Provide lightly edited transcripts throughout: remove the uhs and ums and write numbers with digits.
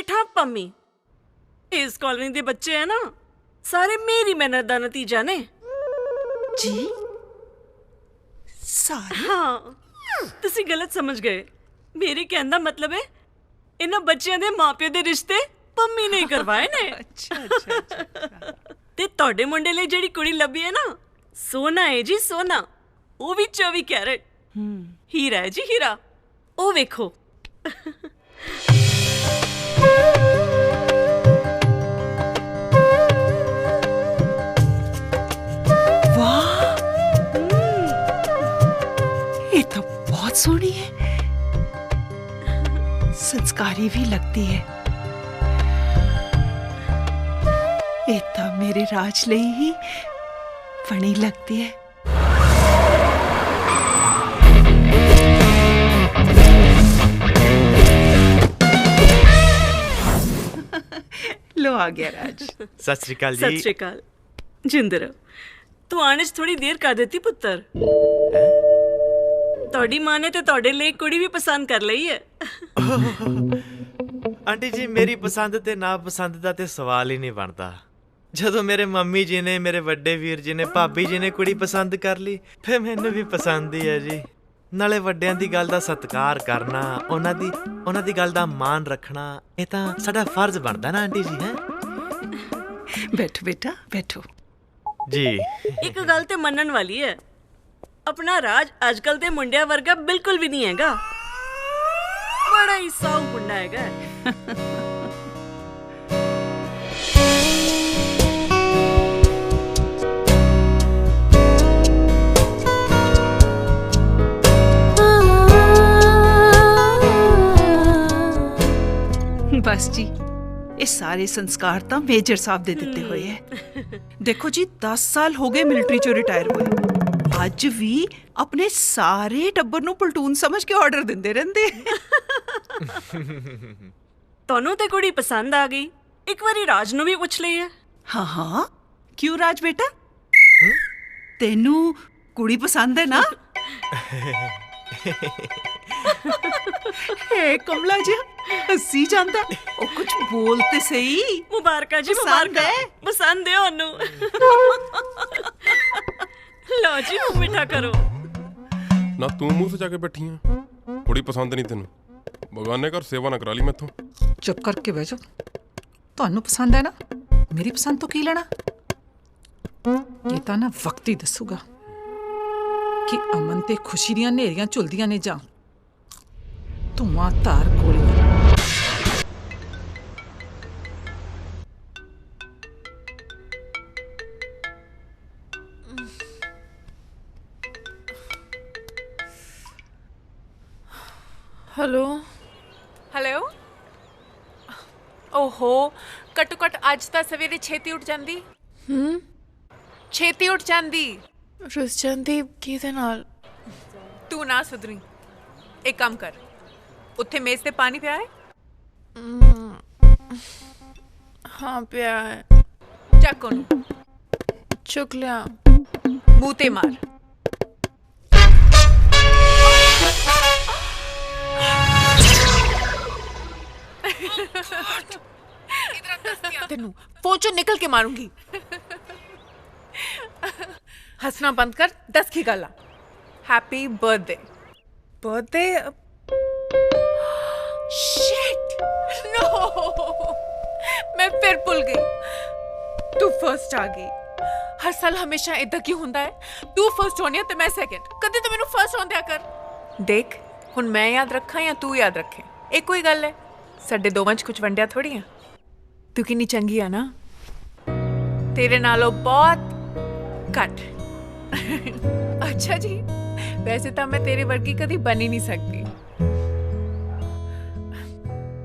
ठप पम्मी इस कॉलोनी के बच्चे है ना सारे मेरी मेहनत का नतीजा ने जी सारे हाँ तुसी गलत समझ गए मेरे कहने का मतलब है इन्हां बच्चों के माँ प्यो के रिश्ते पम्मी नहीं करवाए ने अच्छा ते तोड़े मुंडे लिए जेड़ी कुड़ी लभी है ना सोना है जी सोना वो भी 24 कैरेट हीरा है जी हीरा ओ वेखो वाह ये तो बहुत सोहनी है संस्कारी भी लगती है ये तो मेरे राज ਲਈ ही बनी लगती है लो आ गया राज सत श्री अकाल जी सत श्री अकाल जिंदर तू आने च थोड़ी देर कर देती पुत्र तोड़ी माँ ने तो तोड़े लिए कुड़ी भी पसंद कर ली है आंटी जी मेरी पसंद ते ना पसंद दा ते सवाल ही नहीं बनता ਜਦੋਂ मेरे मम्मी जी ने मेरे ਵੱਡੇ ਵੀਰ ਜੀ ਨੇ ਭਾਬੀ ਜੀ ਨੇ ਕੁੜੀ ਪਸੰਦ ਕਰ ਲਈ ਫਿਰ ਮੈਨੂੰ ਵੀ ਪਸੰਦ ਹੀ ਹੈ ਜੀ ਨਾਲੇ ਵੱਡਿਆਂ ਦੀ ਗੱਲ ਦਾ ਸਤਿਕਾਰ ਕਰਨਾ ਉਹਨਾਂ ਦੀ ਗੱਲ ਦਾ ਮਾਣ ਰੱਖਣਾ ਇਹ ਤਾਂ ਸਾਡਾ ਫਰਜ਼ ਬਣਦਾ ਨਾ ਆਂਟੀ ਜੀ ਹੈ बैठो बेटा बैठो जी एक गल ते मनन वाली है अपना राज आजकल दे मुंडिया वर्गा बिल्कुल भी नहीं हैगा बड़ा ही साऊ मुंडा हैगा बस जी ये सारे संस्कार तो मेजर साहब दे दिते हुए है देखो जी 10 साल हो गए मिलिट्री चो रिटायर हुए अज भी अपने सारे टब्बर नू पलटून समझ के ऑर्डर दिंदे रहंदे तोनू ते कुड़ी पसंद आ गई एक बारी राज नू भी पूछ ली है हाँ हाँ क्यों राज बेटा तेनू कुड़ी पसंद है ना हे कमला जी हसी जांदा ओ कुछ बोलते सही मुबारका जी पसंद मुबारका है? पसंद है ओनू लो जी मुंह मीठा करो ना तू मुंह से जाके बैठी है कुड़ी पसंद नहीं तेनू बगाने घर सेवा ना करा ली मैथों चुप करके बैठ जाओ ਤੁਹਾਨੂੰ पसंद है ना मेरी पसंद तो की लेना ये तो ना वक्त ही दसूगा कि अमन ते खुशी दियां नेरियां झुलदियां ने जां धुआं धार गोलियां हेलो हेलो ओहो घट्टो घट अज तां सवेरे छेती उठ जांदी छेती उठ जांदी रुस जांदी किहदे नाल तू ना सुधरी एक काम कर उत्थे मेज ते पानी पिया है हाँ पिया है ਚੱਕ ਉਹਨੂੰ चुक लिया ਮੂੰਹ ਤੇ ਮਾਰ तेनू फोन चो निकल के मारूंगी हंसना बंद कर 10 की गल happy birthday birthday shit no मैं फिर भूल गई तू फर्स्ट आ गई हर साल हमेशा इदा क्यों होंदा है तू फर्स्ट होनी है ते मैं सेकंड कदी तो मैनू फर्स्ट होंदिया कर देख हुण मैं याद रखा या तू याद रखे एक कोई गल है साडे दोवां च कुछ वंडिया थोड़ी है तू कितनी चंगी है ना तेरे नालों बहुत घट अच्छा जी वैसे तो मैं तेरे वर्गी कभी बन ही नहीं सकती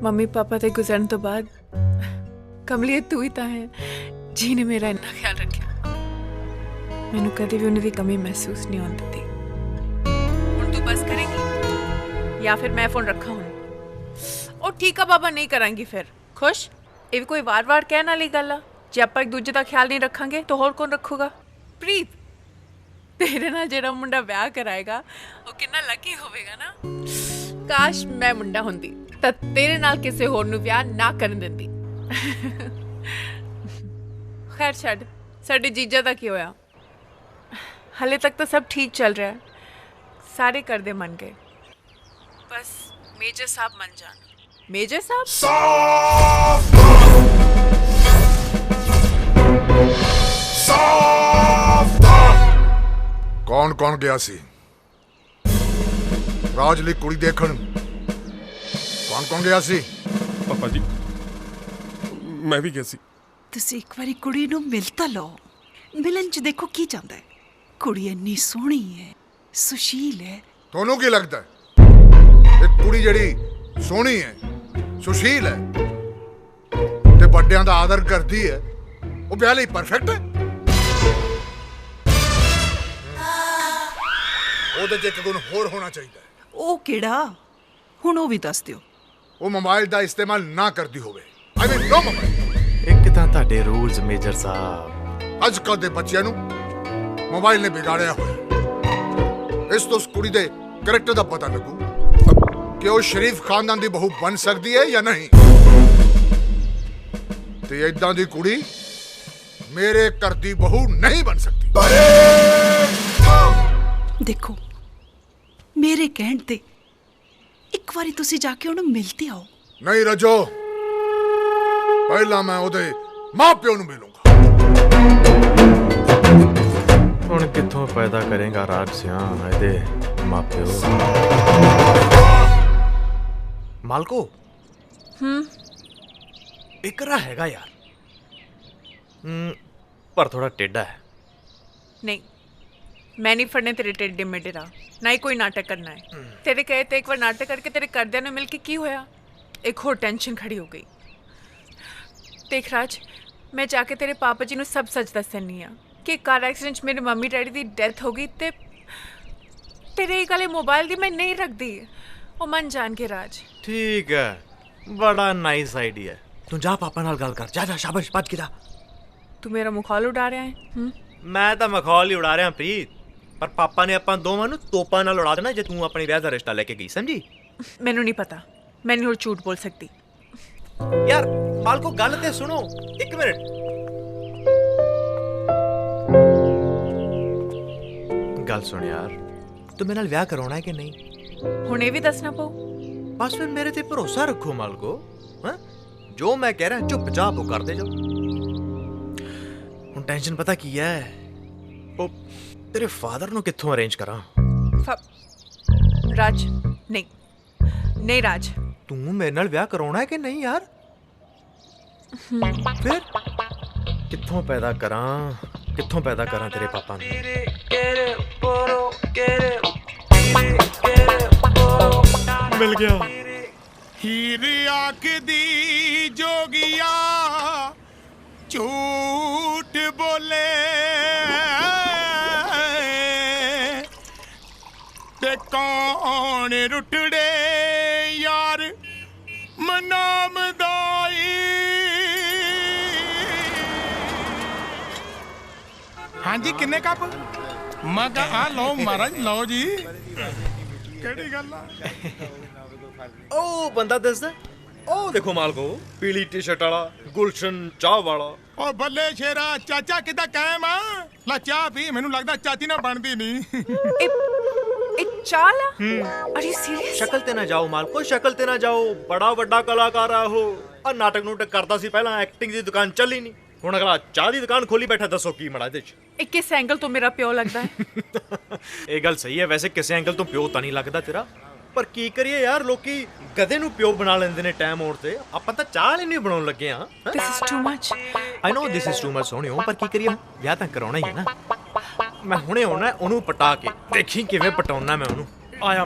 मम्मी पापा ते गुजरन तो बाद कमली तू ही तो है जी ने मेरा इतना ख्याल रखा मैनू कभी भी उन्हें कमी महसूस नहीं होने दी हुण तू बस करेंगी या फिर मैं फोन रखा हूँ और ठीक है बाबा नहीं करांगी फिर खुश ये भी कोई वार वार कहने वाली गल आ जे आप एक दूजे का ख्याल नहीं रखांगे तो होर कौन रखूगा प्रीत तेरे नाल जेड़ा मुंडा ब्याह कराएगा वो कितना लकी होवेगा ना ਕਾਸ਼ ਮੈਂ ਮੁੰਡਾ ਹੁੰਦੀ ਤਾਂ ਤੇਰੇ ਨਾਲ ਕਿਸੇ ਹੋਰ ਨੂੰ ਵਿਆਹ ਨਾ ਕਰਨ ਦਿੰਦੀ। ਖੈਰ ਛੱਡ, ਸਾਡੇ ਜੀਜਾ ਦਾ ਕੀ ਹੋਇਆ? ਹਲੇ ਤੱਕ ਤਾਂ ਸਭ ਠੀਕ ਚੱਲ ਰਿਹਾ ਹੈ, ਸਾਰੇ ਕਰਦੇ ਮੰਨ ਗਏ, ਬਸ ਮੇਜਰ ਸਾਹਿਬ ਮੰਨ ਜਾਣ। ਮੇਜਰ ਸਾਹਿਬ ਕੌਣ ਕੌਣ ਗਿਆ ਸੀ ਰਾਜ ਲਈ ਕੁੜੀ ਦੇਖਣ? ਕੌਣ ਕੌਣ ਗਿਆ ਸੀ? ਪਾਪਾ ਜੀ ਮੈਂ ਵੀ ਗਿਆ ਸੀ। ਤੁਸੀਂ ਇੱਕ ਵਾਰੀ ਕੁੜੀ ਨੂੰ ਮਿਲ ਤਾਂ ਲਓ। ਮਿਲਣ 'ਚ ਦੇਖੋ ਕੀ ਜਾਂਦਾ ਹੈ। ਕੁੜੀ ਇੰਨੀ ਸੋਹਣੀ ਹੈ, ਸੁਸ਼ੀਲ ਹੈ। ਤੁਹਾਨੂੰ ਕੀ ਲੱਗਦਾ ਹੈ ਇੱਕ ਕੁੜੀ ਜਿਹੜੀ ਸੋਹਣੀ ਹੈ, ਸੁਸ਼ੀਲ ਹੈ ਤੇ ਵੱਡਿਆਂ ਦਾ ਆਦਰ ਕਰਦੀ ਹੈ, ਉਹ ਵਿਆਹ ਲਈ ਪਰਫੈਕਟ ਹੈ? ਉਹਦੇ 'ਚ ਇੱਕ ਗੁਣ ਹੋਰ ਹੋਣਾ ਚਾਹੀਦਾ ਹੈ। ਉਹ ਕਿਹੜਾ? ਹੁਣ ਉਹ ਵੀ ਦੱਸ ਦਿਓ। ਉਹ ਮੋਬਾਈਲ ਦਾ ਇਸਤੇਮਾਲ ਨਾ ਕਰਦੀ ਹੋਵੇ। ਆਈ ਮੀਨ ਨੋ ਮੋਬਾਈਲ। ਇੱਕ ਤਾਂ ਤੁਹਾਡੇ ਰੂਲਸ ਮੇਜਰ ਸਾਹਿਬ। ਅੱਜ ਕੱਲ੍ਹ ਦੇ ਬੱਚਿਆਂ ਨੂੰ ਮੋਬਾਈਲ ਨੇ ਵਿਗਾੜਿਆ ਹੋਇਆ। ਇਸ ਤੋਂ ਉਸ ਕੁੜੀ ਦੇ ਕਰੈਕਟਰ ਦਾ ਪਤਾ ਲੱਗੂ ਕਿ ਉਹ ਸ਼ਰੀਫ ਖਾਨਦਾਨ ਦੀ ਬਹੂ ਬਣ ਸਕਦੀ ਹੈ ਜਾਂ ਨਹੀਂ। ਤੇ ਏਦਾਂ ਦੀ ਕੁੜੀ ਮੇਰੇ ਘਰ ਦੀ ਬਹੂ ਨਹੀਂ ਬਣ ਸਕਦੀ। ਦੇਖੋ, ਮੇਰੇ ਕਹਿਣ ਤੇ ਇੱਕ ਵਾਰੀ ਤੁਸੀਂ ਜਾ ਕੇ ਉਹਨੂੰ ਮਿਲ ਤੇ ਆਓ। ਨਹੀਂ ਰਜੋ, ਪਹਿਲਾਂ ਮੈਂ ਉਹਦੇ ਮਾਂ ਪਿਓ ਨੂੰ ਮਿਲੂੰਗਾ। ਹੁਣ ਕਿੱਥੋਂ ਪੈਦਾ ਕਰੇਗਾ ਰਾਜ ਸਿਆਂ ਇਹਦੇ ਮਾਪਿਓ? ਮਾਲਕੋ ਇਕਰਾ ਹੈਗਾ ਯਾਰ, ਪਰ ਥੋੜਾ ਟੇਢਾ ਹੈ। ਨਹੀਂ, ਮੈਂ ਨਹੀਂ ਫੜਨੇ ਤੇਰੇ ਟੇਡੇ ਮੇਡੇ ਰਾਹ, ਨਾ ਹੀ ਕੋਈ ਨਾਟਕ ਕਰਨਾ ਹੈ। ਤੇਰੇ ਕਹੇ ਤੇ ਇੱਕ ਵਾਰ ਨਾਟਕ ਕਰਕੇ ਤੇਰੇ ਘਰਦਿਆਂ ਨੂੰ ਮਿਲ ਕੇ ਕੀ ਹੋਇਆ? ਇੱਕ ਹੋਰ ਟੈਨਸ਼ਨ ਖੜੀ ਹੋ ਗਈ। ਦੇਖ ਰਾਜ, ਮੈਂ ਜਾ ਕੇ ਤੇਰੇ ਪਾਪਾ ਜੀ ਨੂੰ ਸਭ ਸੱਚ ਦੱਸਣੀ ਆ ਕਿ ਕਾਰ ਐਕਸੀਡੈਂਟ 'ਚ ਮੇਰੇ ਮੰਮੀ ਡੈਡੀ ਦੀ ਡੈਥ ਹੋ ਗਈ ਤੇ ਤੇਰੇ ਇਹ ਗਲੇ ਮੋਬਾਈਲ ਦੀ ਮੈਂ ਨਹੀਂ ਰੱਖਦੀ। ਉਹ ਮੰਨ ਜਾਣਗੇ ਰਾਜ। ਠੀਕ ਹੈ, ਬੜਾ ਨਾਈਸ ਆਈਡੀਆ। ਤੂੰ ਜਾ ਪਾਪਾ ਨਾਲ ਗੱਲ ਕਰ। ਜਾ ਜਾ, ਸ਼ਾਬਾਸ਼, ਭੱਜ ਕੇ ਜਾ। ਤੂੰ ਮੇਰਾ ਮੁਖੌਲ ਉਡਾ ਰਿਹਾ ਹੈ। ਮੈਂ ਤਾਂ ਮਖੌਲ ਹੀ ਉਡਾ ਰਿਹਾ ਪ੍ਰੀਤ, ਪਰ ਪਾਪਾ ਨੇ ਆਪਾਂ ਦੋਵਾਂ ਨੂੰ ਤੋਪਾਂ ਨਾਲ ਉਡਾ ਦੇਣਾ ਜੇ ਤੂੰ ਆਪਣੇ ਵਿਆਹ ਦਾ ਰਿਸ਼ਤਾ ਲੈ ਕੇ ਗਈ, ਸਮਝੀ? ਮੈਨੂੰ ਨਹੀਂ ਪਤਾ, ਮੈਂ ਨਹੀਂ ਹੋਰ ਝੂਠ ਬੋਲ ਸਕਦੀ। ਯਾਰ ਮਾਲਕੋ, ਗੱਲ ਤੇ ਸੁਣੋ, ਇੱਕ ਮਿੰਟ। ਗੱਲ ਸੁਣ ਯਾਰ, ਤੂੰ ਮੇਰੇ ਨਾਲ ਵਿਆਹ ਕਰਾਉਣਾ ਹੈ ਕਿ ਨਹੀਂ? ਹੁਣ ਇਹ ਵੀ ਦੱਸਣਾ ਪਊ? ਬਸ ਫਿਰ ਮੇਰੇ ਤੇ ਭਰੋਸਾ ਰੱਖੋ ਮਾਲਕੋ। ਹਾਂ, ਜੋ ਮੈਂ ਕਹਿ ਰਿਹਾ ਚੁੱਪਚਾਪ ਉਹ ਕਰਦੇ ਜਾਓ। ਹੁਣ ਟੈਨਸ਼ਨ ਪਤਾ ਕੀ ਹੈ? ਉਹ ਤੇਰੇ ਫਾਦਰ ਨੂੰ ਕਿੱਥੋਂ ਅਰੇਂਜ ਕਰਾਂ? ਰਾਜ, ਨਹੀਂ ਨਹੀਂ ਰਾਜ। ਤੂੰ ਮੇਰੇ ਨਾਲ ਵਿਆਹ ਕਰਾਉਣਾ ਹੈ ਕਿ ਨਹੀਂ ਯਾਰ? ਫਿਰ ਕਿੱਥੋਂ ਪੈਦਾ ਕਰਾਂ ਤੇਰੇ ਪਾਪਾ ਨੂੰ? ਮਿਲ ਗਿਆ। ਹੀਰ ਆਖਦੀ ਜੋਗੀਆ ਝੂਠ ਬੋਲੇ ਤੇ ਕੌਣ ਰੁੱਟੜੇ ਯਾਰ ਮਨਾਮ ਦਾਈ। ਹਾਂਜੀ, ਕਿੰਨੇ ਕੱਪ? ਮੈਂ ਕਿਹਾ ਆ ਲਓ ਮਹਾਰਾਜ, ਲਓ ਜੀ। ਕਿਹੜੀ ਗੱਲ ਆ? ਉਹ ਬੰਦਾ ਦੱਸਦਾ, ਉਹ ਦੇਖੋ ਮਾਲਕੋ, ਪੀਲੀ ਟੀ-ਸ਼ਰਟ ਵਾਲਾ, ਗੁਲਸ਼ਨ ਚਾਹ ਵਾਲਾ। ਓ ਬੱਲੇ ਸ਼ੇਰਾ, ਚਾਚਾ ਕਿੱਦਾਂ ਕਾਇਮ ਆ? ਲੈ ਚਾਹ ਪੀ, ਮੈਨੂੰ ਲੱਗਦਾ ਚਾਚੀ ਨਾਲ ਬਣਦੀ ਨਹੀਂ। ਇੱਕ ਚਾਲ ਆ? Are you serious? ਸ਼ਕਲ ਤੇ ਨਾ ਜਾਓ ਮਾਲਕੋ, ਸ਼ਕਲ ਤੇ ਨਾ ਜਾਓ। ਬੜਾ ਵੱਡਾ ਕਲਾਕਾਰ ਆ ਉਹ। ਆ ਨਾਟਕ ਨੂਟਕ ਕਰਦਾ ਸੀ ਪਹਿਲਾਂ, ਐਕਟਿੰਗ ਦੀ ਦੁਕਾਨ ਚੱਲੀ ਨਹੀਂ, ਹੁਣ ਅਗਲਾ ਚਾਹ ਦੀ ਦੁਕਾਨ ਖੋਲੀ ਬੈਠਾ। ਦੱਸੋ ਕੀ ਮੜਾ ਇਹਦੇ 'ਚ? ਇਹ ਕਿਸ ਐਂਗਲ ਤੋਂ ਮੇਰਾ ਪਿਓ ਲੱਗਦਾ ਹੈ? ਇਹ ਗੱਲ ਸਹੀ ਹੈ, ਵੈਸੇ ਕਿਸੇ ਐਂਗਲ ਤੋਂ ਪਿਓ ਤਾਂ ਨਹੀਂ ਲੱਗਦਾ ਤੇਰਾ, ਪਰ ਕੀ ਕਰੀਏ ਯਾਰ, ਲੋਕੀ ਗਧੇ ਨੂੰ ਪਿਓ ਬਣਾ ਲੈਂਦੇ ਨੇ ਟਾਈਮ ਆਉਣ ਤੇ। ਆਪਾਂ ਤਾਂ ਚਾਹ ਲਈ ਨਹੀਂ ਬਣਾਉਣ ਲੱਗੇ ਆ। This is too much. I know this is too much ਸੋਹਣਿਓ, ਪਰ ਕੀ ਕਰੀਏ, ਵਿਆਹ ਤਾਂ ਕਰਾਉਣਾ ਹੀ ਹੈ ਨਾ। ਮੈਂ ਹੁਣੇ ਆਉਣਾ ਉਹਨੂੰ ਪਟਾ ਕੇ, ਦੇਖੀ ਕਿਵੇਂ ਪਟਾਉਣਾ ਮੈਂ ਉਹਨੂੰ। ਆਇਆ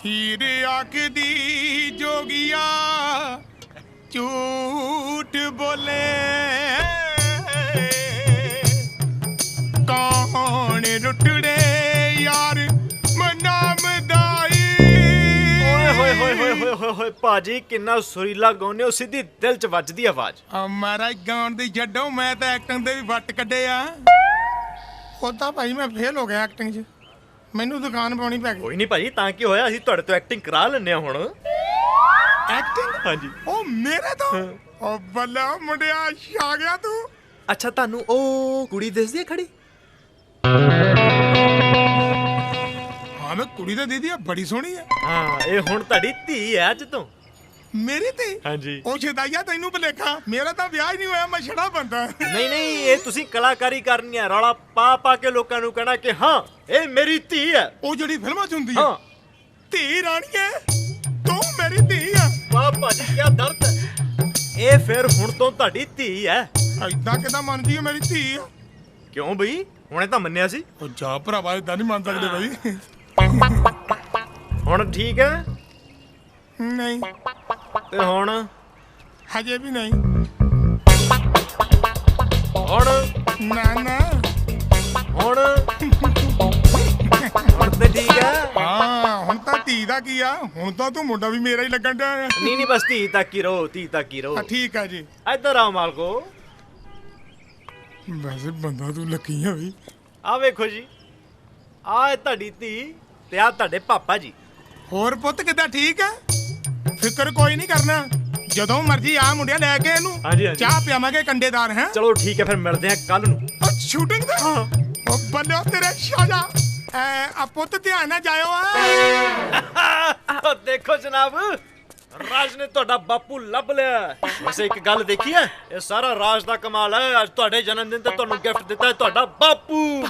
ਹੀਰ ਆਖਦੀ ਜੋਗੀਆ ਝੂਠ ਬੋਲੇ ਕੌਣ ਰੁੱਟੜੇ ਯਾਰ ਮਨਾਮ ਦਾਈ। ਓਏ ਭਾਜੀ, ਕਿੰਨਾ ਸੁਰੀਲਾ ਗਾਉਂਦੇ ਹੋ, ਸਿੱਧੀ ਦਿਲ 'ਚ ਵੱਜਦੀ ਆਵਾਜ਼। ਮਹਾਰਾਜ ਗਾਉਣ ਦੀ ਛੱਡੋ, ਮੈਂ ਤਾਂ ਐਕਟਿੰਗ ਦੇ ਵੀ ਵੱਟ ਕੱਢੇ ਆ। ਉਦਾਂ ਭਾਈ ਮੈਂ ਫੇਲ ਹੋ ਗਿਆ ਐਕਟਿੰਗ 'ਚ ਮੈਨੂੰ ਦੁਕਾਨ ਪਾਉਣੀ ਪੈ ਗਈ ਕੋਈ ਨਹੀਂ ਭਾਜੀ, ਤਾਂ ਕੀ ਹੋਇਆ, ਅਸੀਂ ਤੁਹਾਡੇ ਤੋਂ ਐਕਟਿੰਗ ਕਰਾ ਲੈਂਦੇ ਆ ਹੁਣ। ਐਕਟਿੰਗ ਹਾਂਜੀ। ਉਹ ਮੇਰੇ ਤੋਂ ਉਹ ਬੱਲਾ ਮੁੰਡਿਆ ਆ ਗਿਆ ਤੂੰ। ਅੱਛਾ, ਤੁਹਾਨੂੰ ਉਹ ਕੁੜੀ ਦਿਸਦੀ ਹੈ ਖੜੀ? ਹਾਂ ਮੈਂ ਕੁੜੀ ਤਾਂ ਦੀਦੀ ਆ, ਬੜੀ ਸੋਹਣੀ ਹੈ। ਹਾਂ, ਇਹ ਹੁਣ ਤੁਹਾਡੀ ਧੀ ਹੈ ਅੱਜ ਤੋਂ। ਮੇਰੀ ਤੇ ਹਾਂਜੀ। ਉਹ ਸ਼ਦਾਈਆ ਤੈਨੂੰ ਭੁਲੇਖਾ, ਮੇਰਾ ਤਾਂ ਵਿਆਹ ਹੀ ਨਹੀਂ ਹੋਇਆ, ਮੈਂ ਛੜਾ ਬੰਦਾ। ਨਹੀਂ ਨਹੀਂ, ਇਹ ਤੁਸੀਂ ਕਲਾਕਾਰੀ ਕਰਨੀ ਹੈ, ਰੌਲਾ ਪਾ ਪਾ ਕੇ ਲੋਕਾਂ ਨੂੰ ਕਹਿਣਾ ਕਿ ਹਾਂ ਇਹ ਮੇਰੀ ਧੀ ਹੈ। ਉਹ ਜਿਹੜੀ ਫਿਲਮਾਂ 'ਚ ਹੁੰਦੀ ਹੈ, ਹਾਂ। ਧੀ ਰਾਣੀਏ ਤੂੰ ਮੇਰੀ ਧੀ ਆ। ਵਾਹ ਭਾਜੀ, ਕੀ ਦਰਦ ਹੈ। ਇਹ ਫਿਰ ਹੁਣ ਤੋਂ ਤੁਹਾਡੀ ਧੀ ਹੈ। ਐਦਾਂ ਕਿਦਾਂ ਮੰਨਦੀ ਹੈ ਮੇਰੀ ਧੀ ਆ? ਕਿਉਂ ਬਈ, ਹੁਣੇ ਤਾਂ ਮੰਨਿਆ ਸੀ। ਉਹ ਜਾ ਭਰਾਵਾ, ਏਦਾਂ ਨਹੀਂ ਮੰਨ ਸਕਦੇ ਬਾਈ। ਹੁਣ ਠੀਕ ਹੈ? ਨਹੀਂ ਤੇ ਹੁਣ? ਹਜੇ ਵੀ ਨਹੀਂ। ਹੁਣ? ਨਾ ਨਾ ਹੁਣ? ਹੁਣ ਤੇ ਠੀਕ ਹੈ। ਹਾਂ ਹੁਣ ਤਾਂ ਧੀ ਦਾ ਕੀ ਆ, ਹੁਣ ਤਾਂ ਤੂੰ ਮੁੰਡਾ ਵੀ ਮੇਰਾ ਹੀ ਲੱਗਣ ਡਿਆ ਆ। ਨਹੀਂ ਨਹੀਂ, ਬਸ ਧੀ ਤੱਕ ਹੀ ਰਹੋ, ਧੀ ਤੱਕ ਹੀ ਰਹੋ। ਠੀਕ ਆ ਜੀ। ਇੱਧਰ ਆਓ ਮਾਲਕੋ। ਵੈਸੇ ਬੰਦਾ ਤੂੰ ਲੱਕੀ ਆ ਵੀ। ਆ ਵੇਖੋ ਜੀ, ਆ ਹੈ ਤੁਹਾਡੀ ਧੀ ਤੇ ਆ ਤੁਹਾਡੇ ਪਾਪਾ ਜੀ। ਹੋਰ ਪੁੱਤ ਕਿੱਦਾਂ, ਠੀਕ ਆ? ਫਿਕਰ ਕੋਈ ਨਹੀਂ ਕਰਨਾ, ਜਦੋਂ ਮਰਜੀ ਆ ਮੁੰਡਿਆ ਲੈ ਕੇ ਇਹਨੂੰ। ਹਾਂਜੀ, ਹਾਂਜੀ। ਚਾਹ ਪਿਆਵਾਂਗੇ ਕੰਡੇਦਾਰ ਹੈ। ਚਲੋ ਠੀਕ ਹੈ, ਫਿਰ ਮਿਲਦੇ ਆ ਕੱਲ ਨੂੰ। ਸ਼ੂਟਿੰਗ ਦਾ? ਉਹ ਬੱਲੇ ਤੇਰੇ ਸ਼ਾਜਾ। ਆ ਪੁੱਤ ਧਿਆਨ ਨਾਲ ਜਾਇਓ ਉਹ ਦੇਖੋ ਜਨਾਬ, ਰਾਜ ਨੇ ਤੁਹਾਡਾ ਬਾਪੂ ਲੱਭ ਲਿਆ। ਵੈਸੇ ਇੱਕ ਗੱਲ ਦੇਖੀ ਹੈ, ਇਹ ਸਾਰਾ ਰਾਜ ਦਾ ਕਮਾਲ ਹੈ। ਅੱਜ ਤੁਹਾਡੇ ਜਨਮ ਦਿਨ ਤੇ ਤੁਹਾਨੂੰ ਗਿਫਟ ਦਿੱਤਾ ਹੈ ਤੁਹਾਡਾ ਬਾਪੂ।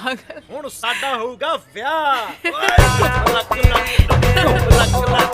ਹੁਣ ਸਾਡਾ ਹੋਊਗਾ ਵਿਆਹ। ਲੱਕ ਲੱਕ ਲੱਕ।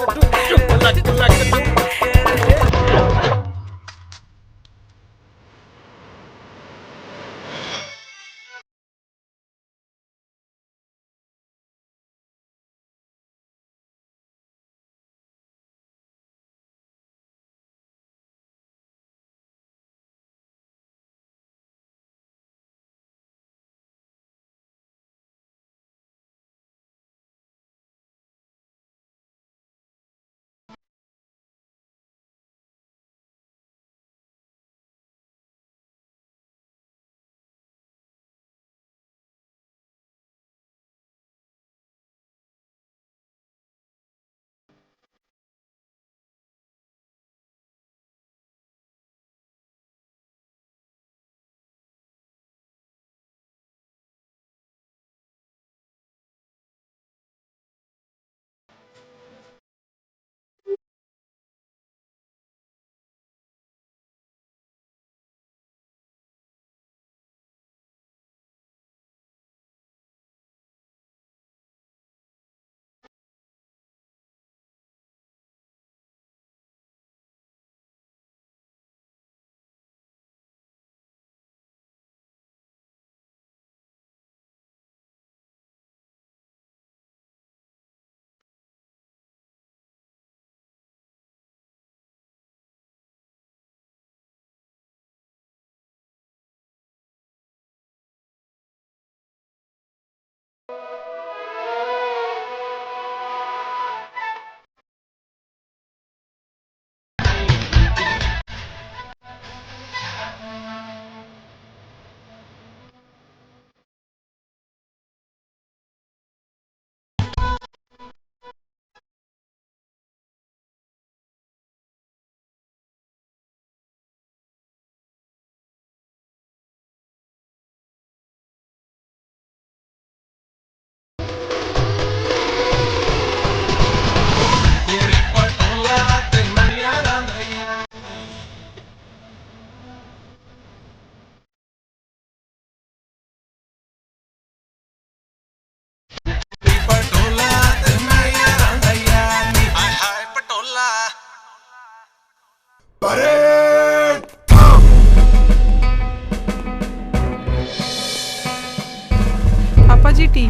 ਪਾਪਾ ਜੀ ਟੀ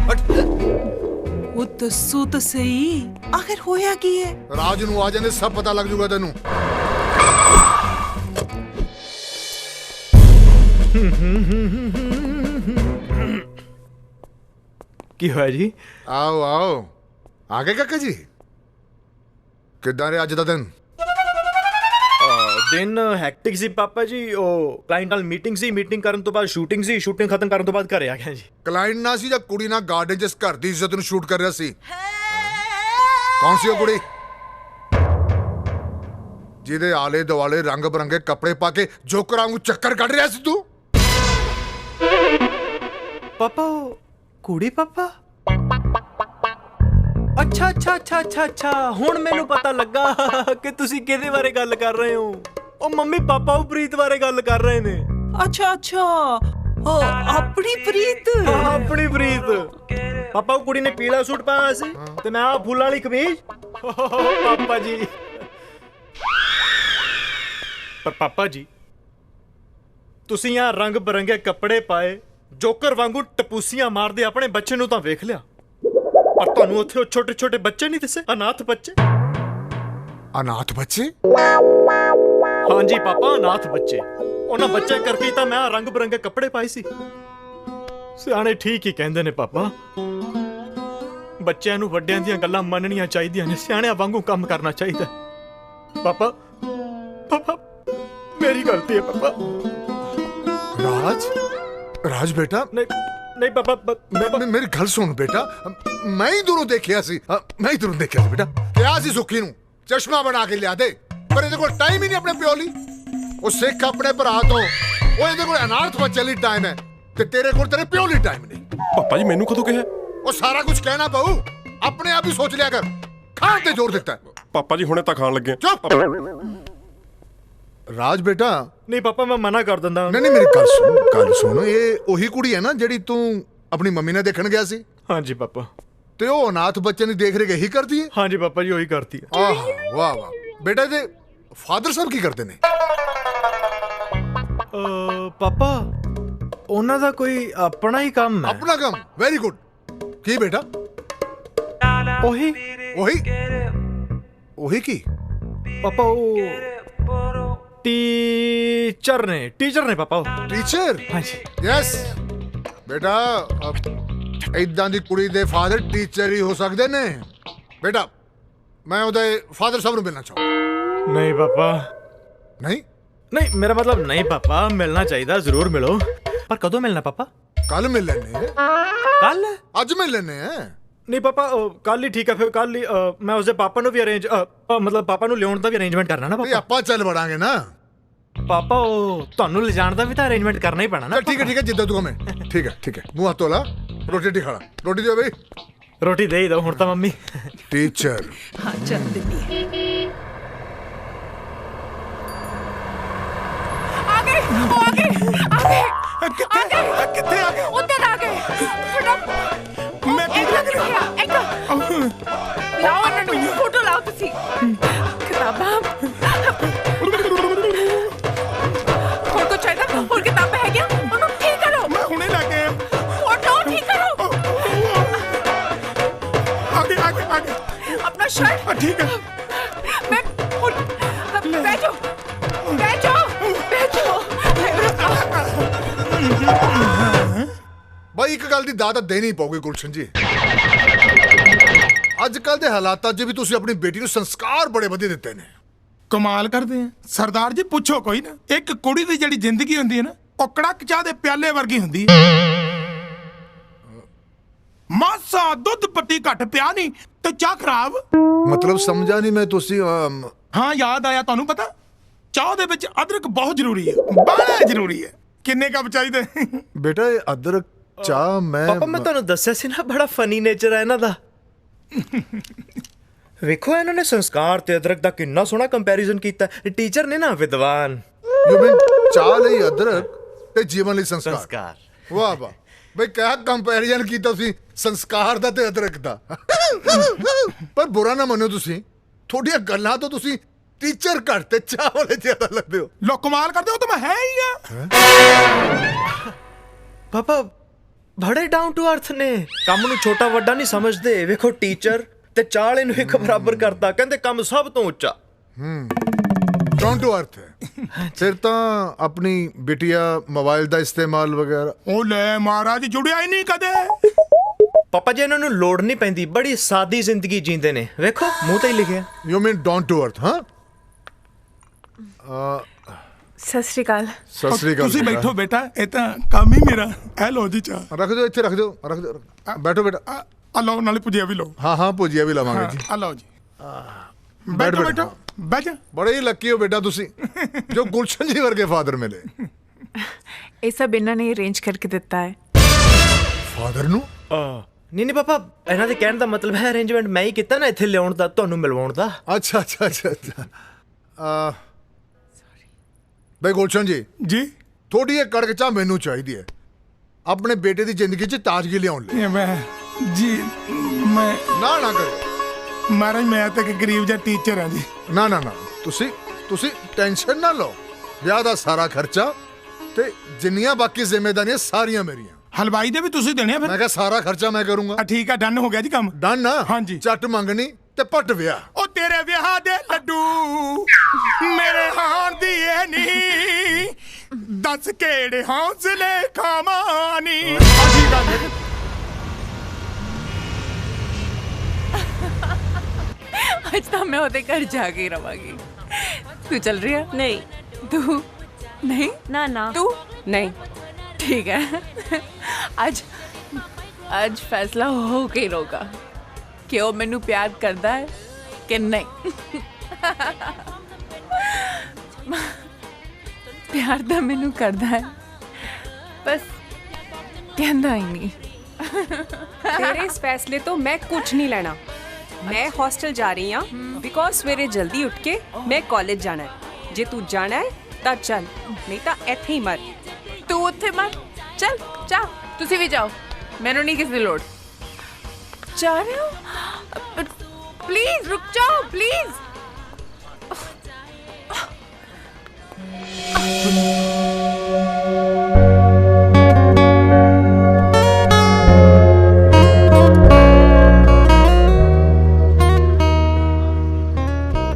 ਉਹ ਦੱਸੋ ਤਾਂ ਸਹੀ, ਆਖਿਰ ਹੋਇਆ ਕੀ ਹੈ? ਰਾਜ ਨੂੰ ਆ ਜਾਂਦੇ ਸਭ ਪਤਾ ਲੱਗ ਜੂਗਾ ਤੈਨੂੰ। ਕੀ ਹੋਇਆ ਜੀ? ਆਓ ਆਓ, ਆ ਗਏ ਕਾਕਾ ਜੀ। ਕਿੱਦਾਂ ਰਿਹਾ ਅੱਜ ਦਾ ਦਿਨ? ਦਿਨ ਹੈਕਟਿਕ ਸੀ ਪਾਪਾ ਜੀ। ਉਹ ਕਲਾਇੰਟ ਨਾਲ ਮੀਟਿੰਗ ਸੀ, ਮੀਟਿੰਗ ਕਰਨ ਤੋਂ ਬਾਅਦ ਸ਼ੂਟਿੰਗ ਸੀ, ਸ਼ੂਟਿੰਗ ਖਤਮ ਕਰਨ ਤੋਂ ਬਾਅਦ ਘਰੇ ਆ ਗਿਆ ਜੀ। ਕਲਾਇੰਟ ਨਾ ਸੀ ਜਾਂ ਕੁੜੀ ਨਾਲ ਗਾਰਡਨ 'ਚ ਇਸ ਘਰ ਦੀ ਇੱਜ਼ਤ ਨੂੰ ਸ਼ੂਟ ਕਰ ਰਿਹਾ ਸੀ? ਕੌਣ ਸੀ ਉਹ ਕੁੜੀ ਜਿਹਦੇ ਆਲੇ ਦੁਆਲੇ ਰੰਗ ਬਰੰਗੇ ਕੱਪੜੇ ਪਾ ਕੇ ਜੋਕਰਾਂ ਨੂੰ ਚੱਕਰ ਕੱਢ ਰਿਹਾ ਸੀ ਤੂੰ? ਪਾਪਾ ਉਹ ਕੁੜੀ ਪਾਪਾ? ਅੱਛਾ ਹੁਣ ਮੈਨੂੰ ਪਤਾ ਲੱਗਾ ਕਿ ਤੁਸੀਂ ਕਿਹਦੇ ਬਾਰੇ ਗੱਲ ਕਰ ਰਹੇ ਹੋ। ਉਹ ਮੰਮੀ ਪਾਪਾ ਉਹ ਪ੍ਰੀਤ ਬਾਰੇ ਗੱਲ ਕਰ ਰਹੇ ਨੇ। ਅੱਛਾ ਉਹ ਆਪਣੀ ਪ੍ਰੀਤ। ਹਾਂ, ਆਪਣੀ ਪ੍ਰੀਤ। ਪਾਪਾ ਉਹ ਕੁੜੀ ਨੇ ਪੀਲਾ ਸੂਟ ਪਾਇਆ ਸੀ ਤੇ ਮੈਂ ਆ ਫੁੱਲਾਂ ਵਾਲੀ ਕਮੀਜ਼। ਪਾਪਾ ਜੀ ਪਰ ਪਾਪਾ ਜੀ ਤੁਸੀਂ ਆ ਰੰਗ ਬਰੰਗੇ ਕੱਪੜੇ ਪਾਏ ਜੋਕਰ ਵਾਂਗੂ ਟਪੂਸੀਆਂ ਮਾਰਦੇ ਆਪਣੇ ਬੱਚੇ ਨੂੰ ਤਾਂ ਵੇਖ ਲਿਆ, ਪਰ ਤੁਹਾਨੂੰ ਉੱਥੇ ਉਹ ਛੋਟੇ ਛੋਟੇ ਬੱਚੇ ਨਹੀਂ ਦਿਸੇ? ਅਨਾਥ ਬੱਚੇ। ਅਨਾਥ ਬੱਚੇ? ਹਾਂਜੀ ਪਾਪਾ, ਅਨਾਥ ਬੱਚੇ। ਉਹਨਾਂ ਬੱਚੇ ਕਰਕੇ ਤਾਂ ਮੈਂ ਰੰਗ ਬਰੰਗੇ ਕੱਪੜੇ ਪਾਏ ਸੀ। ਸਿਆਣੇ ਠੀਕ ਹੀ ਕਹਿੰਦੇ ਨੇ ਪਾਪਾ, ਬੱਚਿਆਂ ਨੂੰ ਵੱਡਿਆਂ ਦੀਆਂ ਗੱਲਾਂ ਮੰਨਣੀਆਂ ਚਾਹੀਦੀਆਂ ਨੇ, ਸਿਆਣਿਆਂ ਵਾਂਗੂ ਕੰਮ ਕਰਨਾ ਚਾਹੀਦਾ। ਪਾਪਾ ਮੇਰੀ ਗਲਤੀ ਹੈ ਪਾਪਾ। ਰਾਜ ਬੇਟਾ, ਨਹੀਂ ਪਾਪਾ ਮੇਰੀ ਗੱਲ ਸੁਣ ਬੇਟਾ, ਮੈਂ ਹੀ ਦੂਰੋਂ ਦੇਖਿਆ ਸੀ ਬੇਟਾ। ਕਿਹਾ ਸੀ ਸੁੱਖੀ ਨੂੰ ਚਸ਼ਮਾ ਬਣਾ ਕੇ ਲਿਆ ਦੇ, ਪਰ ਇਹਦੇ ਕੋਲ ਟਾਈਮ ਹੀ ਨਹੀਂ ਆਪਣੇ ਪਿਓ ਲਈ। ਉਹ ਸਿੱਖ ਆਪਣੇ ਭਰਾ ਤੋਂ, ਉਹ ਇਹਦੇ ਕੋਲ ਅਨਾਥ ਬੱਚੇ ਲਈ ਟਾਈਮ ਹੈ ਤੇ ਤੇਰੇ ਕੋਲ ਤੇਰੇ ਪਿਓ ਲਈ ਟਾਈਮ ਨਹੀਂ। ਪਾਪਾ ਜੀ ਮੈਨੂੰ ਕਦੋਂ ਕਿਹਾ? ਉਹ ਸਾਰਾ ਕੁਝ ਕਹਿਣਾ ਪਊ, ਆਪਣੇ ਆਪ ਹੀ ਸੋਚ ਲਿਆ ਕਰ। ਖਾਣ ਤੇ ਜ਼ੋਰ ਦਿੱਤਾ ਪਾਪਾ ਜੀ, ਹੁਣੇ ਤਾਂ ਖਾਣ ਲੱਗੇ। ਚੁੱਪ ਰਾਜ ਬੇਟਾ। ਨਹੀਂ ਪਾਪਾ ਮੈਂ ਮਨਾ ਕਰ ਦਿੰਦਾ। ਨਹੀਂ ਮੇਰੀ ਗੱਲ ਸੁਣ, ਇਹ ਉਹੀ ਕੁੜੀ ਹੈ ਨਾ ਜਿਹੜੀ ਤੂੰ ਆਪਣੀ ਮੰਮੀ ਨਾਲ ਦੇਖਣ ਗਿਆ ਸੀ? ਹਾਂਜੀ ਪਾਪਾ। ਤੇ ਉਹ ਅਨਾਥ ਬੱਚੇ ਨੂੰ ਦੇਖ ਰਹੀ ਕਰਦੀ ਹੈ? ਹਾਂਜੀ ਪਾਪਾ ਜੀ ਉਹੀ ਕਰਦੀ ਹੈ। ਆਹ ਵਾਹ ਬੇਟਾ, ਇਹਦੇ ਫਾਦਰ ਸਾਹਿਬ ਕੀ ਕਰਦੇ ਨੇ? ਪਾਪਾ ਉਹਨਾਂ ਦਾ ਕੋਈ ਆਪਣਾ ਹੀ ਕੰਮ ਹੈ। ਆਪਣਾ ਕੰਮ? Very good. ਕੀ ਬੇਟਾ? ਉਹੀ ਕੀ ਪਾਪਾ? ਉਹ ਟੀਚਰ ਨੇ ਪਾਪਾ। ਉਹ ਟੀਚਰ? ਹਾਂਜੀ। ਯੈਸ ਬੇਟਾ, ਇਦਾਂ ਦੀ ਕੁੜੀ ਦੇ ਫਾਦਰ ਟੀਚਰ ਹੀ ਹੋ ਸਕਦੇ ਨੇ। ਬੇਟਾ ਮੈਂ ਉਹਦੇ ਫਾਦਰ ਸਾਹਿਬ ਨੂੰ ਮਿਲਣਾ ਚਾਹੁੰਦਾ। ਨਹੀਂ ਪਾਪਾ। ਨਹੀਂ ਮੇਰਾ ਮਤਲਬ ਨਹੀਂ ਪਾਪਾ, ਮਿਲਣਾ ਚਾਹੀਦਾ, ਜ਼ਰੂਰ ਮਿਲੋ। ਪਰ ਕਦੋਂ ਮਿਲਣਾ ਪਾਪਾ? ਕੱਲ ਮਿਲ ਲੈਣੇ। ਕੱਲ? ਅੱਜ ਮਿਲ ਲੈਣੇ ਆ। ਨਹੀਂ ਪਾਪਾ, ਕੱਲ ਹੀ ਠੀਕ ਹੈ। ਫਿਰ ਕੱਲ ਹੀ ਮੈਂ ਉਸਦੇ ਪਾਪਾ ਨੂੰ ਵੀ ਮਤਲਬ ਪਾਪਾ ਨੂੰ ਲਿਆਉਣ ਦਾ ਵੀ ਅਰੇਂਜਮੈਂਟ ਕਰਨਾ ਨਾ ਪਾਪਾ। ਆਪਾਂ ਚੱਲ ਵੜਾਂਗੇ ਨਾ ਪਾਪਾ। ਉਹ ਤੁਹਾਨੂੰ ਲਿਜਾਣ ਦਾ ਵੀ ਤਾਂ ਅਰੇਂਜਮੈਂਟ ਕਰਨਾ ਹੀ ਪੈਣਾ ਨਾ। ਠੀਕ ਹੈ ਜਿੱਦਾਂ ਤੂੰ ਕਹਵੇਂ। ਠੀਕ ਹੈ ਮੂੰਹ ਹੱਥ ਧੋ ਲਾ, ਰੋਟੀ ਖਾ ਲਾ। ਰੋਟੀ ਦਿਓ ਬਈ। ਰੋਟੀ ਦੇ ਹੀ ਦੋ ਹੁਣ ਤਾਂ ਮੰਮੀ। ਟੀਚਰ। ਹਾਂ ਚੱਲ ਦਿੰਨੀ ਕਿੱਥੇ ਆ ਗਏ? ਉੱਧਰ ਆ ਗਏ। ਮੈਂ ਕੀ ਲੱਗ ਰਿਹਾ? ਲਾਓ ਇਹਨਾਂ ਨੂੰ ਫੋਟੋ ਲਾਓ ਤੁਸੀਂ। ਕਿਤਾਬਾਂ ਹੋਰ ਕੁਛ ਚਾਹੀਦਾ? ਹੋਰ ਕਿਤਾਬਾਂ ਹੈਗੀਆਂ? ਉਹਨੂੰ ਠੀਕ ਕਰੋ। ਮੈਂ ਹੁਣੇ ਲੈ ਕੇ ਆਇਆ। ਫੋਟੋ ਠੀਕ ਕਰੋ। ਆਗੇ ਆਪਣਾ ਸ਼ਰਟ। ਠੀਕ ਹੈ। ਮੈਂ ਬੈਠੋ। ਬਾਈ ਇੱਕ ਗੱਲ ਦੀ ਦਾਤ ਦੇਣੀ ਪਊਗੀ ਗੁਲਸ਼ਨ ਜੀ। ਅੱਜ ਕੱਲ ਦੇ ਹਾਲਾਤਾਂ 'ਚ ਵੀ ਤੁਸੀਂ ਆਪਣੀ ਬੇਟੀ ਨੂੰ ਸੰਸਕਾਰ ਬੜੇ ਵਧੀਆ ਦਿੱਤੇ ਨੇ। ਕਮਾਲ ਕਰਦੇ ਆ ਸਰਦਾਰ ਜੀ, ਪੁੱਛੋ ਕੋਈ ਨਾ। ਇੱਕ ਕੁੜੀ ਦੀ ਜਿਹੜੀ ਜ਼ਿੰਦਗੀ ਹੁੰਦੀ ਹੈ ਨਾ, ਉਹ ਕੜਕ ਚਾਹ ਦੇ ਪਿਆਲੇ ਵਰਗੀ ਹੁੰਦੀ ਹੈ। ਮਾਸਾ ਦੁੱਧ ਪੱਤੀ ਘੱਟ ਪਿਆ ਨਹੀਂ ਤੇ ਚਾਹ ਖਰਾਬ। ਮਤਲਬ ਸਮਝਾ ਨਹੀਂ ਮੈਂ। ਤੁਸੀਂ ਹਾਂ ਯਾਦ ਆਇਆ, ਤੁਹਾਨੂੰ ਪਤਾ ਚਾਹ ਦੇ ਵਿੱਚ ਅਦਰਕ ਬਹੁਤ ਜ਼ਰੂਰੀ ਹੈ, ਬੜਾ ਜ਼ਰੂਰੀ ਹੈ। ਕਿੰਨੇ ਕੱਪ ਚਾਹੀਦੇ? ਬੇਟਾ ਇਹ ਅਦਰਕ ਚਾਹ ਪਾਪਾ ਮੈਂ ਤੁਹਾਨੂੰ ਦੱਸਿਆ ਸੀ ਨਾ, ਬੜਾ ਫਨੀ ਨੇਚਰ ਹੈ ਇਹਨਾਂ ਦਾ। ਵੇਖੋ ਇਹਨਾਂ ਨੇ ਸੰਸਕਾਰ ਤੇ ਅਦਰਕ ਦਾ ਕਿੰਨਾ ਸੋਹਣਾ ਕੰਪੈਰੀਜ਼ਨ ਕੀਤਾ। ਟੀਚਰ ਨੇ ਨਾ ਵਿਦਵਾਨ। ਯੂ ਮੀਨ ਚਾਹ ਲਈ ਅਦਰਕ ਤੇ ਜੀਵਨ ਲਈ ਸੰਸਕਾਰ। ਵਾਹ ਬਈ ਕਿਆ ਕੰਪੈਰੀਜ਼ਨ ਕੀਤਾ ਤੁਸੀਂ ਸੰਸਕਾਰ ਦਾ ਤੇ ਅਦਰਕ ਦਾ। ਪਰ ਬੁਰਾ ਨਾ ਮੰਨੋ ਤੁਸੀਂ, ਤੁਹਾਡੀਆਂ ਗੱਲਾਂ ਤੋਂ ਤੁਸੀਂ ਟੀਚਰ ਘੱਟ ਤੇ ਚਾਹ ਵਾਲੇ ਜ਼ਿਆਦਾ ਲੱਗਦੇ ਹੋ। ਲੋ ਕਮਾਲ ਕਰਦੇ ਹੋ ਤਾਂ ਮੈਂ ਹੈ ਹੀ ਆ। ਪਾਪਾ ਬੜੇ ਡਾਊਨ ਟੂ ਅਰਥ ਨੇ, ਕੰਮ ਨੂੰ ਛੋਟਾ ਵੱਡਾ ਨਹੀਂ ਸਮਝਦੇ। ਵੇਖੋ ਟੀਚਰ ਤੇ ਚਾਲੇ ਨੂੰ ਇੱਕ ਬਰਾਬਰ ਕਰਤਾ, ਕਹਿੰਦੇ ਕੰਮ ਸਭ ਤੋਂ ਉੱਚਾ। ਡਾਊਨ ਟੂ ਅਰਥ ਹੈ। ਫਿਰ ਤਾਂ ਆਪਣੀ ਬਿਟੀਆ ਮੋਬਾਈਲ ਦਾ ਇਸਤੇਮਾਲ ਵਗੈਰਾ। ਉਹ ਲੈ ਮਹਾਰਾਜ, ਜੁੜਿਆ ਹੀ ਨਹੀਂ ਕਦੇ। ਪਾਪਾ ਜੀ ਇਹਨਾਂ ਨੂੰ ਲੋੜ ਨਹੀਂ ਪੈਂਦੀ, ਬੜੀ ਸਾਦੀ ਜ਼ਿੰਦਗੀ ਜੀਂਦੇ ਨੇ। ਵੇਖੋ ਮੂੰਹ ਤੇ ਹੀ ਲਿਖਿਆ। You mean down to earth? ਹਾਂ ਸਤਿ ਸ਼੍ਰੀ ਅਕਾਲ। ਸਤਿ ਸ੍ਰੀ ਅਕਾਲ ਤੁਸੀਂ ਬੇਟਾ। ਬੈਠੋ ਬੇਟਾ, ਇਹ ਤਾਂ ਕੰਮ ਹੀ ਮੇਰਾ। ਇਹ ਲਓ ਜੀ ਚਾਹ। ਰੱਖ ਦਿਓ ਇੱਥੇ, ਰੱਖ ਦਿਓ, ਰੱਖ ਦਿਓ। ਬੈਠੋ ਬੇਟਾ। ਆ ਲਓ, ਨਾਲੇ ਭੁਜੀਆ ਵੀ ਲਓ। ਹਾਂ ਹਾਂ, ਭੁਜੀਆ ਵੀ ਲਵਾਂਗੇ ਜੀ। ਆ ਲਓ ਜੀ। ਬੈਠ ਬੈਠੋ ਬੇਟਾ। ਬੈਠੋ ਬੈਠ ਜਾ। ਬੜੇ ਹੀ ਲੱਕੀ ਹੋ ਬੇਟਾ ਤੁਸੀਂ, ਜੋ ਗੁਲਸ਼ਨ ਜੀ ਵਰਗੇ ਫਾਦਰ ਮਿਲੇ। ਇਹ ਸਭ ਇਹਨਾਂ ਨੇ ਅਰੇਂਜ ਕਰਕੇ ਦਿੱਤਾ ਹੈ। ਫਾਦਰ ਨੂੰ? ਨਹੀਂ ਨਹੀਂ ਪਾਪਾ, ਇਹਨਾਂ ਦੇ ਕਹਿਣ ਦਾ ਮਤਲਬ ਹੈ ਅਰੇਂਜਮੈਂਟ ਮੈਂ ਹੀ ਕੀਤਾ ਨਾ ਇੱਥੇ ਲਿਆਉਣ ਦਾ, ਤੁਹਾਨੂੰ ਮਿਲਵਾਉਣ ਦਾ। ਅੱਛਾ ਅੱਛਾ ਅੱਛਾ ਅੱਛਾ। ਬਈ ਗੁਲਸ਼ਨ ਜੀ, ਜੀ ਥੋੜੀ ਇਹ ਕੜਕ ਚਾਹ ਮੈਨੂੰ ਚਾਹੀਦੀ ਹੈ ਆਪਣੇ ਬੇਟੇ ਦੀ ਜ਼ਿੰਦਗੀ 'ਚ ਤਾਜ਼ਗੀ ਲਿਆਉਣ ਲਈ। ਇਹ ਮੈਂ ਜੀ ਮੈਂ ਨਾ ਨਾ ਕਰੇ। ਮਹਾਰਾਜ, ਮੈਂ ਤਾਂ ਇੱਕ ਗਰੀਬ ਜਿਹਾ ਟੀਚਰ ਹਾਂ ਜੀ। ਨਾ ਨਾ ਨਾ, ਤੁਸੀਂ ਟੈਨਸ਼ਨ ਨਾ ਲਓ। ਵਿਆਹ ਦਾ ਸਾਰਾ ਖਰਚਾ ਤੇ ਜਿੰਨੀਆਂ ਬਾਕੀ ਜ਼ਿੰਮੇਵਾਰੀਆਂ ਸਾਰੀਆਂ ਮੇਰੀਆਂ। ਹਲਵਾਈ ਦੇ ਵੀ ਤੁਸੀਂ ਦੇਣੇ ਆ ਫਿਰ? ਮੈਂ ਕਿਹਾ ਸਾਰਾ ਖਰਚਾ ਮੈਂ ਕਰੂੰਗਾ। ਠੀਕ ਆ, ਡਨ ਹੋ ਗਿਆ ਜੀ ਕੰਮ। ਡਨ ਨਾ? ਹਾਂਜੀ। ਚੱਟ ਮੰਗਣੀ ਤੇ ਪੱਟ ਵਿਆਹ। ਉਹ ਤੇਰੇ ਵਿਆਹ ਦੇ ਲੱਡੂ ਮੇਰੇ ਹਾਣ ਦੀ ਇਹ ਨਹੀਂ, ਦੱਸ ਕਿਹੜੇ ਹੌਸਲੇ ਖਾਵਾਨੀ। ਠੀਕ ਆ ਜੀ। ਅੱਜ ਤਾਂ ਮੈਂ ਉਹਦੇ ਘਰ ਜਾ ਕੇ ਹੀ ਰਵਾਂਗੀ। ਤੂੰ ਚੱਲ ਰਹੀ ਹੈ? नहीं ਤੂੰ ਨਹੀਂ? ना ना ਤੂੰ नहीं। ਠੀਕ ਹੈ। ਅੱਜ ਫੈਸਲਾ ਹੋ ਕੇ ਹੀ ਰਹੂਗਾ ਕਿ ਉਹ ਮੈਨੂੰ ਪਿਆਰ ਕਰਦਾ ਹੈ ਕਿ ਨਹੀਂ। ਪਿਆਰ ਤਾਂ ਮੈਨੂੰ ਕਰਦਾ ਹੈ, बस कहना ही नहीं। तेरे इस फैसले तो मैं कुछ नहीं लेना। मैं हॉस्टल जा रही हूँ बिकॉज सवेरे जल्दी उठ के मैं कॉलेज जाना है। जे तू जाना है तो चल, नहीं तो इत्थे ही मर। तू उत्थे मर, चल जा, तुसी भी जाओ, मैनू नहीं किसी लोड़। जा रहे हो? प्लीज रुक जाओ, please.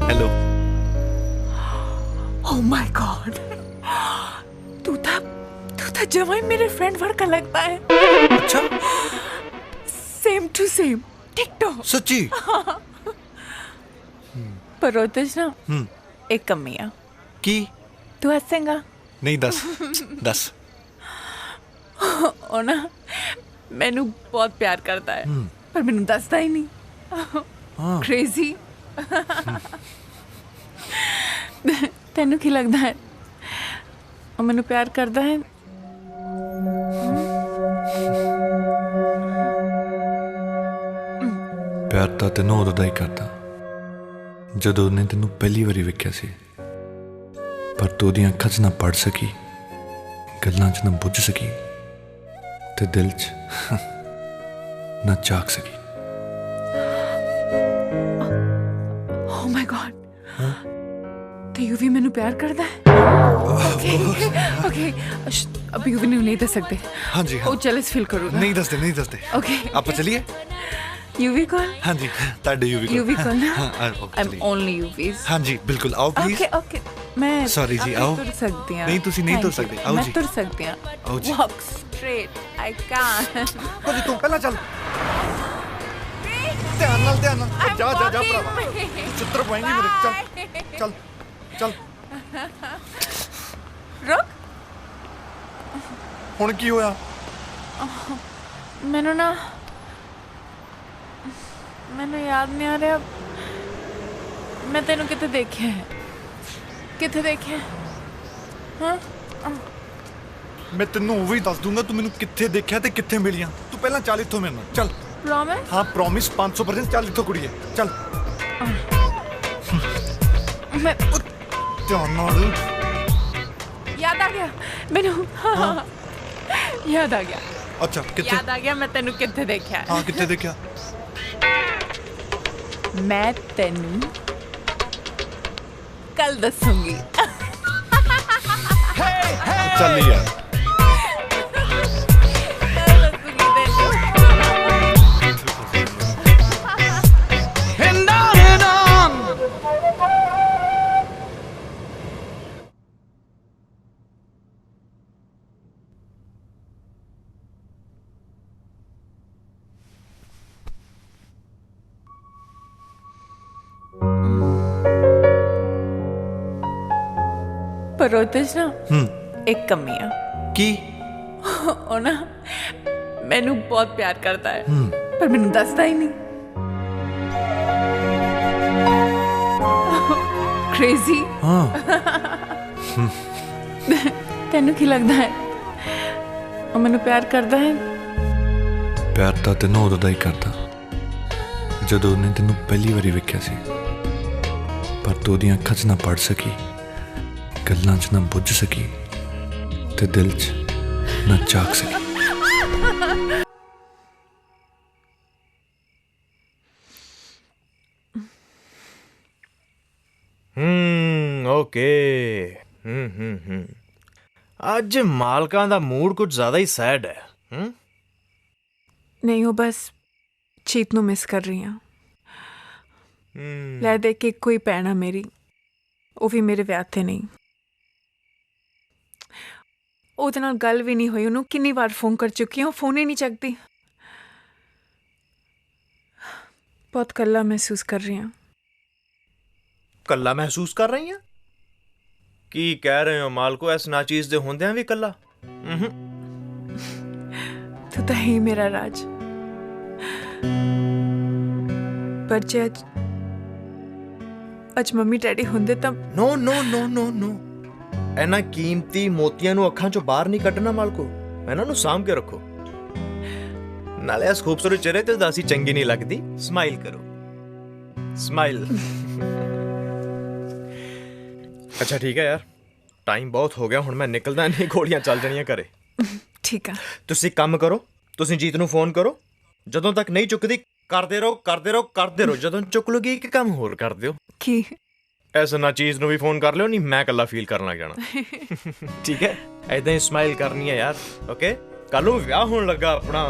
Hello. Oh my God, तू था जवाई मेरे फ्रेंड वर्ग का लगता है। अच्छा, सेम टू सेम, टिकटॉक। सच्ची? पर रोतेश ना एक कमी है। की? तू हंसेगा नहीं, दस दस। ਉਹ ਨਾ ਮੈਨੂੰ ਬਹੁਤ ਪਿਆਰ ਕਰਦਾ ਹੈ, ਪਰ ਮੈਨੂੰ ਦੱਸਦਾ ਹੀ ਨਹੀਂ। ਕ੍ਰੇਜ਼ੀ। ਤੈਨੂੰ ਕੀ ਲੱਗਦਾ ਹੈ ਉਹ ਮੈਨੂੰ ਪਿਆਰ ਕਰਦਾ ਹੈ? ਪਿਆਰ ਤਾਂ ਤੈਨੂੰ ਉਦੋਂ ਦਾ ਹੀ ਕਰਦਾ ਜਦੋਂ ਉਹਨੇ ਤੈਨੂੰ ਪਹਿਲੀ ਵਾਰੀ ਵੇਖਿਆ ਸੀ, ਪਰ ਤੂੰ ਉਹਦੀਆਂ ਅੱਖਾਂ 'ਚ ਨਾ ਪੜ ਸਕੀ, ਗੱਲਾਂ 'ਚ ਨਾ ਬੁੱਝ ਸਕੀ ਤੇ ਦਿਲ 'ਚ ਨਾ ਝਾਕ ਸਕੀ। ਓ ਮਾਈ ਗॉड, ਤੇ ਯੂ ਵੀ ਮੈਨੂੰ ਪਿਆਰ ਕਰਦਾ ਹੈ? ਓਕੇ, ਅਬ ਯੂ ਵੀ ਨੂੰ ਨਹੀਂ ਦੱਸ ਸਕਦੇ। हाँ जी, हाँ। ਉਹ ਜੈਲਸ ਫੀਲ ਕਰੂਗਾ। नहीं दसते, नहीं दसते। ओके, आप चलिए। यू भी कॉल। हाँ जी, ताड़े यू भी यू भी कॉल ना। हाँ, आई एम ओनली यू वीज। हाँ जी, बिल्कुल आओ प्लीज। ओके ओके, मैं Sorry जी, आओ। तुर सकती हूँ। नहीं, तुसी नहीं तुर सकते, आओ मैं जी। तुर सकती हूँ। आओ जी। Walk straight, I can. ਭਾਜੀ ਤੂੰ ਪਹਿਲਾਂ ਚੱਲ। ਧਿਆਨ ਨਾਲ ਜਾ ਜਾ ਜਾ ਭਰਾਵਾ, ਚਿੱਤਰ ਪਾਏਂਗੀ ਮੇਰੇ। ਚੱਲ ਚੱਲ ਚੱਲ। रुक। ਹੁਣ ਕੀ ਹੋਇਆ? मैनू ना मैनू याद नहीं आ रहा मैं तेनू किथे देखा है, किथे देखा है? हाँ, ਮੈਂ ਤੈਨੂੰ ਉਹ ਵੀ ਦੱਸ ਦੂੰਗਾ ਤੂੰ ਮੈਨੂੰ ਕਿੱਥੇ ਦੇਖਿਆ ਤੇ ਕਿੱਥੇ ਮਿਲੀਆਂ। ਤੂੰ ਪਹਿਲਾਂ ਚੱਲ ਇੱਥੋਂ ਮੇਰੇ ਨਾਲ ਚੱਲ। प्रॉमिस। ਹਾਂ ਪ੍ਰੋਮਿਸ 500% ਚੱਲ ਇੱਥੋਂ ਕੁੜੀਏ ਚੱਲ। मैं ਧਿਆਨ ਨਾਲ। याद आ गया मैनू। हाँ, याद आ गया, ਅੱਛਾ ਕਿੱਥੇ? याद आ गया। मैं तेनू किथे देखा है? ਹਾਂ ਕਿੱਥੇ ਦੇਖਿਆ? मैं तेनू कल दसूंगी। ਚੱਲ ਯਾਰ। कल दसूंगी तेनू। पर ਉਹਦੇ 'ਚ ਨਾ ਇੱਕ ਕਮੀ ਆ। ਕੀ? ਉਹ ਨਾ ਮੈਨੂੰ ਬਹੁਤ ਪਿਆਰ ਕਰਦਾ ਹੈ ਪਰ ਮੈਨੂੰ ਦੱਸਦਾ ਹੀ ਨਹੀਂ। ਕ੍ਰੇਜ਼ੀ। ਹਾਂ। ਤੈਨੂੰ ਕੀ ਲੱਗਦਾ ਹੈ ਉਹ ਮੈਨੂੰ ਪਿਆਰ ਕਰਦਾ ਹੈ? ਪਿਆਰ ਤਾਂ ਤੈਨੂੰ ਉਦੋਂ ਦਾ ਹੀ ਕਰਦਾ ਜਦੋਂ ਉਹਨੇ ਤੈਨੂੰ ਪਹਿਲੀ ਵਾਰੀ ਵੇਖਿਆ ਸੀ, ਪਰ ਤੂੰ ਉਹਦੀਆਂ ਅੱਖਾਂ 'ਚ ਨਾ ਪੜ ਸਕੀ, ਗੱਲਾਂ 'ਚ ਨਾ ਬੁੱਝ ਸਕੀ ਤੇ ਦਿਲ 'ਚ ਨਾ ਝਾਕ ਸਕੀ। ਓਕੇ। ਅੱਜ ਮਾਲਕਾਂ ਦਾ ਮੂਡ ਕੁਝ ਜ਼ਿਆਦਾ ਹੀ ਸੈਡ ਹੈ। ਨਹੀਂ, ਉਹ ਬਸ ਚੀਤ ਨੂੰ ਮਿਸ ਕਰ ਰਹੀ ਹਾਂ। ਲੈ ਦੇਖ ਕੇ ਕੋਈ ਭੈਣ ਆ ਮੇਰੀ, ਉਹ ਵੀ ਮੇਰੇ ਵਿਆਹ ਤੇ ਨਹੀਂ। ਉਹਦੇ ਨਾਲ ਗੱਲ ਵੀ ਨਹੀਂ ਹੋਈ। ਉਹਨੂੰ ਕਿੰਨੀ ਵਾਰ ਫੋਨ ਕਰ ਚੁੱਕੀ ਹਾਂ, ਉਹ ਫੋਨ ਹੀ ਨਹੀਂ ਚੱਕਦੀ। ਬਹੁਤ ਇਕੱਲਾ ਮਹਿਸੂਸ ਕਰ ਰਹੀ ਹਾਂ। ਕੱਲਾ ਮਹਿਸੂਸ ਕਰ ਰਹੀ ਹਾਂ? ਕੀ ਕਹਿ ਰਹੇ ਹੋ ਮਾਲਕੋ? ਇਸ ਨਾਚੀਜ਼ ਦੇ ਹੁੰਦਿਆਂ ਵੀ ਕੱਲਾ? ਤੂੰ ਤਾਂ ਹੀ ਮੇਰਾ ਰਾਜ। ਪਰ ਜੇ ਅੱਜ ਮੰਮੀ ਡੈਡੀ ਹੁੰਦੇ ਤਾਂ ਨੋ ਨੋ ਨੋ ਨੋ ਨੋ, ਇਹਨਾਂ ਕੀਮਤੀ ਮੋਤੀਆਂ ਨੂੰ ਅੱਖਾਂ ਚੋਂ ਬਾਹਰ ਨਹੀਂ ਕੱਢਣਾ ਮਾਲਕੋ। ਇਹਨਾਂ ਨੂੰ ਸਾਂਭ ਕੇ ਰੱਖੋ। ਨਾਲੇ ਇਸ ਖੂਬਸੂਰਤ ਚਿਹਰੇ ਤੇ ਉਦਾਸੀ ਚੰਗੀ ਨਹੀਂ ਲੱਗਦੀ। ਸਮਾਈਲ ਕਰੋ, ਸਮਾਈਲ। ਅੱਛਾ ਠੀਕ ਹੈ ਯਾਰ, ਟਾਈਮ ਬਹੁਤ ਹੋ ਗਿਆ, ਹੁਣ ਮੈਂ ਨਿਕਲਦਾ। ਨਹੀਂ ਗੋਲੀਆਂ ਚੱਲ ਜਾਣੀਆਂ ਘਰੇ। ਠੀਕ ਆ। ਤੁਸੀਂ ਕੰਮ ਕਰੋ, ਤੁਸੀਂ ਜੀਤ ਨੂੰ ਫੋਨ ਕਰੋ। ਜਦੋਂ ਤੱਕ ਨਹੀਂ ਚੁੱਕਦੀ ਕਰਦੇ ਰਹੋ, ਕਰਦੇ ਰਹੋ, ਕਰਦੇ ਰਹੋ। ਜਦੋਂ ਚੁੱਕ ਲੂਗੀ ਇੱਕ ਕੰਮ ਹੋਰ ਕਰ ਦਿਓ। ਕੀ? ਇਸ ਨਾ ਚੀਜ਼ ਨੂੰ ਵੀ ਫੋਨ ਕਰ ਲਿਓ, ਨਹੀਂ ਮੈਂ ਇਕੱਲਾ ਫੀਲ ਕਰਨ ਲੱਗ ਜਾਣਾ। ਠੀਕ ਹੈ, ਏਦਾਂ ਹੀ ਸਮਾਈਲ ਕਰਨੀ ਹੈ ਯਾਰ। ਓਕੇ, ਕੱਲ ਨੂੰ ਵਿਆਹ ਹੋਣ ਲੱਗਾ ਆਪਣਾ।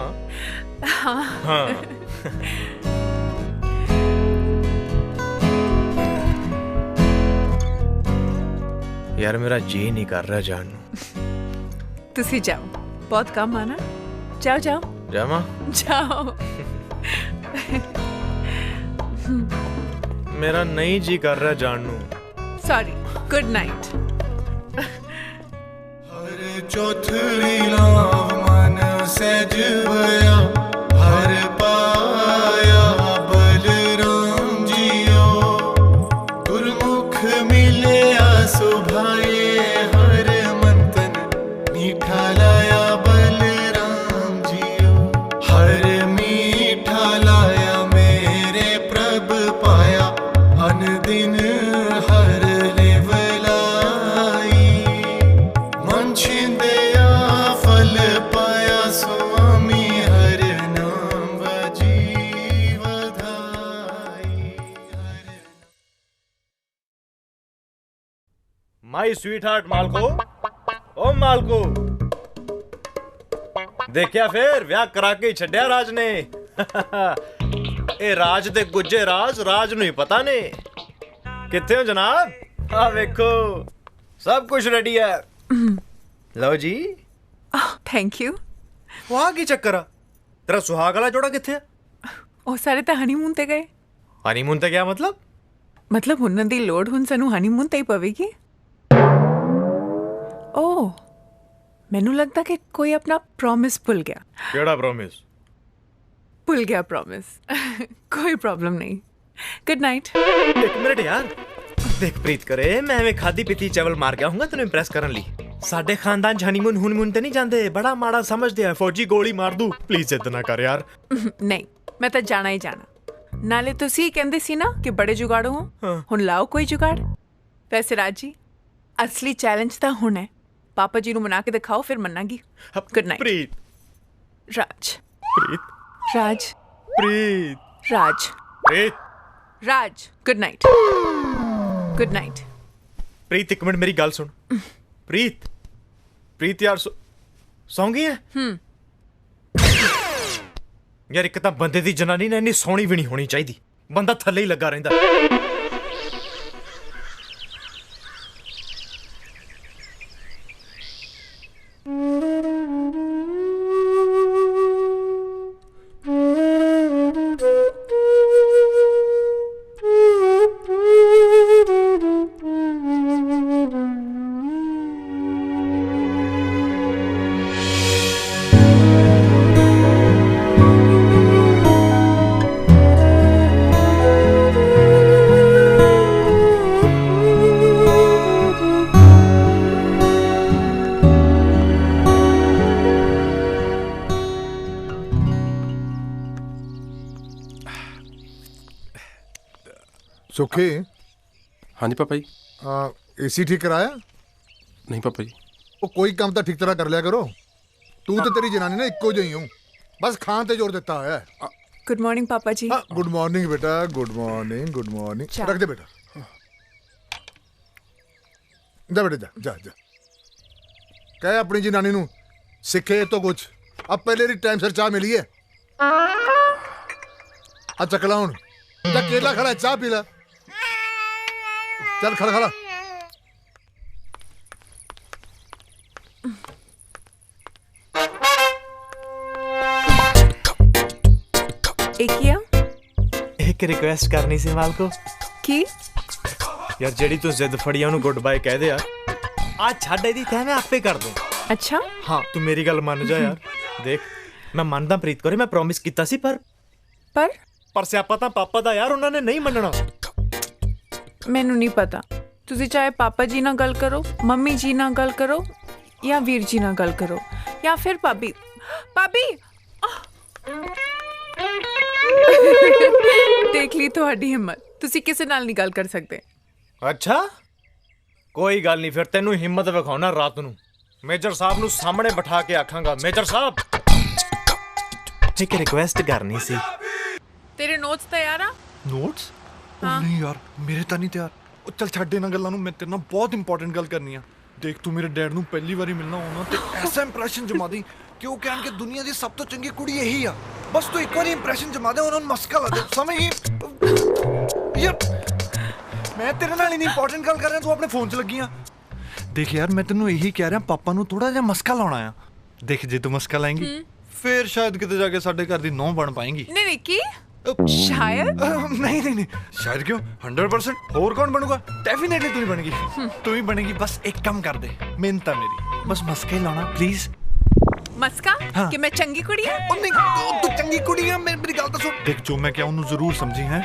ਹਾਂ। ਯਾਰ ਮੇਰਾ ਜੀ ਨਹੀਂ ਕਰ ਰਿਹਾ ਜਾਣ ਨੂੰ। ਤੁਸੀਂ ਜਾਓ, ਬਹੁਤ ਕੰਮ ਆ ਨਾ। ਜਾਓ ਜਾਓ। ਜਾਵਾਂ? ਜਾਓ। ਮੇਰਾ ਨਹੀਂ ਜੀ ਕਰ ਰਿਹਾ ਜਾਣ ਨੂੰ। Sorry, good night. ਹਰ ਚੌਥਰੀ ਲਾਵ ਮਨ ਸਹਿਜ ਹੋਇਆ, ਹਰ ਪਾਇਆ ਬਲਰਾਮ ਜੀਓ। ਗੁਰਮੁਖ ਮਿਲਿਆ ਸੁਭਾਏ, ਹਰ ਮੰਤਨ ਮੀਠਾ ਲਾਇਆ ਬਲਰਾਮ ਜੀਓ। ਹਰ ਮੀਠਾ ਲਾਇਆ ਮੇਰੇ ਪ੍ਰਭ ਪਾਇਆ, ਅਨ ਦਿਨ ਹਰ ਲਿਵਲਾਈ। ਮਨ ਛਿੰਦਿਆ ਫਲ ਪਾਇਆ, ਸੁਆਮੀ ਹਰ ਨਾਮ ਵਜੀ ਵਧਾਈ। ਮਾਈ ਸਵੀਟ ਹਾਰਟ ਮਾਲਕੋ, ਓ ਮਾਲਕੋ, ਦੇਖਿਆ ਫੇਰ ਵਿਆਹ ਕਰਾ ਕੇ ਛੱਡਿਆ ਰਾਜ ਨੇ। ਇਹ ਰਾਜ ਦੇ ਗੁੱਜੇ ਰਾਜ ਨੂੰ ਹੀ ਪਤਾ ਨੇ। ਕਿੱਥੇ ਹੋ ਜਨਾਬ? ਆ ਵੇਖੋ ਸਭ ਕੁਝ ਰੈਡੀ ਹੈ। ਲਓ ਜੀ। Thank you. ਵਾਹ ਕੀ ਚੱਕਰ ਆ? ਤੇਰਾ ਸੁਹਾਗ ਵਾਲਾ ਜੋੜਾ ਕਿੱਥੇ ਆ? ਉਹ ਸਾਰੇ ਤਾਂ ਹਨੀਮੂਨ ਤੇ ਗਏ। ਹਨੀਮੂਨ ਤੇ ਗਿਆ ਮਤਲਬ? ਮਤਲਬ ਉਹਨਾਂ ਦੀ ਲੋੜ ਹੁਣ ਸਾਨੂੰ ਹਨੀਮੂਨ ਤੇ ਹੀ ਪਵੇਗੀ। ਓ, ਮੈਨੂੰ ਲੱਗਦਾ ਕਿ ਕੋਈ ਆਪਣਾ ਪ੍ਰੋਮਿਸ ਭੁੱਲ ਗਿਆ। ਕਿਹੜਾ ਪ੍ਰੋਮਿਸ? ਭੁੱਲ ਗਿਆ ਪ੍ਰੋਮਿਸ। ਕੋਈ ਪ੍ਰੋਬਲਮ ਨਹੀਂ। Good night. ਇੱਕ ਮਿੰਟ ਯਾਰ, ਦੇਖ ਪ੍ਰੀਤ ਕਰੇ, ਮੈਂ ਐਵੇਂ ਖਾਦੀ ਪੀਤੀ ਚਾਵਲ ਮਾਰ ਗਿਆ ਹੂੰਗਾ ਤੈਨੂੰ ਇੰਪ੍ਰੈਸ ਕਰਨ ਲਈ। ਸਾਡੇ ਖਾਨਦਾਨ ਚ ਹਨੀਮੂਨ ਤੇ ਨਹੀਂ ਜਾਂਦੇ, ਬੜਾ ਮਾੜਾ ਸਮਝਦੇ ਆ। ਫੌਜੀ ਗੋਲੀ ਮਾਰ ਦੂ। ਪਲੀਜ਼ ਇਦਾਂ ਨਾ ਕਰ ਯਾਰ। ਨਹੀਂ, ਮੈਂ ਤਾਂ ਜਾਣਾ ਹੀ ਜਾਣਾ। ਨਾਲੇ ਤੁਸੀਂ ਕਹਿੰਦੇ ਸੀ ਨਾ ਕਿ ਬੜੇ ਜੁਗਾੜ ਹੋ, ਹੁਣ ਲਾਓ ਕੋਈ ਜੁਗਾੜ। ਵੈਸੇ ਰਾਜ ਜੀ, ਅਸਲੀ ਚੈਲੰਜ ਤਾਂ ਹੁਣ ਹੈ। ਪਾਪਾ ਜੀ ਨੂੰ ਮਨਾ ਕੇ ਦਿਖਾਓ, ਫਿਰ ਮੰਨਾਂਗੀ। Good night. Preet. Raj. Preet. Raj. Preet. Raj. Preet. Raj. Good night. Good night. Preet ਇੱਕ ਮਿੰਟ ਮੇਰੀ ਗੱਲ ਸੁਣ। ਪ੍ਰੀਤ। ਪ੍ਰੀਤ ਯਾਰ ਸੌਂ ਗਈ ਹੈ? ਯਾਰ ਇੱਕ ਤਾਂ ਬੰਦੇ ਦੀ ਜਨਾਨੀ ਨੇ ਇੰਨੀ ਸੋਹਣੀ ਵੀ ਨਹੀਂ ਹੋਣੀ ਚਾਹੀਦੀ, ਬੰਦਾ ਥੱਲੇ ਹੀ ਲੱਗਾ ਰਹਿੰਦਾ। सुखी हाँ जी पापा जी। एसी ठीक कराया? नहीं पापा जी। वो कोई काम तो ठीक तरह कर लिया करो। तू तो तेरी जनानी ना इक्को जही हूँ, बस खान ते जोर देता है। गुड मॉर्निंग पापा जी। गुड मॉर्निंग बेटा, गुड मॉर्निंग, गुड मॉर्निंग। रख दे बेटा, जा बेटा, जा जा जा। कह अपनी जनानी नू सिखे तो कुछ। अब पहले री टाइम सिर चाह मिली है। आ चकला हुन जा, केला खड़ा है, चाह पी ला। चल खड़ा खड़ा। एक रिक्वेस्ट करनी सी मालको की यार, जेड़ी तू जिद फड़ी है, गुड बाय कह दे यार। आज छाड़ दी तै मैं आपे कर दूं। अच्छा हाँ, तू मेरी गल मान जा यार। देख मैं मानदा प्रीत करे, मैं प्रॉमिस कीता सी, पर सियापा तां पापा दा यार, उन्होंने नहीं मनना। मैनू नहीं पता। तुसी चाहे पापा जी ना गल करो, मम्मी जी ना गल करो, या वीर जी ना गल करो, या फिर भाभी। भाभी देख ली ਤੁਹਾਡੀ ਹਿੰਮਤ। ਤੁਸੀਂ ਕਿਸੇ ਨਾਲ ਨਹੀਂ ਗੱਲ ਕਰ ਸਕਦੇ। अच्छा कोई गल नहीं, फिर तेनू हिम्मत विखाउणा रात नू। मेजर साहब नू सामने बिठा के आखांगा, मेजर साहब एक रिक्वेस्ट करनी सी। तेरे नोट्स तैयार आ? ਨੋਟਸ? ਨਹੀਂ ਯਾਰ, ਮੇਰੇ ਤਾਂ ਨਹੀਂ ਤਿਆਰ। ਉਹ ਚੱਲ ਛੱਡ ਇਹਨਾਂ ਗੱਲਾਂ ਨੂੰ, ਮੈਂ ਤੇਰੇ ਨਾਲ ਬਹੁਤ ਇੰਪੋਰਟੈਂਟ ਗੱਲ ਕਰਨੀ ਆ। ਦੇਖ ਤੂੰ ਮੇਰੇ ਡੈਡ ਨੂੰ ਪਹਿਲੀ ਵਾਰੀ ਮਿਲਣਾ ਹੋਣਾ ਤੇ ਐਸਾ ਇੰਪ੍ਰੈਸ਼ਨ ਜਮਾ ਦੀ ਕਿ ਉਹ ਕਹਿਣਗੇ ਦੁਨੀਆ ਦੀ ਸਭ ਤੋਂ ਚੰਗੀ ਕੁੜੀ ਇਹੀ ਆ। ਬਸ ਤੂੰ ਇੱਕ ਵਾਰੀ ਇੰਪ੍ਰੈਸ਼ਨ ਜਮਾ ਦੇ, ਉਹਨਾਂ ਨੂੰ ਮਸਕਾ ਲਾ ਦੇ। ਸਮਝ ਗਈ ਯਾਰ? ਮੈਂ ਤੇਰੇ ਨਾਲ ਇਨੀ ਇੰਪੋਰਟੈਂਟ ਗੱਲ ਕਰ ਰਿਹਾ, ਤੂੰ ਆਪਣੇ ਫੋਨ 'ਚ ਲੱਗੀ ਆ। ਦੇਖ ਯਾਰ, ਮੈਂ ਤੈਨੂੰ ਇਹੀ ਕਹਿ ਰਿਹਾ, ਪਾਪਾ ਨੂੰ ਥੋੜਾ ਜਿਹਾ ਮਸਕਾ ਲਾਉਣਾ ਆ। ਦੇਖ ਜੇ ਤੂੰ ਮਸਕਾ ਲਾਏਂਗੀ ਫਿਰ ਸ਼ਾਇਦ ਕਿਤੇ ਜਾ ਕੇ ਸਾਡੇ ਘਰ ਦੀ ਨੌਂ ਬਣ ਪਾਏਂਗੀ। नहीं नहीं की शायद नहीं नहीं नहीं, शायद क्यों? 100%। और कौन बनूगा? डेफिनेटली तू ही बनेगी। तू ही बनेगी। बस एक काम कर दे, मिन्नत है मेरी, बस मस्का ही लाना प्लीज। मस्का हाँ। कि मैं चंगी कुड़ी है? ओ नहीं, तू चंगी कुड़ी है। मेरी गल तो सुन। देख जो मैं क्या उन्हें जरूर समझी है।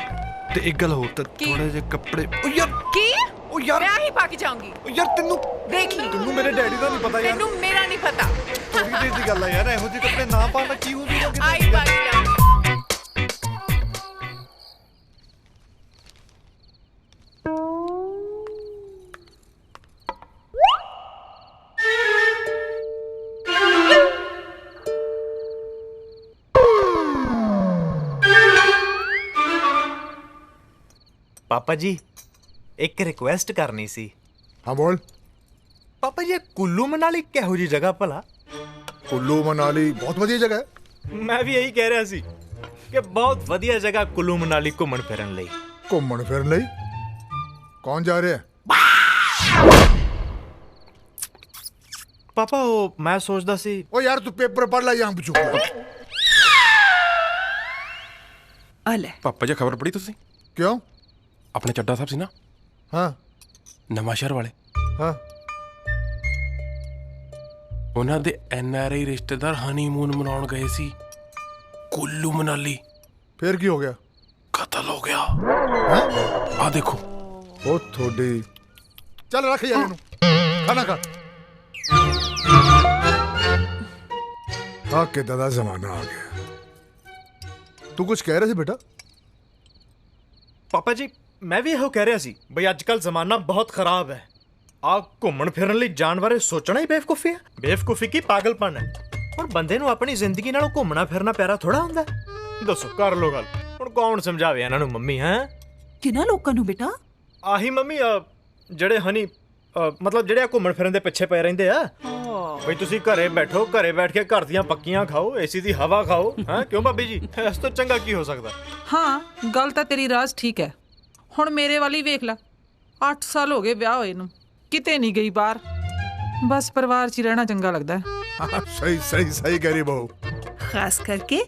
ते एक गल होर, थोड़े जे कपड़े। ओ यार की ओ यार, मैं ही पाके जाऊंगी। ओ यार तेनू देख ली, तेनू मेरे डैडी दा नहीं पता यार। तेनू मेरा नहीं पता। थोड़ी देर दी गल है यार, एहो जे कपड़े ना पाना की हो जाएगा। आई पाके जाऊंगी। पापा जी एक रिक्वेस्ट करनी सी। हाँ बोल। पापा जी कुल्लू मनाली किहो जी जगह भला? कुल्लू मनाली बहुत वधिया जगह है। मैं भी यही कह रहा सी कि बहुत वधिया जगह कुल्लू मनाली घूमन फिरन लई। घूमन फिरन लई? कौन जा रहे हैं? पापा वो मैं सोचदा सी। ओ यार तू पेपर पढ़ ला, यहाँ चुप कर। अले पापा जी खबर पड़ी तुसी? क्यों? ਆਪਣੇ ਚੱਡਾ ਸਾਹਿਬ ਸੀ ਨਾ, हाँ ਨਵਾਂ ਸ਼ਹਿਰ ਵਾਲੇ, हाँ ਉਹਨਾਂ ਦੇ NRI ਰਿਸ਼ਤੇਦਾਰ ਹਨੀਮੂਨ ਮਨਾਉਣ ਗਏ ਸੀ ਕੁੱਲੂ ਮਨਾਲੀ। फिर की हो गया? ਕਤਲ ਹੋ ਗਿਆ। हैं? ਆ ਦੇਖੋ। ओ थोड़ी चल रख यार इनू, खाना खा। हाँ कितना दा जमाना आ गया। तू कुछ कह रहे थे बेटा? पापा जी मैं भी ਇਹੋ ਕਹਿ ਰਿਹਾ ਸੀ ਬਈ ਅੱਜ ਕੱਲ ਜ਼ਮਾਨਾ ਬਹੁਤ ਖਰਾਬ ਹੈ। ਆ ਘੁੰਮਣ ਫਿਰਨ ਲਈ ਜਾਣ ਬਾਰੇ ਸੋਚਣਾ ਹੀ ਬੇਵਕੂਫੀ ਹੈ। ਬੇਵਕੂਫੀ ਕੀ ਪਾਗਲਪਨ ਹੈ। ਹੁਣ ਬੰਦੇ ਨੂੰ ਆਪਣੀ ਜ਼ਿੰਦਗੀ ਨਾਲੋਂ ਘੁੰਮਣਾ ਫਿਰਨਾ ਪਿਆਰਾ ਥੋੜਾ ਹੁੰਦਾ। ਦੱਸੋ ਕਰ ਲੋ ਗੱਲ। ਹੁਣ ਕੌਣ ਸਮਝਾਵੇ ਇਹਨਾਂ ਨੂੰ? ਮੰਮੀ ਹੈ ਕਿਹਨਾਂ ਲੋਕਾਂ ਨੂੰ ਬੇਟਾ? ਆਹੀ ਮੰਮੀ ਜਿਹੜੇ ਹਨੀ ਮਤਲਬ ਜਿਹੜੇ ਆ ਘੁੰਮਣ ਫਿਰਨ ਦੇ ਪਿੱਛੇ ਪਏ ਰਹਿੰਦੇ ਆ। ਬਈ ਤੁਸੀਂ ਘਰੇ ਬੈਠੋ, ਘਰੇ ਬੈਠ ਕੇ ਘਰ ਦੀਆਂ ਪੱਕੀਆਂ ਖਾਓ, ਏਸੀ ਦੀ ਹਵਾ ਖਾਓ। ਹਾਂ ਕਿਉਂ ਭਾਬੀ ਜੀ? ਇਸ ਤੋਂ ਚੰਗਾ ਕੀ ਹੋ ਸਕਦਾ? ਹਾਂ ਗੱਲ ਤਾਂ ਤੇਰੀ ਰਾਜ ਠੀਕ ਹੈ। ਹੁਣ ਮੇਰੇ ਵਾਲੀ ਵੇਖ ਲੈ, 8 ਸਾਲ ਹੋ ਗਏ ਵਿਆਹ ਹੋਏ ਨੂੰ, ਕਿਤੇ ਨਹੀਂ ਗਈ ਬਾਹਰ। ਬਸ ਪਰਿਵਾਰ 'ਚ ਹੀ ਰਹਿਣਾ ਚੰਗਾ ਲੱਗਦਾ ਹੈ। हाँ, सही सही सही कह रही बहू। ਖਾਸ ਕਰਕੇ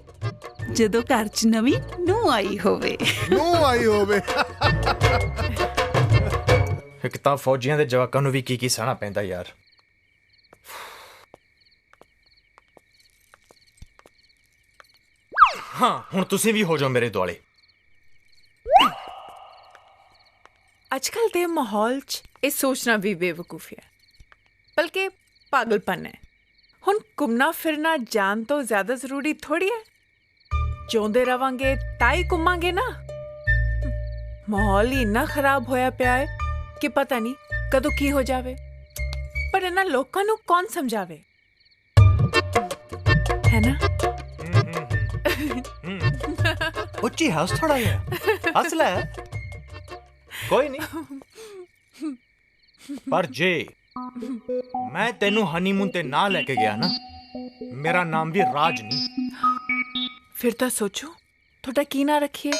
ਜਦੋਂ ਘਰ 'ਚ ਨਵੀਂ ਨੂੰਹ ਆਈ ਹੋਵੇ। नू आई हो बे। ਇੱਕ ਤਾਂ ਫੌਜੀਆਂ ਦੇ ਜਵਾਕਾਂ ਨੂੰ ਵੀ ਕੀ ਸਹਿਣਾ ਪੈਂਦਾ ਯਾਰ। ਹਾਂ ਹੁਣ ਤੁਸੀਂ ਵੀ ਹੋ ਜਾਓ ਮੇਰੇ ਦੁਆਲੇ। आजकल दे माहौल च ये सोचना भी बेवकूफी है, बल्कि पागलपन है। हुन घूमना फिरना जान तो ज्यादा जरूरी थोड़ी है। जिउंदे रवांगे ताई घूमांगे ना। ਮਾਹੌਲ ਹੀ ਇੰਨਾ ਖਰਾਬ ਹੋਇਆ ਪਿਆ ਹੈ ਕਿ ਪਤਾ ਨਹੀਂ ਕਦੋਂ ਕੀ ਹੋ ਜਾਵੇ। ਪਰ ਇਹਨਾਂ ਲੋਕਾਂ ਨੂੰ ਕੌਣ ਸਮਝਾਵੇ, ਹੈ ਨਾ? ਉੱਚੀ ਹੱਸ ਥੋੜਾ ਜਿਹਾ, ਹੱਸ ਲੈ, ਕੋਈ ਨਹੀਂ। ਪਰ ਜੇ ਮੈਂ ਤੈਨੂੰ ਹਨੀਮੂਨ ਤੇ ਨਾ ਲੈ ਕੇ ਗਿਆ ਨਾ, ਮੇਰਾ ਨਾਮ ਵੀ ਰਾਜ ਨਹੀਂ। ਫਿਰ ਤਾਂ ਸੋਚੋ ਤੁਹਾਡਾ ਕੀ ਨਾਂ ਰੱਖੀਏ,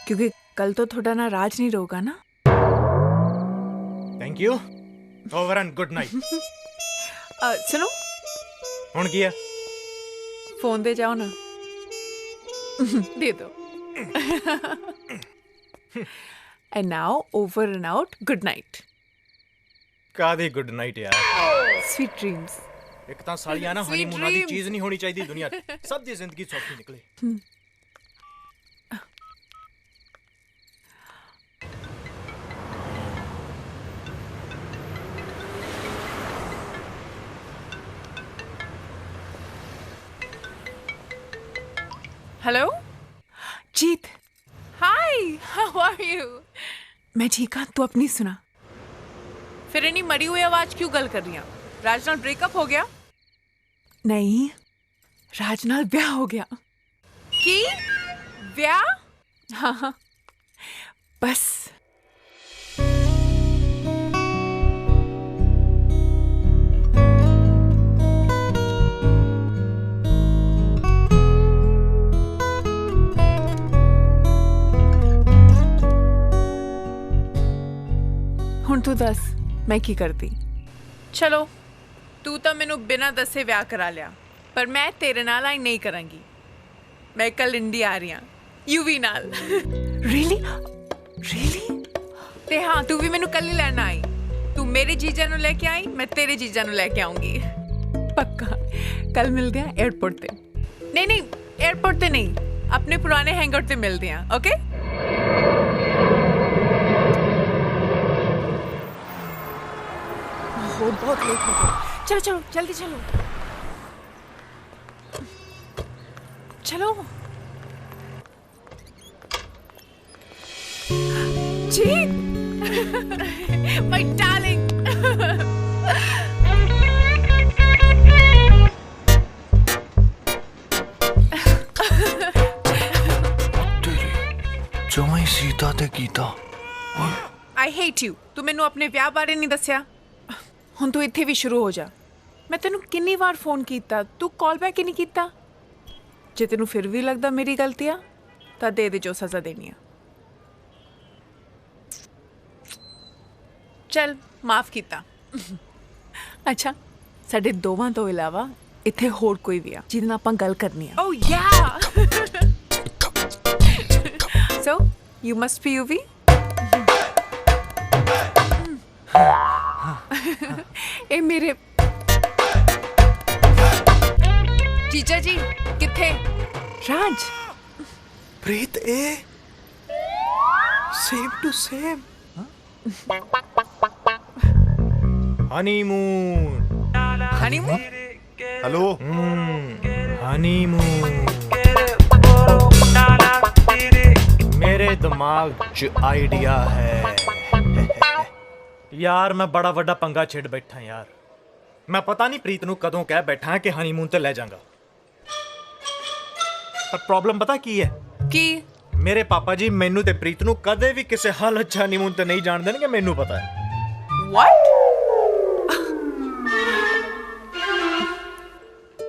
ਕਿਉਂਕਿ ਕੱਲ ਤੋਂ ਤੁਹਾਡਾ ਨਾਂ ਰਾਜ ਨਹੀਂ ਰਹੂਗਾ ਨਾ। Thank you, over and good night. ਸੁਣੋ, ਹੁਣ ਕੀ ਆ? ਫੋਨ ਦੇ ਜਾਓ ਨਾ, ਦੇ ਦੋ। And now over and out, good night. ਕਾਦੀ ਗੁੱਡ ਨਾਈਟ ਯਾਰ, ਸਵੀਟ ਡ੍ਰੀਮਸ। ਇੱਕ ਤਾਂ ਸਾਲੀਆਂ ਨਾ ਹਨੀਮੂਨਾਂ ਦੀ ਚੀਜ਼ ਨਹੀਂ ਹੋਣੀ ਚਾਹੀਦੀ ਦੁਨੀਆ 'ਚ, ਸਭ ਦੀ ਜ਼ਿੰਦਗੀ ਸੌਖੀ ਨਿਕਲੇ। Hello Jeet, hi, how are you? मैं ठीक हाँ, तू अपनी सुना। फिर इन्नी मरी हुई आवाज क्यों गल कर रही है? राज नाल ब्रेकअप हो गया? नहीं, राज नाल ब्याह हो गया। की ब्याह? हाँ हाँ, बस। ਹੁਣ ਤੂੰ ਦੱਸ ਮੈਂ ਕੀ ਕਰਦੀ? ਚਲੋ, ਤੂੰ ਤਾਂ ਮੈਨੂੰ ਬਿਨਾਂ ਦੱਸੇ ਵਿਆਹ ਕਰਾ ਲਿਆ, ਪਰ ਮੈਂ ਤੇਰੇ ਨਾਲ ਆਈ ਨਹੀਂ ਕਰਾਂਗੀ। ਮੈਂ ਕੱਲ ਇੰਡੀਆ ਆ ਰਹੀ ਹਾਂ, ਯੂਵੀ ਨਾਲ। ਰੀਅਲੀ? ਤੇ ਹਾਂ, ਤੂੰ ਵੀ ਮੈਨੂੰ ਕੱਲ ਹੀ ਲੈਣ ਆਈ। ਤੂੰ ਮੇਰੇ ਜੀਜਾ ਨੂੰ ਲੈ ਕੇ ਆਈ, ਮੈਂ ਤੇਰੇ ਜੀਜਾ ਨੂੰ ਲੈ ਕੇ ਆਉਂਗੀ। ਪੱਕਾ ਕੱਲ ਮਿਲਦੇ ਹਾਂ 에ਅਰਪੋਰਟ ਤੇ। ਨਹੀਂ 에ਅਰਪੋਰਟ ਤੇ ਨਹੀਂ, ਆਪਣੇ ਪੁਰਾਣੇ ਹੈਂਗਆਊਟ ਤੇ ਮਿਲਦੇ ਹਾਂ, ਓਕੇ? बहुत लेट हो गया। चलो चलो जल्दी चलो, चलो। जीत, my darling। ਜਮਾਈ ਸੀਤਾ ਤੇ ਕੀਤਾ। I hate you। ਤੂੰ ਮੈਨੂੰ ਆਪਣੇ ਵਿਆਹ ਬਾਰੇ ਨਹੀਂ ਦੱਸਿਆ। ਹੁਣ ਤੂੰ ਇੱਥੇ ਵੀ ਸ਼ੁਰੂ ਹੋ ਜਾ। ਮੈਂ ਤੈਨੂੰ ਕਿੰਨੀ ਵਾਰ ਫੋਨ ਕੀਤਾ, ਤੂੰ ਕਾਲ ਬੈਕ ਹੀ ਨਹੀਂ ਕੀਤਾ। ਜੇ ਤੈਨੂੰ ਫਿਰ ਵੀ ਲੱਗਦਾ ਮੇਰੀ ਗਲਤੀ ਆ ਤਾਂ ਦੇ ਦੇ ਜੋ ਸਜ਼ਾ ਦੇਣੀ ਆ। ਚੱਲ ਮਾਫ ਕੀਤਾ। ਅੱਛਾ, ਸਾਡੇ ਦੋਵਾਂ ਤੋਂ ਇਲਾਵਾ ਇੱਥੇ ਹੋਰ ਕੋਈ ਵੀ ਆ ਜਿਹਦੇ ਨਾਲ ਆਪਾਂ ਗੱਲ ਕਰਨੀ ਆ? Oh yeah, so you must be Yuvi. ਇਹ ਮੇਰੇ ਜੀਜਾ ਜੀ ਕਿੱਥੇ? ਰਾਜ, ਪ੍ਰੀਤ, ਇਹ same to same honeymoon. Honeymoon? Hello, honeymoon. ਮੇਰੇ ਦਿਮਾਗ 'ਚ ਆਈਡੀਆ ਹੈ ਯਾਰ, ਮੈਂ ਬੜਾ ਵੱਡਾ ਪੰਗਾ ਛੇੜ ਬੈਠਾ ਯਾਰ। ਮੈਂ ਪਤਾ ਨਹੀਂ ਪ੍ਰੀਤ ਨੂੰ ਕਦੋਂ ਕਹਿ ਬੈਠਾ ਕਿ ਹਨੀਮੂਨ ਤੇ ਲੈ ਜਾਵਾਂਗਾ, ਪਰ ਪ੍ਰੋਬਲਮ ਪਤਾ ਕੀ ਹੈ? ਕੀ? ਮੇਰੇ ਪਾਪਾ ਜੀ ਮੈਨੂੰ ਤੇ ਪ੍ਰੀਤ ਨੂੰ ਕਦੇ ਵੀ ਕਿਸੇ ਹਾਲਤ 'ਚ ਹਨੀਮੂਨ ਤੇ ਨਹੀਂ ਜਾਣ ਦੇਣਗੇ, ਮੈਨੂੰ ਪਤਾ ਹੈ। What?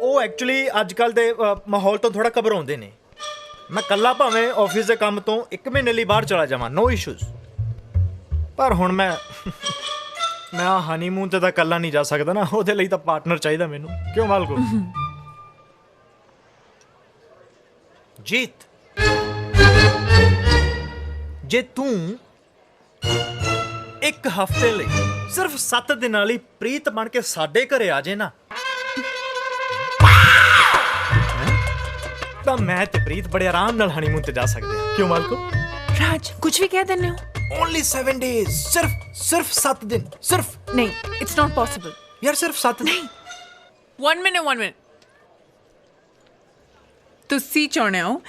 ਉਹ ਐਕਚੁਅਲੀ ਅੱਜ ਕੱਲ ਦੇ ਮਾਹੌਲ ਤੋਂ ਥੋੜਾ ਘਬਰਾਉਂਦੇ ਨੇ। ਮੈਂ ਕੱਲਾ ਭਾਵੇਂ ਆਫਿਸ ਦੇ ਕੰਮ ਤੋਂ 1 ਮਹੀਨੇ ਲਈ ਬਾਹਰ ਚਲਾ ਜਾਵਾਂ, ਨੋ ਇਸ਼ੂਜ਼, ਪਰ ਹੁਣ ਮੈਂ ਹਨੀਮੂਨ ਤੇ ਤਾਂ ਕੱਲਾ ਨਹੀਂ ਜਾ ਸਕਦਾ ਨਾ, ਉਹਦੇ ਲਈ ਤਾਂ ਪਾਰਟਨਰ ਚਾਹੀਦਾ ਮੈਨੂੰ। ਕਿਉਂ ਮਾਲਕੋ? ਜੀਤ, ਜੇ ਤੂੰ 1 ਹਫ਼ਤੇ ਲਈ ਸਿਰਫ 7 ਦਿਨਾਂ ਲਈ ਪ੍ਰੀਤ ਬਣ ਕੇ ਸਾਡੇ ਘਰੇ ਆ ਜੇ ਨਾ, ਤਾਂ ਮੈਂ ਤੇ ਪ੍ਰੀਤ ਬੜੇ ਆਰਾਮ ਨਾਲ ਹਨੀਮੂਨ ਤੇ ਜਾ ਸਕਦੇ ਹਾਂ। ਕਿਉਂ ਮਾਲਕੋ? ਰਾਜ, ਕੁਝ ਵੀ ਕਹਿ ਦਿੰਦੇ ਹੋ। Only 7 days, ਸਿਰਫ 7 ਦਿਨ, ਸਿਰਫ। ਨਹੀਂ, it's not possible। ਯਾਰ ਸਿਰਫ 7 ਦਿਨ। 1 minute। ਤੁਸੀਂ ਚਾਹੁੰਦੇ ਹੋ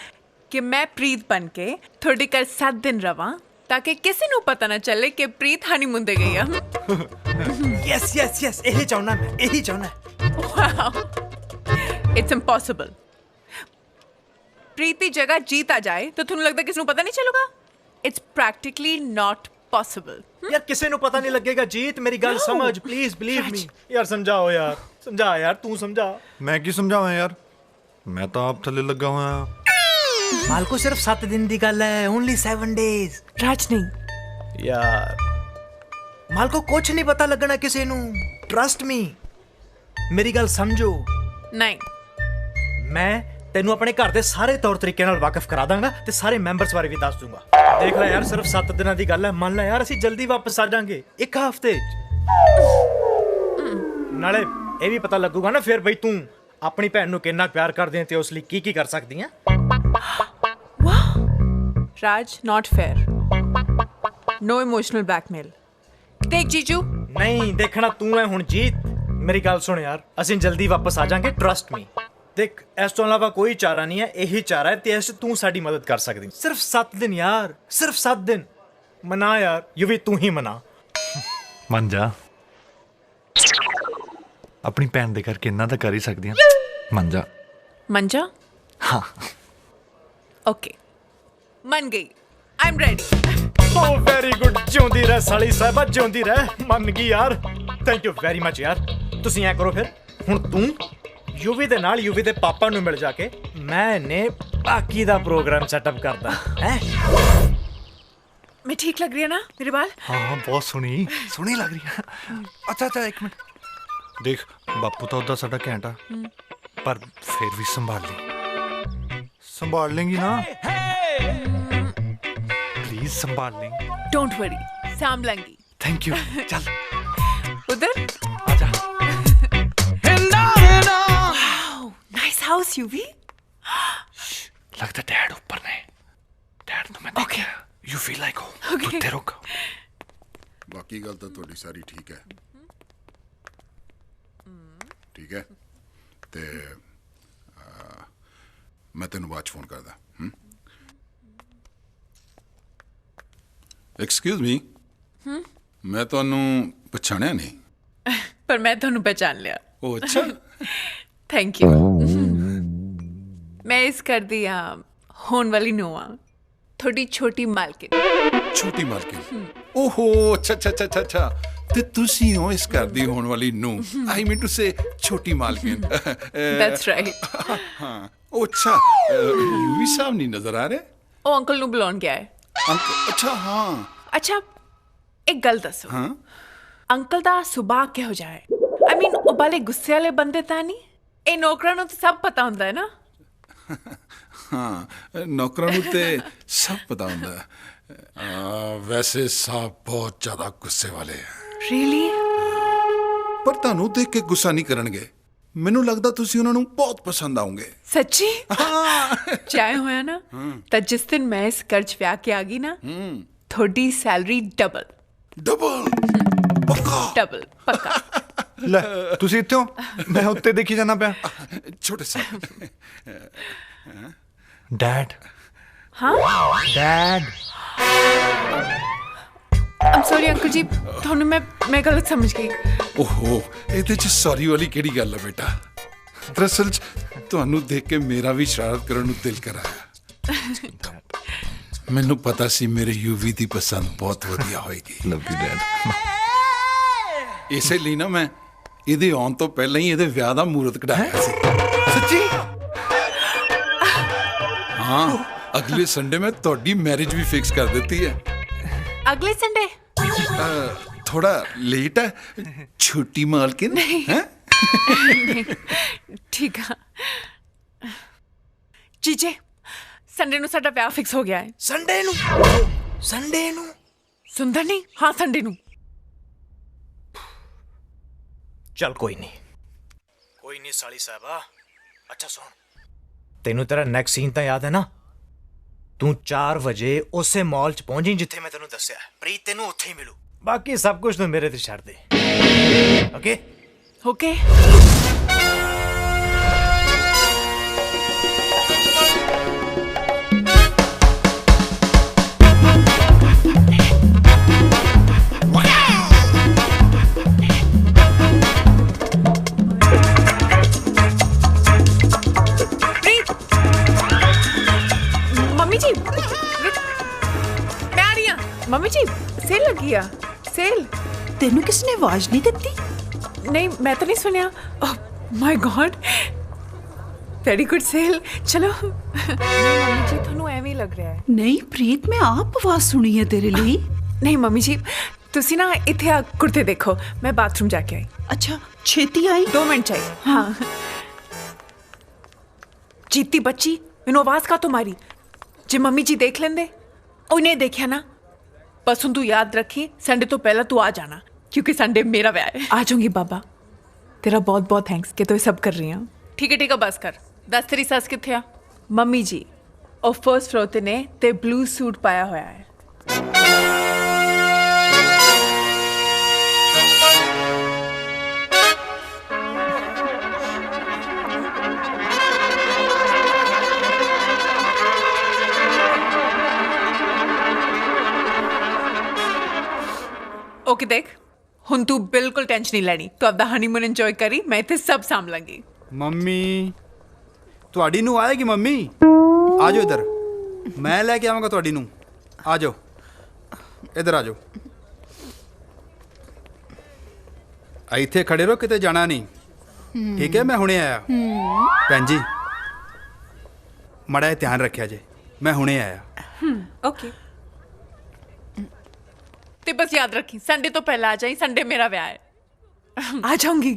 ਕਿ ਮੈਂ ਪ੍ਰੀਤ ਬਣ ਕੇ ਤੁਹਾਡੇ ਘਰ 7 ਦਿਨ ਰਵਾਂ ताकि किसी ਨੂੰ ਪਤਾ ਨਾ ਚੱਲੇ ਕਿ ਪ੍ਰੀਤ ਹਨੀਮੂਨ ਤੇ ਗਈ ਆ। ਯੈਸ ਯੈਸ ਯੈਸ ਇਹੀ ਚਾਹੁੰਦਾ ਮੈਂ, ਇਹੀ ਚਾਹੁੰਦਾ। Wow it's impossible. ਪ੍ਰੀਤ ਦੀ ਜਗ੍ਹਾ ਜੀਤ ਆ ਜਾਏ ਤਾਂ ਤੁਹਾਨੂੰ ਲੱਗਦਾ ਕਿਸ ਨੂੰ ਪਤਾ ਨਹੀਂ ਚੱਲੂਗਾ? It's practically not possible. ਯਾਰ ਕਿਸੇ ਨੂੰ ਪਤਾ ਨਹੀਂ ਲੱਗੇਗਾ। ਜੀਤ ਮੇਰੀ ਗੱਲ ਸਮਝ ਪਲੀਜ਼, ਬਿਲੀਵ ਮੀ। ਯਾਰ ਸਮਝਾਓ ਯਾਰ, ਸਮਝਾ ਯਾਰ, ਤੂੰ ਸਮਝਾ। ਮੈਂ ਕੀ ਸਮਝਾਵਾਂ ਯਾਰ, ਮੈਂ ਤਾਂ ਆਪ ਥੱਲੇ ਲੱਗਾ ਹੋਇਆ। ਮਾਲਕੋ ਸਿਰਫ 7 ਦਿਨ ਦੀ ਗੱਲ ਹੈ, ਓਨਲੀ 7 ਡੇਜ਼। ਰਾਜ ਨਹੀਂ ਯਾਰ ਮਾਲਕੋ ਕੁਝ ਨਹੀਂ ਪਤਾ ਲੱਗਣਾ ਕਿਸੇ ਨੂੰ, ਟਰਸਟ ਮੀ। ਮੇਰੀ ਗੱਲ ਸਮਝੋ। ਨਹੀਂ ਮੈਂ ਤੈਨੂੰ ਆਪਣੇ ਘਰ ਦੇ ਸਾਰੇ ਤੌਰ ਤਰੀਕੇ ਨਾਲ ਵਾਕਿਫ ਕਰਾ ਦਾਂਗਾ ਤੇ ਸਾਰੇ ਮੈਂਬਰਸ ਬਾਰੇ ਵੀ ਦੱਸ ਦੂੰਗਾ। ਦੇਖ ਲੈ ਯਾਰ ਸਿਰਫ 7 ਦਿਨਾਂ ਦੀ ਗੱਲ ਹੈ, ਮੰਨ ਲੈ ਯਾਰ ਅਸੀਂ ਜਲਦੀ ਵਾਪਸ ਆ ਜਾਾਂਗੇ, 1 ਹਫ਼ਤੇ 'ਚ। ਨਾਲੇ ਇਹ ਵੀ ਪਤਾ ਲੱਗੂਗਾ ਨਾ ਫਿਰ ਬਈ ਤੂੰ ਆਪਣੀ ਭੈਣ ਨੂੰ ਕਿੰਨਾ ਪਿਆਰ ਕਰਦੀ ਹੈ ਤੇ ਉਸ ਲਈ ਕੀ ਕਰ ਸਕਦੀ ਹੈ। Raj not fair, no emotional blackmail. ਦੇਖ ਜੀਜੂ, ਨਹੀਂ ਦੇਖਣਾ ਤੂੰ ਹੈ ਹੁਣ। ਜੀਤ ਮੇਰੀ ਗੱਲ ਸੁਣ ਯਾਰ, ਅਸੀਂ ਜਲਦੀ ਵਾਪਸ ਆ ਜਾਾਂਗੇ, ਟਰਸਟ ਮੀ। ਦੇਖ ਇਸ ਤੋਂ ਇਲਾਵਾ ਕੋਈ ਚਾਰਾ ਨਹੀਂ ਹੈ, ਇਹੀ ਚਾਰਾ ਹੈ ਤੇ ਇਸ 'ਚ ਤੂੰ ਸਾਡੀ ਮਦਦ ਕਰ ਸਕਦੀ। ਸਿਰਫ 7 ਦਿਨ ਯਾਰ, ਸਿਰਫ 7 ਦਿਨ ਮਨਾ ਯਾਰ। ਯੂਵੀ ਤੂੰ ਹੀ ਮਨਾ। ਮੰਨ ਜਾ, ਆਪਣੀ ਭੈਣ ਦੇ ਕਰਕੇ ਇੰਨਾ ਤਾਂ ਕਰ ਹੀ ਸਕਦੀ ਹਾਂ। ਮੰਨ ਜਾ। ਮੰਨ ਜਾ। ਹਾਂ ਓਕੇ ਮੰਨ ਗਈ। I am ready. Oh very good, ਜਿਉਂਦੀ ਰਹਿ ਸਾਲੀ ਸਾਹਿਬਾ, ਜਿਉਂਦੀ ਰਹਿ। ਮੰਨ ਗਈ ਯਾਰ, ਥੈਂਕ ਯੂ ਵੈਰੀ ਮਚ ਯਾਰ। ਤੁਸੀਂ ਐ ਕਰੋ ਫਿਰ, ਹੁਣ ਤੂੰ ਯੂਵੀ ਦੇ ਨਾਲ ਯੂਵੀ ਦੇ ਪਾਪਾ ਨੂੰ ਮਿਲ ਜਾ ਕੇ ਮੈਂ ਨੇ ਬਾਕੀ ਦਾ ਪ੍ਰੋਗਰਾਮ ਸੈਟਅਪ ਕਰਦਾ ਹੈ। मैं ठीक लग रही है ना मेरे बाल? हाँ बहुत सोहनी लग रही है। अच्छा अच्छा एक मिनट देख, बापू तो उदा साडा घैंट आ, पर फिर भी संभाल लेंगी ना? प्लीज संभाल लेंगी। डोंट वरी, संभालेंगी। Thank you. चल उधर आजा। Nice house Yuvi. लगता डैड ऊपर ने। डैड तो मैं okay You feel like home. तू तेरे को ਬਾਕੀ ਗੱਲ ਤਾਂ ਤੁਹਾਡੀ ਸਾਰੀ ਠੀਕ ਹੈ, ਠੀਕ ਹੈ। ਤੇ ਮੈਂ ਤੈਨੂੰ ਬਾਅਦ 'ਚ ਫੋਨ ਕਰਦਾ। ਐਕਸਕਿਊਜ਼ ਮੀ, ਮੈਂ ਤੁਹਾਨੂੰ ਪਛਾਣਿਆ ਨਹੀਂ। पर मैं ਤੁਹਾਨੂੰ ਪਹਿਚਾਨ ਲਿਆ। ਉਹ ਅੱਛਾ, थैंक यू। मैं इस कर दी होने वाली नोआ, थोड़ी छोटी मालकिन। ਛੋਟੀ ਮਾਲਕਿਨ। ਓਹੋ ਅੱਛਾ ਅੱਛਾ ਅੱਛਾ ਅੱਛਾ, ਤੇ ਤੁਸੀਂ ਹੋ ਇਸ ਘਰ ਦੀ ਹੋਣ ਵਾਲੀ ਨੂੰ। ਆਈ ਮੀਨ ਟੂ ਸੇ ਛੋਟੀ ਮਾਲਕਿਨ। That's right। ਹਾਂ ਉਹ ਅੱਛਾ, ਯੂਵੀ ਸਾਹਿਬ ਨਹੀਂ ਨਜ਼ਰ ਆ ਰਹੇ? ਉਹ ਅੰਕਲ ਨੂੰ ਬੁਲਾਉਣ ਗਿਆ ਹੈ। ਅੰਕਲ? ਅੱਛਾ ਹਾਂ। ਅੱਛਾ ਇੱਕ ਗੱਲ ਦੱਸੋ, ਹਾਂ ਅੰਕਲ ਦਾ ਸੁਭਾਅ ਕਿਹੋ ਜਿਹਾ ਹੈ? ਆਈ ਮੀਨ ਉਹ ਬਾਲੇ ਗੁੱਸੇ ਵਾਲੇ ਬੰਦੇ ਤਾਂ ਨਹੀਂ? ਇਹ ਨੌਕਰਾਂ ਨੂੰ ਤਾਂ ਸਭ ਪਤਾ ਹੁੰਦਾ ਹੈ ਨਾ। ਹਾਂ ਨੌਕਰਾਂ ਨੂੰ ਤੇ ਸਭ ਪਤਾ ਹੁੰਦਾ ਹੈ। ਵੈਸੇ ਸਾਹਿਬ ਬਹੁਤ ਜ਼ਿਆਦਾ ਗੁੱਸੇ ਵਾਲੇ ਹੈ। ਰੀਅਲੀ? ਪਰ ਤੁਹਾਨੂੰ ਦੇਖ ਕੇ ਗੁੱਸਾ ਨਹੀਂ ਕਰਨਗੇ। ਮੈਨੂੰ ਲੱਗਦਾ ਤੁਸੀਂ ਉਹਨਾਂ ਨੂੰ ਬਹੁਤ ਪਸੰਦ ਆਉਂਗੇ। ਸੱਚੀ? ਚਾਹੇ ਹੋਇਆ ਨਾ ਤਾਂ ਜਿਸ ਦਿਨ ਮੈਂ ਇਸ ਘਰ 'ਚ ਵਿਆਹ ਕੇ ਆ ਗਈ ਨਾ, ਤੁਹਾਡੀ ਸੈਲਰੀ ਡਬਲ। ਡਬਲ? ਪੱਕਾ? ਡਬਲ ਪੱਕਾ। ਲੈ ਤੁਸੀਂ ਇੱਥੇ ਹੋ, ਮੈਂ ਉੱਤੇ ਦੇਖੀ ਜਾਣਾ ਪਿਆ। ਛੋਟੇ ਸਾਹਿਬ। ਡੈਡ। ਹਾਂ ਡੈਡ। I'm sorry ਅੰਕਲ ਜੀ, ਤੁਹਾਨੂੰ ਮੈਂ ਗਲਤ ਸਮਝ ਗਈ। ਓਹੋ ਇਹਦੇ 'ਚ ਸੌਰੀ ਵਾਲੀ ਕਿਹੜੀ ਗੱਲ ਹੈ ਬੇਟਾ? ਦਰਅਸਲ 'ਚ ਤੁਹਾਨੂੰ ਦੇਖ ਕੇ ਮੇਰਾ ਵੀ ਸ਼ਰਾਰਤ ਕਰਨ ਨੂੰ ਦਿਲ ਕਰਾਇਆ। ਮੈਨੂੰ ਪਤਾ ਸੀ ਮੇਰੇ ਯੂਵੀ ਦੀ ਪਸੰਦ ਬਹੁਤ ਵਧੀਆ ਹੋਏਗੀ। Love you dad. ਇਸੇ ਲਈ ਨਾ ਮੈਂ ਇਹਦੇ ਆਉਣ ਤੋਂ ਪਹਿਲਾਂ ਹੀ ਇਹਦੇ ਵਿਆਹ ਦਾ ਮੂਰਤ ਕਢਾਇਆ ਸੀ। ਸੱਚੀ? ਹਾਂ ਅਗਲੇ ਸੰਡੇ ਮੈਂ ਤੁਹਾਡੀ ਮੈਰਿਜ ਵੀ ਫਿਕਸ ਕਰ ਦਿੱਤੀ ਹੈ। ਅਗਲੇ ਸੰਡੇ? ਥੋੜਾ ਲੇਟ ਹੈ ਛੋਟੀ ਮਾਲਕਿਨ। ਹੈ ਠੀਕ ਆ ਜੀਜੇ, ਸੰਡੇ ਨੂੰ ਸਾਡਾ ਵਿਆਹ ਫਿਕਸ ਹੋ ਗਿਆ ਹੈ। ਸੰਡੇ ਨੂੰ? ਸੰਡੇ ਨੂੰ? ਸੁੰਦਰ ਨਹੀਂ, ਹਾਂ ਸੰਡੇ ਨੂੰ। ਚੱਲ ਕੋਈ ਨਹੀਂ ਸਾਲੀ ਸਾਹਿਬਾ। ਅੱਛਾ ਸੁਣ, ਤੈਨੂੰ ਤੇਰਾ ਨੈਕਸਟ ਸੀਨ ਤਾਂ ਯਾਦ ਹੈ ਨਾ? ਤੂੰ 4 ਵਜੇ ਉਸੇ ਮਾਲ 'ਚ ਪਹੁੰਚੀ ਜਿੱਥੇ ਮੈਂ ਤੈਨੂੰ ਦੱਸਿਆ। ਪ੍ਰੀਤ ਤੈਨੂੰ ਉੱਥੇ ਹੀ ਮਿਲੂ। ਬਾਕੀ ਸਭ ਕੁਝ ਤੂੰ ਮੇਰੇ ਤੇ ਛੱਡ ਦੇ। Okay okay. सेल लगी आ सेल ਤੈਨੂੰ ਕਿਸ ਨੇ ਆਵਾਜ਼ ਨਹੀਂ ਦਿੱਤੀ? नहीं मैं तो नहीं सुनिया my god very good sale चलो नहीं मम्मी जी ਤੁਹਾਨੂੰ ਐਵੇਂ ਲੱਗ ਰਿਹਾ ਹੈ ਨਹੀਂ ਪ੍ਰੀਤ ਮੈਂ ਆਪ ਆਵਾਜ਼ ਸੁਣੀ ਹੈ ਤੇਰੇ ਲਈ। ਨਹੀਂ ਮੰਮੀ ਜੀ ਤੁਸੀਂ ਨਾ ਇੱਥੇ ਆ ਕੁਰਤੇ ਦੇਖੋ ਮੈਂ ਬਾਥਰੂਮ ਜਾ ਕੇ ਆਈ ਅੱਛਾ ਛੇਤੀ ਆਈ। 2 ਮਿੰਟ चाहिए हाँ जीती बच्ची मैनू आवाज का तो मारी जे मम्मी जी देख लेंदे उन्हें देखा ना बस हुण तू याद रखी संडे तो पहला तू आ जाना क्योंकि संडे मेरा व्याह है आ जाऊंगी बाबा तेरा बहुत बहुत थैंक्स कि तू ये सब कर रही हैं ठीक है बस कर दस तेरी सस कित्थे आ मम्मी जी और फर्स्ट फ्लोर ते ने ते ब्लू सूट पाया होया है ओके देख हुण तू बिल्कुल टेंशन नहीं लेनी तू अपना हनीमून एंजॉय करी मैं इत्थे सब साम लांगी ਮੰਮੀ ਤੁਹਾਡੀ ਨੂੰ ਆਏਗੀ ਮੰਮੀ ਆ ਜਾਓ ਇੱਧਰ ਮੈਂ ਲੈ ਕੇ ਆਵਾਂਗਾ ਤੁਹਾਡੀ ਨੂੰ ਆ ਜਾਓ ਇੱਧਰ ਆ ਜਾਓ ਇੱਥੇ ਖੜੇ ਰਹੋ ਕਿਤੇ ਜਾਣਾ ਨਹੀਂ ਠੀਕ ਹੈ ਮੈਂ ਹੁਣੇ ਆਇਆ ਭੈਣ ਜੀ ਮੜਾ ਧਿਆਨ ਰੱਖਿਆ ਜੇ ਮੈਂ ਹੁਣੇ ਆਇਆ ओके ते बस याद रखी संडे तो पहला आ जाई संडे मेरा व्याह है आ जाऊंगी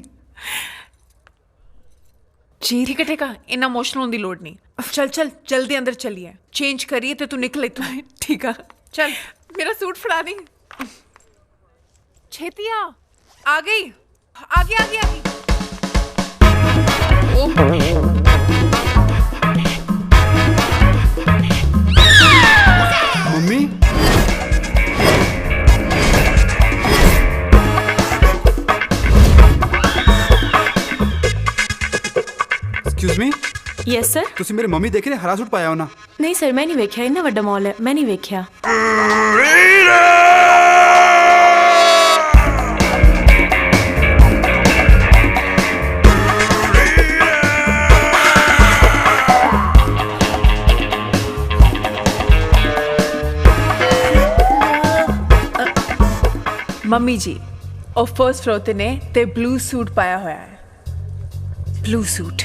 जी ठीक है इतना इमोशनल होने की लोड़ नहीं चल चल जल्दी अंदर चलिए चेंज करिए तो तू निकले तू ठीक है चल मेरा सूट फड़ा दी छेतिया आ गई आगे आगे आगे mummy excuse me yes sir ਤੁਸੀਂ ਮੇਰੇ ਮੰਮੀ ਦੇਖ ਰਹੇ ਹਰਾ ਸੂਟ ਪਾਇਆ ਉਹਨਾਂ नहीं सर मैं नहीं वेख्या इन्ना वड्डा मॉल है मैं नहीं वेख्या मम्मी जी और फर्स्ट फ्लोर ते ने ते ब्लू सूट पाया होया है ब्लू सूट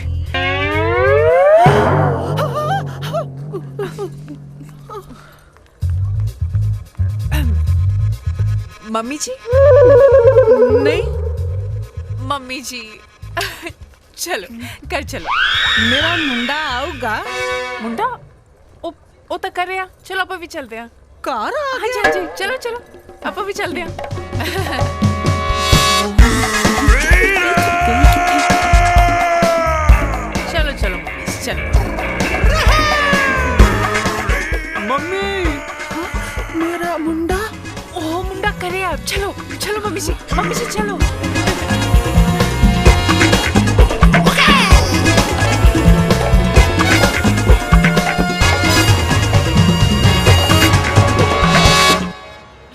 मम्मी जी नहीं मम्मी जी चलो कर चलो मेरा मुंडा आऊगा मुंडा ओ तो कर रहा चलो आप भी चलते हैं कार आ हाँ जी हाँ जी चलो चलो आप भी चलते हैं चलो चलो मम्मी चलो मम्मी मेरा मुंडा ओ मुंडा करे आप चलो चलो मम्मी जी चलो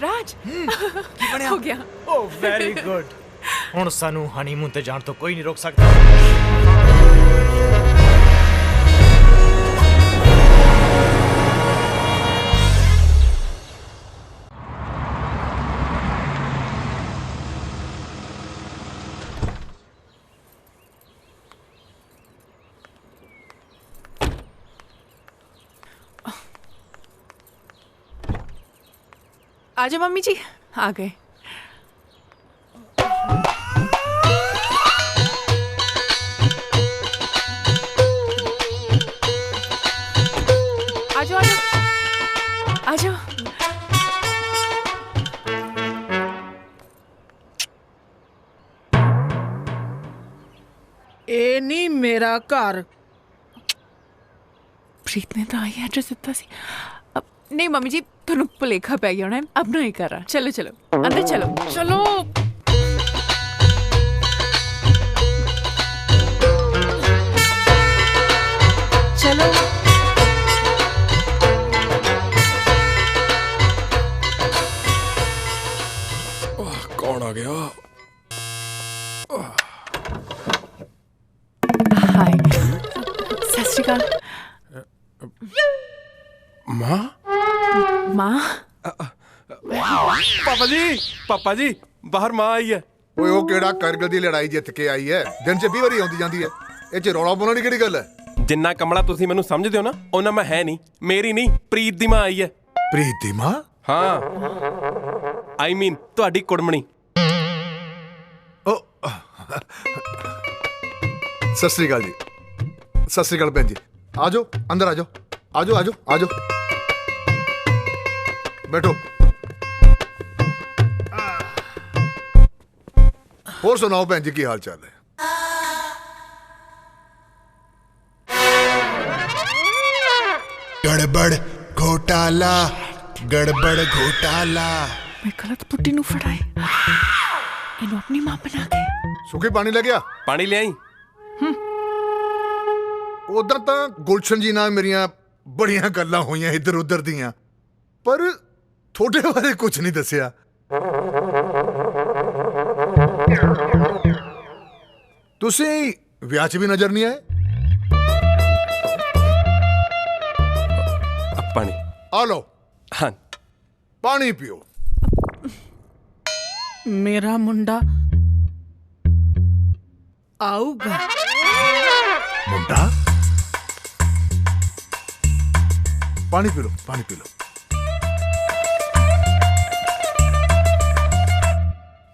राज हो गया ओ वेरी गुड ਹੁਣ ਸਾਨੂੰ ਹਨੀਮੂਨ ਤੇ ਜਾਣ ਤੋਂ ਕੋਈ ਨਹੀਂ ਰੋਕ ਸਕਦਾ आजा मम्मी जी आ गए आजो आजो आजो ए नहीं मेरा घर प्रीत ने तो आई एड्रेस दिता सी अब नहीं मम्मी जी ਤੁਹਾਨੂੰ ਭੁਲੇਖਾ ਪੈ ਗਿਆ ਹੋਣਾ अब नहीं कर रहा चलो चलो अंदर चलो चलो चलो कौन आ गया हाय सत श्री अकाल माँ माँ पापा ਪਾਪਾ ਜੀ ਬਾਹਰ ਮਾਂ ਆਈ ਹੈ। ਓਏ ਉਹ ਕਿਹੜਾ ਕਰਗਿਲ ਦੀ ਲੜਾਈ ਜਿੱਤ ਕੇ ਆਈ ਹੈ? ਦਿਨ 'ਚ 20 ਵਾਰੀ ਆਉਂਦੀ ਜਾਂਦੀ ਹੈ। ਇਹ 'ਚ ਰੌਲਾ ਪਾਉਣ ਦੀ ਕਿਹੜੀ ਗੱਲ ਹੈ? ਜਿੰਨਾ ਕਮਲਾ ਤੁਸੀਂ ਮੈਨੂੰ ਸਮਝਦੇ ਹੋ ਨਾ, ਉਹਨਾਂ ਮੈਂ ਹੈ ਨਹੀਂ। ਮੇਰੀ ਨਹੀਂ, ਪ੍ਰੀਤ ਦੀ ਮਾਂ ਆਈ ਹੈ। ਪ੍ਰੀਤ ਦੀ ਮਾਂ? ਹਾਂ, ਆਈ ਮੀਨ ਤੁਹਾਡੀ ਕੁੜਮਣੀ। ਸਤਿ ਸ੍ਰੀ ਅਕਾਲ ਜੀ। ਸਤਿ ਸ੍ਰੀ ਅਕਾਲ ਭੈਣ ਜੀ। ਆ ਜਾਓ ਅੰਦਰ, ਆ ਜਾਓ, ਆ ਜਾਓ, ਆ ਜਾਓ, ਆ ਜਾਓ, ਬੈਠੋ। ਹੋਰ ਸੁਣਾਓ ਭੈਣ ਜੀ, ਕੀ ਹਾਲ ਚਾਲ ਹੈ? गड़बड़ घोटाला, गड़बड़ घोटाला। मैं गलत बुड्ढी ਨੂੰ ਫੜਾਏ ਇਹਨੂੰ ਆਪਣੀ ਮਾਂ ਬਣਾ ਕੇ। ਸੁੱਕੇ ਪਾਣੀ ਲੈ ਗਿਆ? ਪਾਣੀ ਲਿਆਈ। ਉਦਾਂ ਤਾਂ ਗੁਲਸ਼ਨ ਜੀ ਨਾਲ ਮੇਰੀਆਂ ਬੜੀਆਂ ਗੱਲਾਂ ਹੋਈਆਂ ਇੱਧਰ ਉੱਧਰ ਦੀਆਂ, ਪਰ ਤੁਹਾਡੇ ਬਾਰੇ ਕੁਝ ਨਹੀਂ ਦੱਸਿਆ। ਤੁਸੀਂ ਵਿਆਹ 'ਚ ਵੀ ਨਜ਼ਰ ਨਹੀਂ ਆਏ। ਪਾਣੀ ਆ ਲਓ। ਹਾਂ, ਪਾਣੀ ਪੀਓ। ਮੇਰਾ ਮੁੰਡਾ ਆਊਗਾ। ਮੁੰਡਾ? ਪਾਣੀ ਪੀ ਲਓ, ਪਾਣੀ ਪੀ ਲਓ।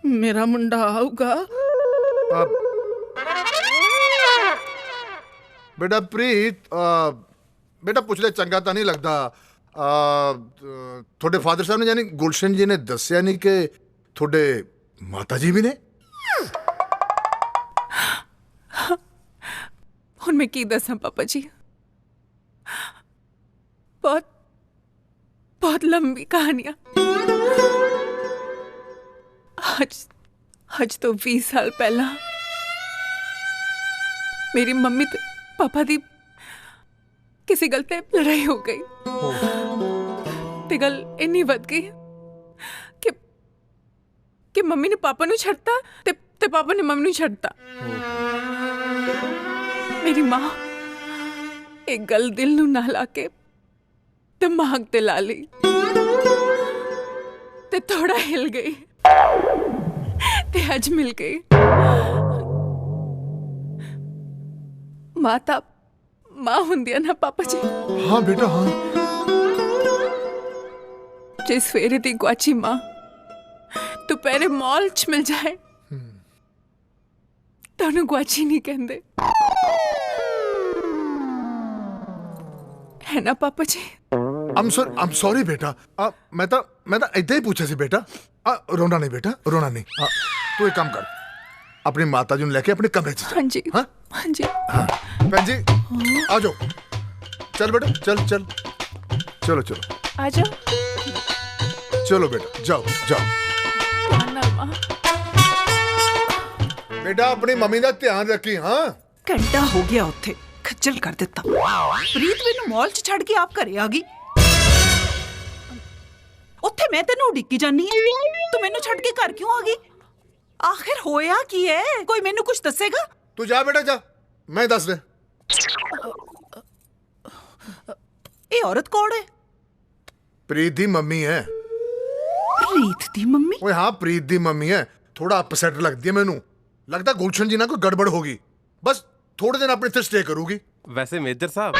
ਮੇਰਾ ਮੁੰਡਾ ਆਊਗਾ। बेटा प्रीत, बेटा पुछ ले, चंगा तो नहीं लगता। थोड़े फादर साहब ने यानी गुलशन जी ने दसिया नहीं कि थोड़े माता जी भी ने? ਹੁਣ ਮੈਂ ਕੀ ਦੱਸਾਂ ਪਾਪਾ ਜੀ, बहुत लंबी कहानियां। आज तो 20 साल पहला मेरी मम्मी ते पापा दी किसी गल ते लड़ाई हो गई ते गल इन्नी वध गई कि मम्मी ने पापा नू छड़ता ते पापा ने मम्मी नू छड़ता। मेरी मां एक गल दिल नू ना ला के दिमाग ते ला ली ते थोड़ा हिल गई ते अज मिल गई। माता मां हुंदी है ना पापा जी। हाँ बेटा हाँ। जे सवेरे दी गुआची मां दोपहरे मॉल च मिल जाए तो उन्हें गुआची नहीं कहते, है ना पापा जी? I'm sorry बेटा। मैं तो इतना ही पूछा सी बेटा। रोना नहीं बेटा, रोना नहीं। तू एक काम कर, अपनी माता जी ने लेके अपने कमरे च जा। हाँ जी। हाँ हाँ जी। हाँ बहन जी आ जाओ। चल बेटा, चल चल, चलो चलो आ जाओ। चलो बेटा, जाओ जाओ। बेटा अपनी मम्मी का ध्यान रखी। हाँ घंटा हो गया उत्थे खज्जल कर दिता। प्रीत मैनू मॉल च छड़ के आप घरे आ गई। उत्थे मैं तेनू उड़ीकी जानी है, तू मैनू छड़ के घर क्यों आ गई? आखिर होया की है? कोई मैनू कुछ दसेगा? तू जा बेटा जा, मैं दस दे। ये औरत कौन है? प्रीत दी मम्मी है। प्रीत दी मम्मी? ओए हाँ प्रीत दी मम्मी है। थोड़ा अपसेट लगती है मैनू, लगता गुलशन जी ना कोई गड़बड़ होगी, बस थोड़े दिन अपने इत्थे स्टे करूगी। वैसे मेजर साहब,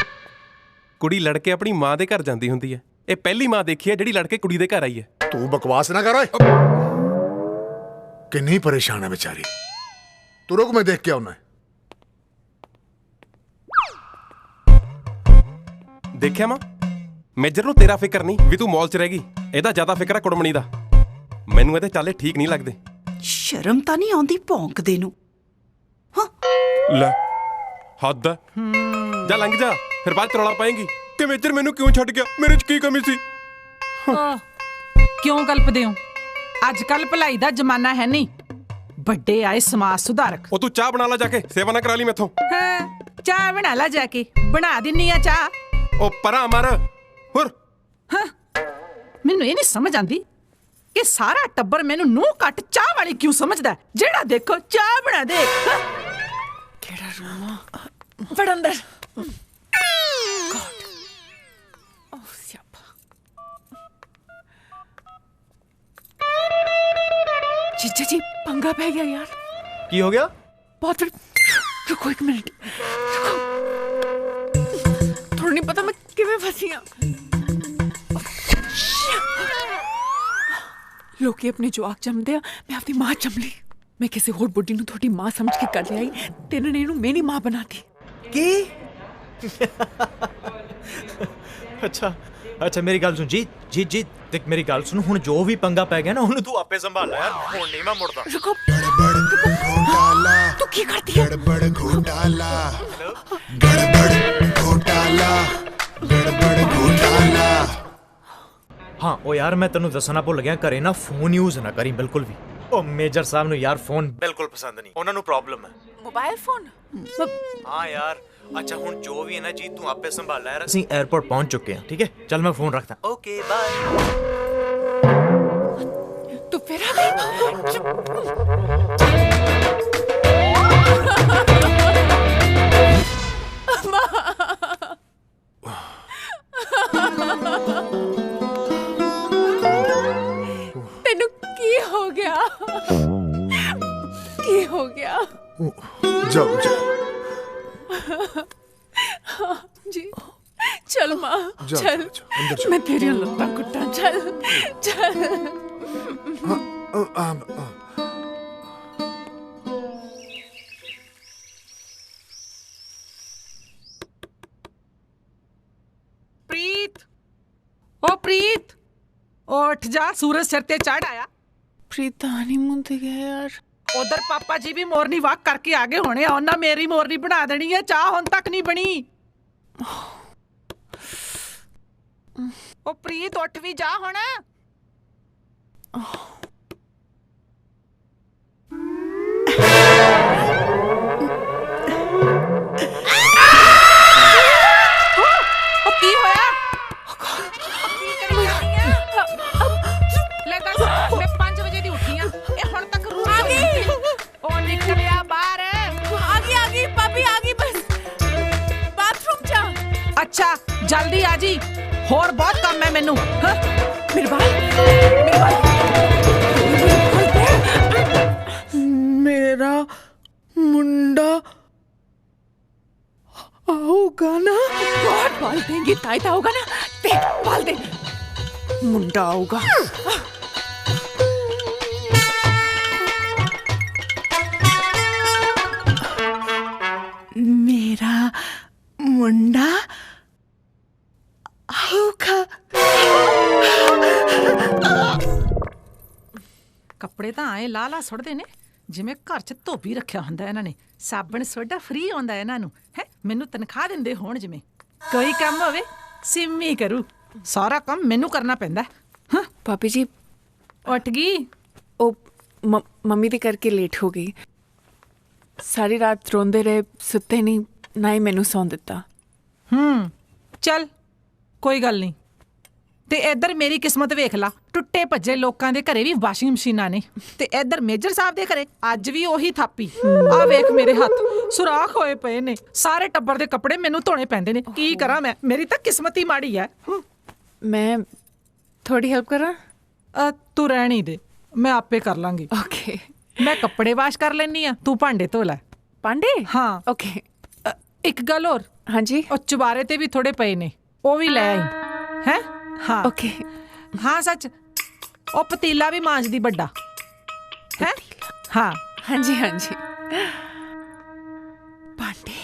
कुड़ी लड़के अपनी मां दे घर जांदी हुंदी है। ਇਹ ਪਹਿਲੀ ਮਾਂ ਦੇਖੀ ਹੈ ਜਿਹੜੀ ਲੜਕੇ ਕੁੜੀ ਦੇ ਘਰ ਆਈ ਹੈ। तू बकवास ना कर। कितनी परेशान है बेचारी। तू रुक, मैं देख के आऊं। ਦੇਖਿਆ ਮਾਂ, ਮੇਜਰ ਨੂੰ ਤੇਰਾ ਫਿਕਰ ਨਹੀਂ ਵੀ ਤੂੰ ਮੌਲ 'ਚ ਰਹਿ ਗਈ, ਇਹਦਾ ਜ਼ਿਆਦਾ ਫਿਕਰ ਹੈ ਕੁੜਮਣੀ ਦਾ। ਮੈਨੂੰ ਇਹਦੇ ਚਾਲੇ ਠੀਕ ਨਹੀਂ ਲੱਗਦੇ। ਸ਼ਰਮ ਤਾਂ ਨਹੀਂ ਆਉਂਦੀ ਭੌਂਕਦੇ ਨੂੰ। ਲੈ ਹੱਦ ਹੈ। ਜਾ ਲੰਘ ਜਾ, ਫਿਰ ਬਾਅਦ 'ਚ ਰੌਲਾ ਪਾਏਂਗੀ ਕਿ ਮੇਜਰ ਮੈਨੂੰ ਕਿਉਂ ਛੱਡ ਗਿਆ, ਮੇਰੇ 'ਚ ਕੀ ਕਮੀ ਸੀ। ਕਿਉਂ ਕਲਪਦੇ ਹੋ? ਅੱਜ ਕੱਲ ਭਲਾਈ ਦਾ ਜ਼ਮਾਨਾ ਹੈ ਨਹੀਂ, ਵੱਡੇ ਆਏ ਸਮਾਜ ਸੁਧਾਰਕ। ਉਹ ਤੂੰ ਚਾਹ ਬਣਾ ਲੈ ਜਾ ਕੇ, ਸੇਵਾ ਨਾ ਕਰਾ ਲਈ ਮੈਥੋਂ। ਹਾਂ ਚਾਹ ਬਣਾ ਲੈ ਜਾ ਕੇ, ਬਣਾ ਦਿੰਨੀ ਆ ਚਾਹ। ਉਹ ਪਰਾਂ ਮਰ ਹੋਰ। ਹਾਂ ਮੈਨੂੰ ਇਹ ਨਹੀਂ ਸਮਝ ਆਂਦੀ ਕਿ ਸਾਰਾ ਟੱਬਰ ਮੈਨੂੰ ਨੂੰਹ ਕੱਟ ਚਾਹ ਵਾਲੀ ਕਿਉਂ ਸਮਝਦਾ। ਜਿਹੜਾ ਦੇਖੋ ਚਾਹ ਬਣਾ ਦੇ। ਕਿਹੜਾ ਰੂਮ ਆ? ਵੜ ਅੰਦਰ। जीजा जी पंगा पै गया यार। की हो गया? बहुत रुको एक मिनट रुको, थोड़ा नहीं पता मैं किवें फसी हाँ। लोग अपने जवाक जमदे आ, मैं अपनी मां जम ली। मैं किसी होर बुढ़ी नूं थोड़ी मां समझ के कर लिया, तेरे ने इनू मेरी मां बनाती की? अच्छा अच्छा मेरी गल सुन जीत जीत जीत, देख मेरी गल सुन, हुण जो भी पंगा पै गया ना उन्हें तू आपे संभाल यार, हुण नहीं मैं मुड़दा। रुको घोटाला, तू की करती है? गड़बड़ घोटाला, गड़बड़ घोटाला, गड़बड़ घोटाला। हाँ ओ यार मैं तेनू दसना भुल गया, घरे ना फोन यूज ना करी बिल्कुल भी। ओ मेजर साहब नू यार फोन बिल्कुल पसंद नहीं, उन्हां नू प्रॉब्लम है। Mobile phone? हाँ यार अच्छा हुण जो भी है ना जी तू आपे संभाल यार, ਅਸੀਂ एयरपोर्ट पहुंच चुके हैं, ठीक है चल मैं फोन रखता। Okay bye. तू फिर आ गई? तेनू की हो गया? की हो गया? जाओ जाओ जी चल माँ जाओ, चल, जाओ, अंदर जाओ। मैं तेरी लत्ता कुट्टा, चल चल। प्रीत, ओ प्रीत, उठ जा, सूरज सिर ते चढ़ आया। प्रीत हनीमून ते गया यार। उधर पापा जी भी मोरनी वाक करके आगे होने, उन्हें मेरी मोरनी बना देनी है, चाह हुन तक नहीं बनी। ओ प्रीत उठ भी जा हुन। की होया? ले दस, मैं 5 बजे दी उठी हां, ए हुन तक रू आ गई। ओ निकलिया बाहर। आ गई पापी आ गई, बस बाथरूम जा। अच्छा जल्दी आ जी, होर बहुत काम है मैनू। हाँ? मेरे बाल मेरा मुंडा आओगा ना? बहुत बाल देंगे, तायता होगा ना? दे बाल दे, मुंडा आओगा। मेरा मुंडा आओगा। ਕੱਪੜੇ ਤਾਂ ਆਏ ਲਾ ਲਾ ਸੁੱਟਦੇ ਨੇ ਜਿਵੇਂ ਘਰ 'ਚ ਧੋਬੀ ਰੱਖਿਆ ਹੁੰਦਾ ਇਹਨਾਂ ਨੇ। ਸਾਬਣ ਸੋਡਾ ਫ੍ਰੀ ਆਉਂਦਾ ਇਹਨਾਂ ਨੂੰ ਹੈ, ਮੈਨੂੰ ਤਨਖਾਹ ਦਿੰਦੇ ਹੋਣ ਜਿਵੇਂ। ਕੋਈ ਕੰਮ ਹੋਵੇ ਸਿੰਮੀ ਕਰੂ, ਸਾਰਾ ਕੰਮ ਮੈਨੂੰ ਕਰਨਾ ਪੈਂਦਾ। ਹਾਂ पापी जी ਉੱਠ ਗਈ? ओ मम्मी दे करके लेट हो गई, सारी रात रोंदे रहे, सुते नहीं, ना ही मैनू सौं दिता। ਚੱਲ ਕੋਈ ਗੱਲ ਨਹੀਂ। ਤੇ ਇੱਧਰ ਮੇਰੀ ਕਿਸਮਤ ਵੇਖ ਲਾ, ਟੁੱਟੇ ਭੱਜੇ ਲੋਕਾਂ ਦੇ ਘਰੇ ਵੀ ਵਾਸ਼ਿੰਗ ਮਸ਼ੀਨਾਂ ਨੇ, ਤੇ ਇੱਧਰ ਮੇਜਰ ਸਾਹਿਬ ਦੇ ਘਰੇ ਅੱਜ ਵੀ ਉਹੀ ਥਾਪੀ। ਆ ਵੇਖ ਮੇਰੇ ਹੱਥ ਸੁਰਾਖ ਹੋਏ ਪਏ ਨੇ, ਸਾਰੇ ਟੱਬਰ ਦੇ ਕੱਪੜੇ ਮੈਨੂੰ ਧੋਣੇ ਪੈਂਦੇ ਨੇ। ਕੀ ਕਰਾਂ ਮੈਂ, ਮੇਰੀ ਤਾਂ ਕਿਸਮਤ ਹੀ ਮਾੜੀ ਹੈ। मैं थोड़ी हेल्प करा? ਤੂੰ ਰਹਿਣ ਹੀ ਦੇ, ਮੈਂ ਆਪੇ ਕਰ ਲਾਂਗੀ। ओके ਮੈਂ ਕੱਪੜੇ ਵਾਸ਼ ਕਰ ਲੈਣੀ ਆ, ਤੂੰ ਭਾਂਡੇ ਧੋ ਲੈ। पांडे? ਹਾਂ ओके। ਇੱਕ ਗੱਲ ਹੋਰ, हाँ जी ਉਹ ਚੁਬਾਰੇ ਤੇ ਵੀ ਥੋੜੇ ਪਏ ਨੇ, ਉਹ ਵੀ ਲੈ ਆਈ ਹੈ। ਹਾਂ ओके। ਹਾਂ ਸੱਚ, ਉਹ ਪਤੀਲਾ ਵੀ ਮਾਂਜਦੀ ਵੱਡਾ ਹੈ। ਹਾਂ हाँ जी हाँ जी। पांडे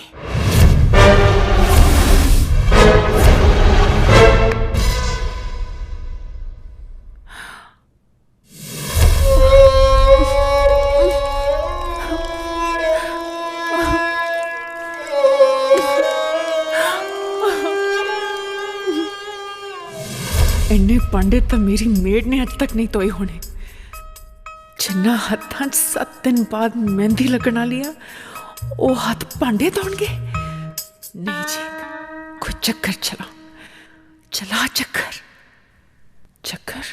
इन्ने पांडे तो मेरी मेड ने अज तक नहीं धोए होने। जिन्ना हत्थां 7 दिन बाद मेहंदी लगन वाली आ, ओ हाथ पांडे धोणगे? नहीं जी, कोई चक्कर चला चला, चक्कर चक्कर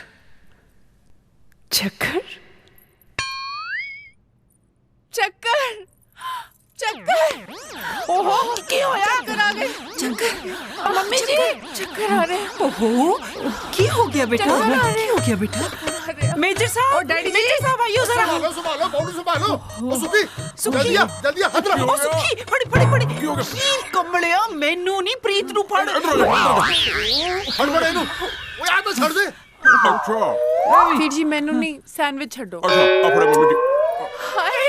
चक्कर चक्कर चक्कर। ओहो की होया? चक्कर आ गए। चक्कर मम्मी जी, चक्कर आ रहे हैं। ओहो की हो गया बेटा? चक्कर आ रहे की हो गया बेटा? चक्कर आ रहे हैं। मेजर साहब, डैडी जी। मेजर साहब आइयो जरा। संभालो संभालो बाउंड संभालो। ओ सुखी जल्दी आ हाथ ला। ओ सुखी फड़ी कमलिया मैनू नहीं प्रीत नू फड़। फड़ इनू ओए आ तो छड़ दे। अच्छा ਵੀਰ ਜੀ ਮੈਨੂੰ ਨਹੀਂ ਸੈਂਡਵਿਚ ਛੱਡੋ अच्छा आ फड़े मम्मी जी ਹਾਏ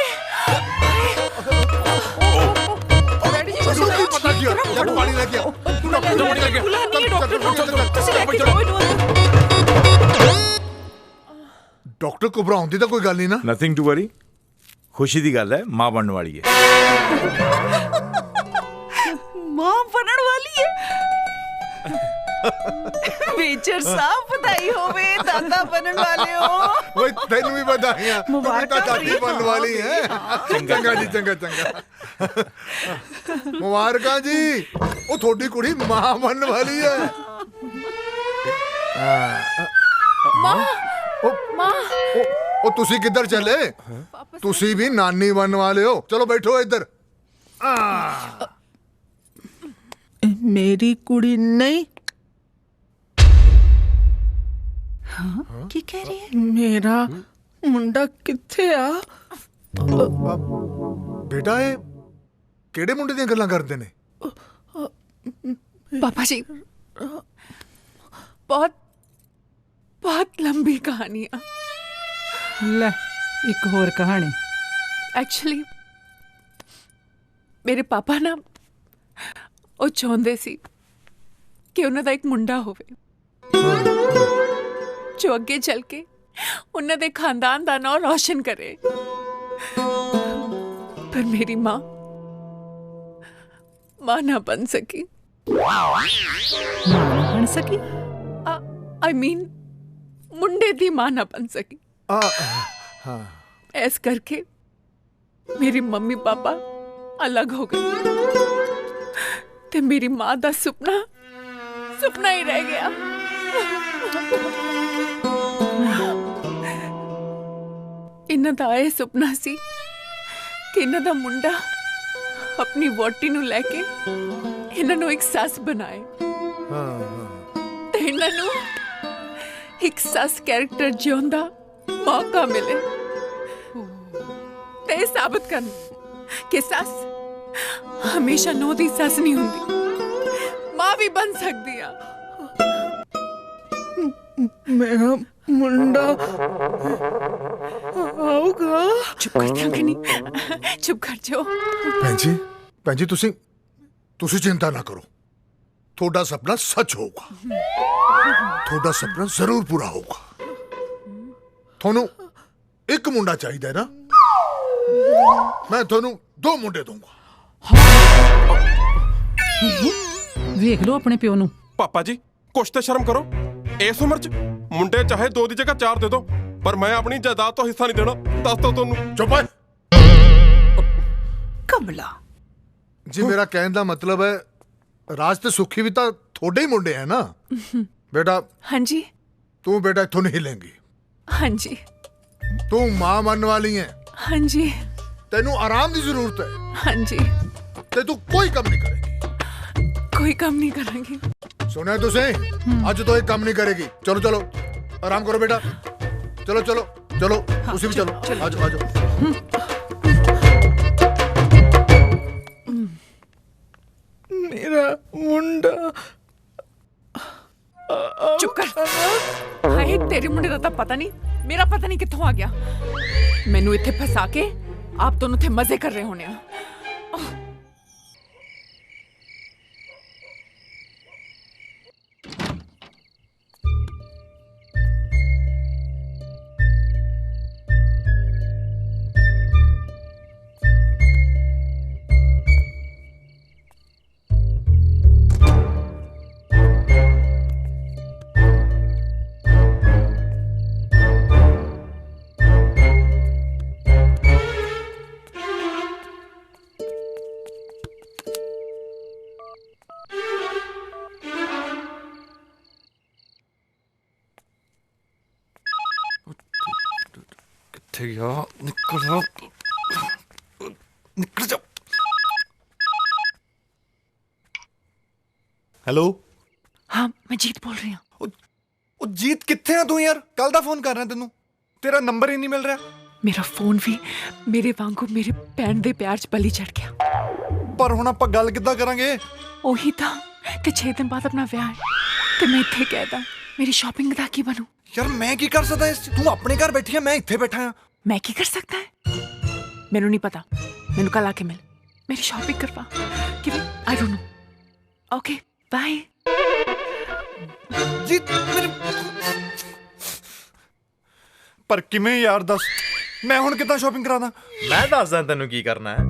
सुखी पता किया जब पानी लेके आ तू डॉक्टर पानी लेके आ। बुलानी है डॉक्टर को। चल। तुसी लेके जाओ इनू। डॉक्टर घबराउन दी ਤਾਂ ਕੋਈ ਗੱਲ ਨਹੀਂ ਨਾ। ਨਥਿੰਗ ਟੂ ਵਰੀ ਖੁਸ਼ੀ ਦੀ ਗੱਲ ਹੈ ਮਾਂ ਬਣਨ ਵਾਲੀ ਹੈ मां बनने वाली है। मेजर साहब बधाई होवे, दादा बनने वाले हो। ਓਏ ਤੈਨੂੰ ਵੀ ਵਧਾਈਆਂ ਮੁਬਾਰਕਾਂ ਤਾਂ ਦਾਦੀ ਬਣਨ ਵਾਲੀ ਹੈ। ਚੰਗਾ ਜੀ ਚੰਗਾ ਮੁਬਾਰਕਾਂ ਜੀ ਉਹ ਤੁਹਾਡੀ ਕੁੜੀ ਮਾਂ ਬਣਨ ਵਾਲੀ ਹੈ। ਮਾਂ ਉਹ ਤੁਸੀਂ ਕਿੱਧਰ ਚਲੇ? ਤੁਸੀਂ ਵੀ ਨਾਨੀ ਬਣਨ ਵਾਲੇ ਹੋ। ਚਲੋ ਬੈਠੋ ਇੱਧਰ। मेरी कुड़ी नहीं। हाँ की कह रही है? मेरा मुंडा किथे आ? ਬੇਟਾ ਇਹ ਕਿਹੜੇ ਮੁੰਡੇ ਦੀਆਂ ਗੱਲਾਂ ਕਰਦੇ ਨੇ? पापा जी बहुत बहुत लंबी कहानी है ਲੈ ਇੱਕ ਹੋਰ ਕਹਾਣੀ। एक्चुअली मेरे पापा ना ਉਹ ਚਾਹੁੰਦੇ ਸੀ ਕਿ ਉਹਨਾਂ ਦਾ ਇੱਕ ਮੁੰਡਾ ਹੋਵੇ ਜੋ ਅੱਗੇ ਚੱਲ ਕੇ ਉਹਨਾਂ ਦੇ ਖਾਨਦਾਨ ਦਾ ਨਾਮ ਰੌਸ਼ਨ ਕਰੇ ਪਰ ਮੇਰੀ ਮਾਂ ਨਾ ਬਣ ਸਕੀ ਬਣ ਸਕੀ? ਆਈ ਮੀਨ ਮੁੰਡੇ ਦੀ ਮਾਂ ਨਾ ਬਣ ਸਕੀ ਹਾਂ ਇਸ ਕਰਕੇ ਮੇਰੀ ਮੰਮੀ ਪਾਪਾ ਅਲੱਗ ਹੋ ਗਏ ਤੇ ਮੇਰੀ ਮਾਂ ਦਾ ਸੁਪਨਾ ਹੀ ਰਹਿ ਗਿਆ ਇਹਨਾਂ ਦਾ ਇਹ ਸੁਪਨਾ ਸੀ ਕਿ ਇਹਨਾਂ ਦਾ ਮੁੰਡਾ ਆਪਣੀ ਵੋਟੀ ਨੂੰ ਲੈ ਕੇ ਇਹਨਾਂ ਨੂੰ ਇੱਕ ਸੱਸ ਬਣਾਏ ਤੇ ਇਹਨਾਂ ਨੂੰ ਇੱਕ ਸੱਸ ਕੈਰੈਕਟਰ ਜਿਉਣ ਦਾ ਮੌਕਾ ਮਿਲੇ ਤੇ ਇਹ ਸਾਬਤ ਕਰਨ ਕਿ ਸੱਸ ਹਮੇਸ਼ਾ ਨੋ ਦੀ ਸੱਸ ਨਹੀਂ ਹੁੰਦੀ ਮਾਂ ਵੀ ਬਣ ਸਕਦੀ ਆ मेरा मुंडा आऊगा। ਚੁੱਪ ਕਰ ਜਾ ਨਹੀਂ ਚੁੱਪ ਕਰ ਜਾਓ ਭੈਣ ਜੀ ਤੁਸੀਂ ਚਿੰਤਾ ਨਾ ਕਰੋ। ਤੁਹਾਡਾ ਸੁਪਨਾ ਸੱਚ ਹੋਊਗਾ। ਤੁਹਾਡਾ ਸੁਪਨਾ ਜ਼ਰੂਰ ਪੂਰਾ ਹੋਊਗਾ। ਤੁਹਾਨੂੰ ਇੱਕ ਮੁੰਡਾ ਚਾਹੀਦਾ ਹੈ ਨਾ? ਮੈਂ ਤੁਹਾਨੂੰ 2 ਮੁੰਡੇ ਦਊਂਗਾ। ਵੇਖ ਲਓ ਆਪਣੇ ਪਿਓ ਨੂੰ। पापा जी कुछ तो शर्म करो इस उम्र च मुंडे चाहे 2 ਦੀ ਜਗ੍ਹਾ 4 ਦੇ ਦੋ ਪਰ ਮੈਂ ਆਪਣੀ ਜਾਇਦਾਦ ਤੋਂ ਹਿੱਸਾ ਨਹੀਂ ਦੇਣਾ ਦੱਸ ਦੋ ਤੁਹਾਨੂੰ। ਚੁੱਪ कमला ਜੀ ਮੇਰਾ ਕਹਿਣ ਦਾ ਮਤਲਬ ਹੈ ਰਾਜ ਤੇ ਸੁਖੀ ਵੀ ਤਾਂ ਤੁਹਾਡੇ ਹੀ ਮੁੰਡੇ ਹੈ ਨਾ ਬੇਟਾ। ਹਾਂਜੀ ਤੂੰ ਬੇਟਾ ਇੱਥੋਂ ਨਹੀਂ ਹਿਲੇਂਗੀ। ਹਾਂਜੀ ਤੂੰ ਮਾਂ ਬਣਨ ਵਾਲੀ ਹੈ। ਹਾਂਜੀ ਤੈਨੂੰ ਆਰਾਮ ਦੀ ਜ਼ਰੂਰਤ ਹੈ ਹਾਂਜੀ ਤੇ ਤੂੰ ਕੋਈ ਕੰਮ ਨਹੀਂ ਕਰੇਗੀ। ਕੋਈ ਕੰਮ ਨਹੀਂ ਕਰਾਂਗੀ। ਸੁਣਿਆ ਤੁਸੀਂ? ਅੱਜ ਤੋਂ ਇਹ ਕੰਮ ਨਹੀਂ ਕਰੇਗੀ। ਚਲੋ ਆਰਾਮ ਕਰੋ ਬੇਟਾ। ਚਲੋ ਤੁਸੀਂ ਵੀ ਚਲੋ ਆਜੋ। मेरा मुंडा ਚੁੱਪ ਕਰ ਹਾਏ ਤੇਰੇ ਮੁੰਡੇ ਦਾ ਤਾਂ ਪਤਾ ਨਹੀਂ ਮੇਰਾ ਪਤਾ ਨਹੀਂ ਕਿੱਥੋਂ ਆ ਗਿਆ ਮੈਨੂੰ ਇੱਥੇ ਫਸਾ ਕੇ ਆਪ ਦੋਨੋਂ ਇੱਥੇ ਮਜ਼ੇ ਕਰ ਰਹੇ ਹੋਣੇ ਆ ਕਿੱਥੇ ਗਿਆ ਨਿਕਲ ਜਾ ਹੈਲੋ हाँ मैं जीत बोल रही हूँ ਉਹ ਜੀਤ ਕਿੱਥੇ ਆ ਤੂੰ ਯਾਰ ਕੱਲ ਦਾ ਫੋਨ ਕਰ ਰਿਹਾ ਤੈਨੂੰ तेरा नंबर ही नहीं मिल रहा। मेरा फोन भी मेरे वांगू मेरे भैन दे प्यार च बली चढ़ गया। पर हुण आपां गल किद्दां करांगे? ਉਹੀ ਤਾਂ ਕਿ 6 ਦਿਨ ਬਾਅਦ ਆਪਣਾ ਵਿਆਹ ਹੈ ਤੇ ਮੈਂ ਇੱਥੇ ਕਹਿਦਾ ਮੇਰੀ ਸ਼ਾਪਿੰਗ ਦਾ ਕੀ ਬਣੂ? यार मैं की कर सकदा इस? तू अपने घर बैठी है, मैं इत्थे बैठा हां। मैं की कर सकता है? मैनू नहीं पता, मैनू कल आके मिल, मेरी शॉपिंग करवा कि I don't know. Okay bye जी। मेरे पर किवें यार दस, मैं हुण किद्दां शॉपिंग करादा? मैं दसदा तैनूं की करना है।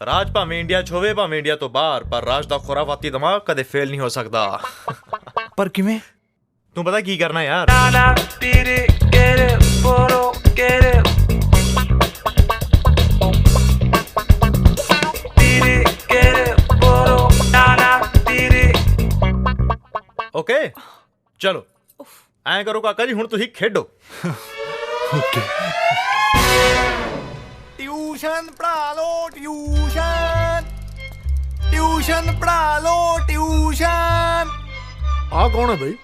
राज भावें इंडिया च होवे भावें इंडिया तो बाहर, पर राज दा खुराफाती दिमाग कदे फेल नहीं हो सकदा। पर किवें? तू पता की करना यार? ओके चलो ऐ करो काका जी, हुण तुसीं खेडो। ओके। ट्यूशन पढ़ा लो, ट्यूशन पढ़ा लो, ट्यूशन। आ कौन है भाई?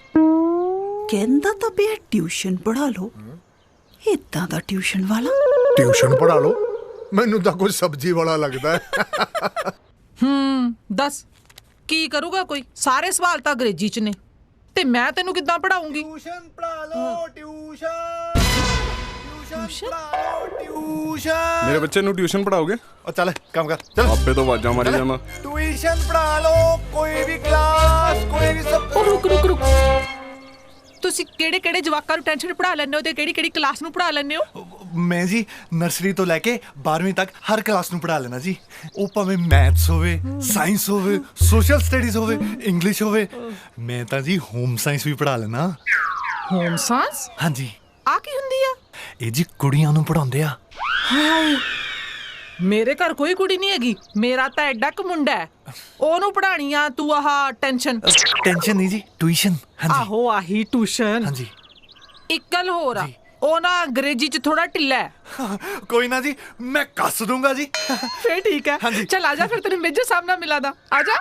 ਕਹਿੰਦਾ ਤਾਂ ਪਿਆ ਟਿਊਸ਼ਨ ਪੜਾ ਲਓ। ਇਦਾਂ ਦਾ ਟਿਊਸ਼ਨ ਵਾਲਾ ट्यूशन पढ़ा लो? मैनू तो कुछ सब्जी वाला लगता है। ਦੱਸ ਕੀ ਕਰੂਗਾ ਕੋਈ? ਸਾਰੇ ਸਵਾਲ ਤਾਂ ਅੰਗਰੇਜ਼ੀ ਚ ਨੇ ਤੇ ਮੈਂ ਤੈਨੂੰ ਕਿੱਦਾਂ ਪੜਾਉਂਗੀ? ट्यूशन पढ़ा लो, ट्यूशन पढ़ा लो, ट्यूशन। मेरे बच्चे नु ट्यूशन पढ़ाओगे? और चल काम कर, चल। आपे तो आवाज़ां मारी जाना। ट्यूशन पढ़ा लो, कोई भी क्लास, कोई भी सब। रुक ਤੁਸੀਂ ਕਿਹੜੇ ਜਵਾਕਾਂ ਨੂੰ ਟੈਨਸ਼ਨ ਪੜਾ ਲੈਂਦੇ ਹੋ ਤੇ ਕਿਹੜੀ ਕਲਾਸ ਨੂੰ ਪੜਾ ਲੈਂਦੇ ਹੋ? मैं जी नर्सरी तो लैके 12वीं तक हर क्लास ਨੂੰ ਪੜਾ ਲੈਣਾ ਜੀ। ਉਹ ਭਾਵੇਂ ਮੈਥਸ ਹੋਵੇ, ਸਾਇੰਸ ਹੋਵੇ, ਸੋਸ਼ਲ ਸਟੱਡੀਜ਼ ਹੋਵੇ, ਇੰਗਲਿਸ਼ ਹੋਵੇ। ਮੈਂ ਤਾਂ ਜੀ ਹੋਮ ਸਾਇੰਸ ਵੀ ਪੜਾ ਲੈਣਾ। Home science? ਹਾਂਜੀ। ਆ ਕੀ ਹੁੰਦੀ ਆ? ਇਹ ਜੀ ਕੁੜੀਆਂ ਨੂੰ ਪੜਾਉਂਦੇ ਆ। ਹਾਏ ਮੇਰੇ ਘਰ ਕੋਈ ਕੁੜੀ ਨਹੀਂ ਹੈਗੀ, ਮੇਰਾ ਤਾਂ ਐਡਾ ਕੁ ਮੁੰਡਾ ਹੈ, ਉਹਨੂੰ ਪੜਾਣੀ ਆ ਤੂੰ ਆਹ ਟੈਨਸ਼ਨ? ਟੈਨਸ਼ਨ ਨਹੀਂ ਜੀ, ਟਿਊਸ਼ਨ। ਹਾਂਜੀ ਆਹੋ ਆਹੀ ਟਿਊਸ਼ਨ। ਹਾਂਜੀ। ਇੱਕ ਗੱਲ ਹੋਰ ਆ, ਉਹ ਨਾ ਅੰਗਰੇਜ਼ੀ ਚ ਥੋੜਾ ਢਿੱਲਾ ਹੈ। ਕੋਈ ਨਾ ਜੀ, ਮੈਂ ਕੱਸ ਦੂੰਗਾ ਜੀ। ਫੇਰ ਠੀਕ ਹੈ, ਚੱਲ ਆ ਜਾ ਫਿਰ ਤੈਨੂੰ ਮੇਜਰ ਸਾਹਿਬ ਨਾਲ ਮਿਲਾ ਦਾਂ। ਆ ਜਾ।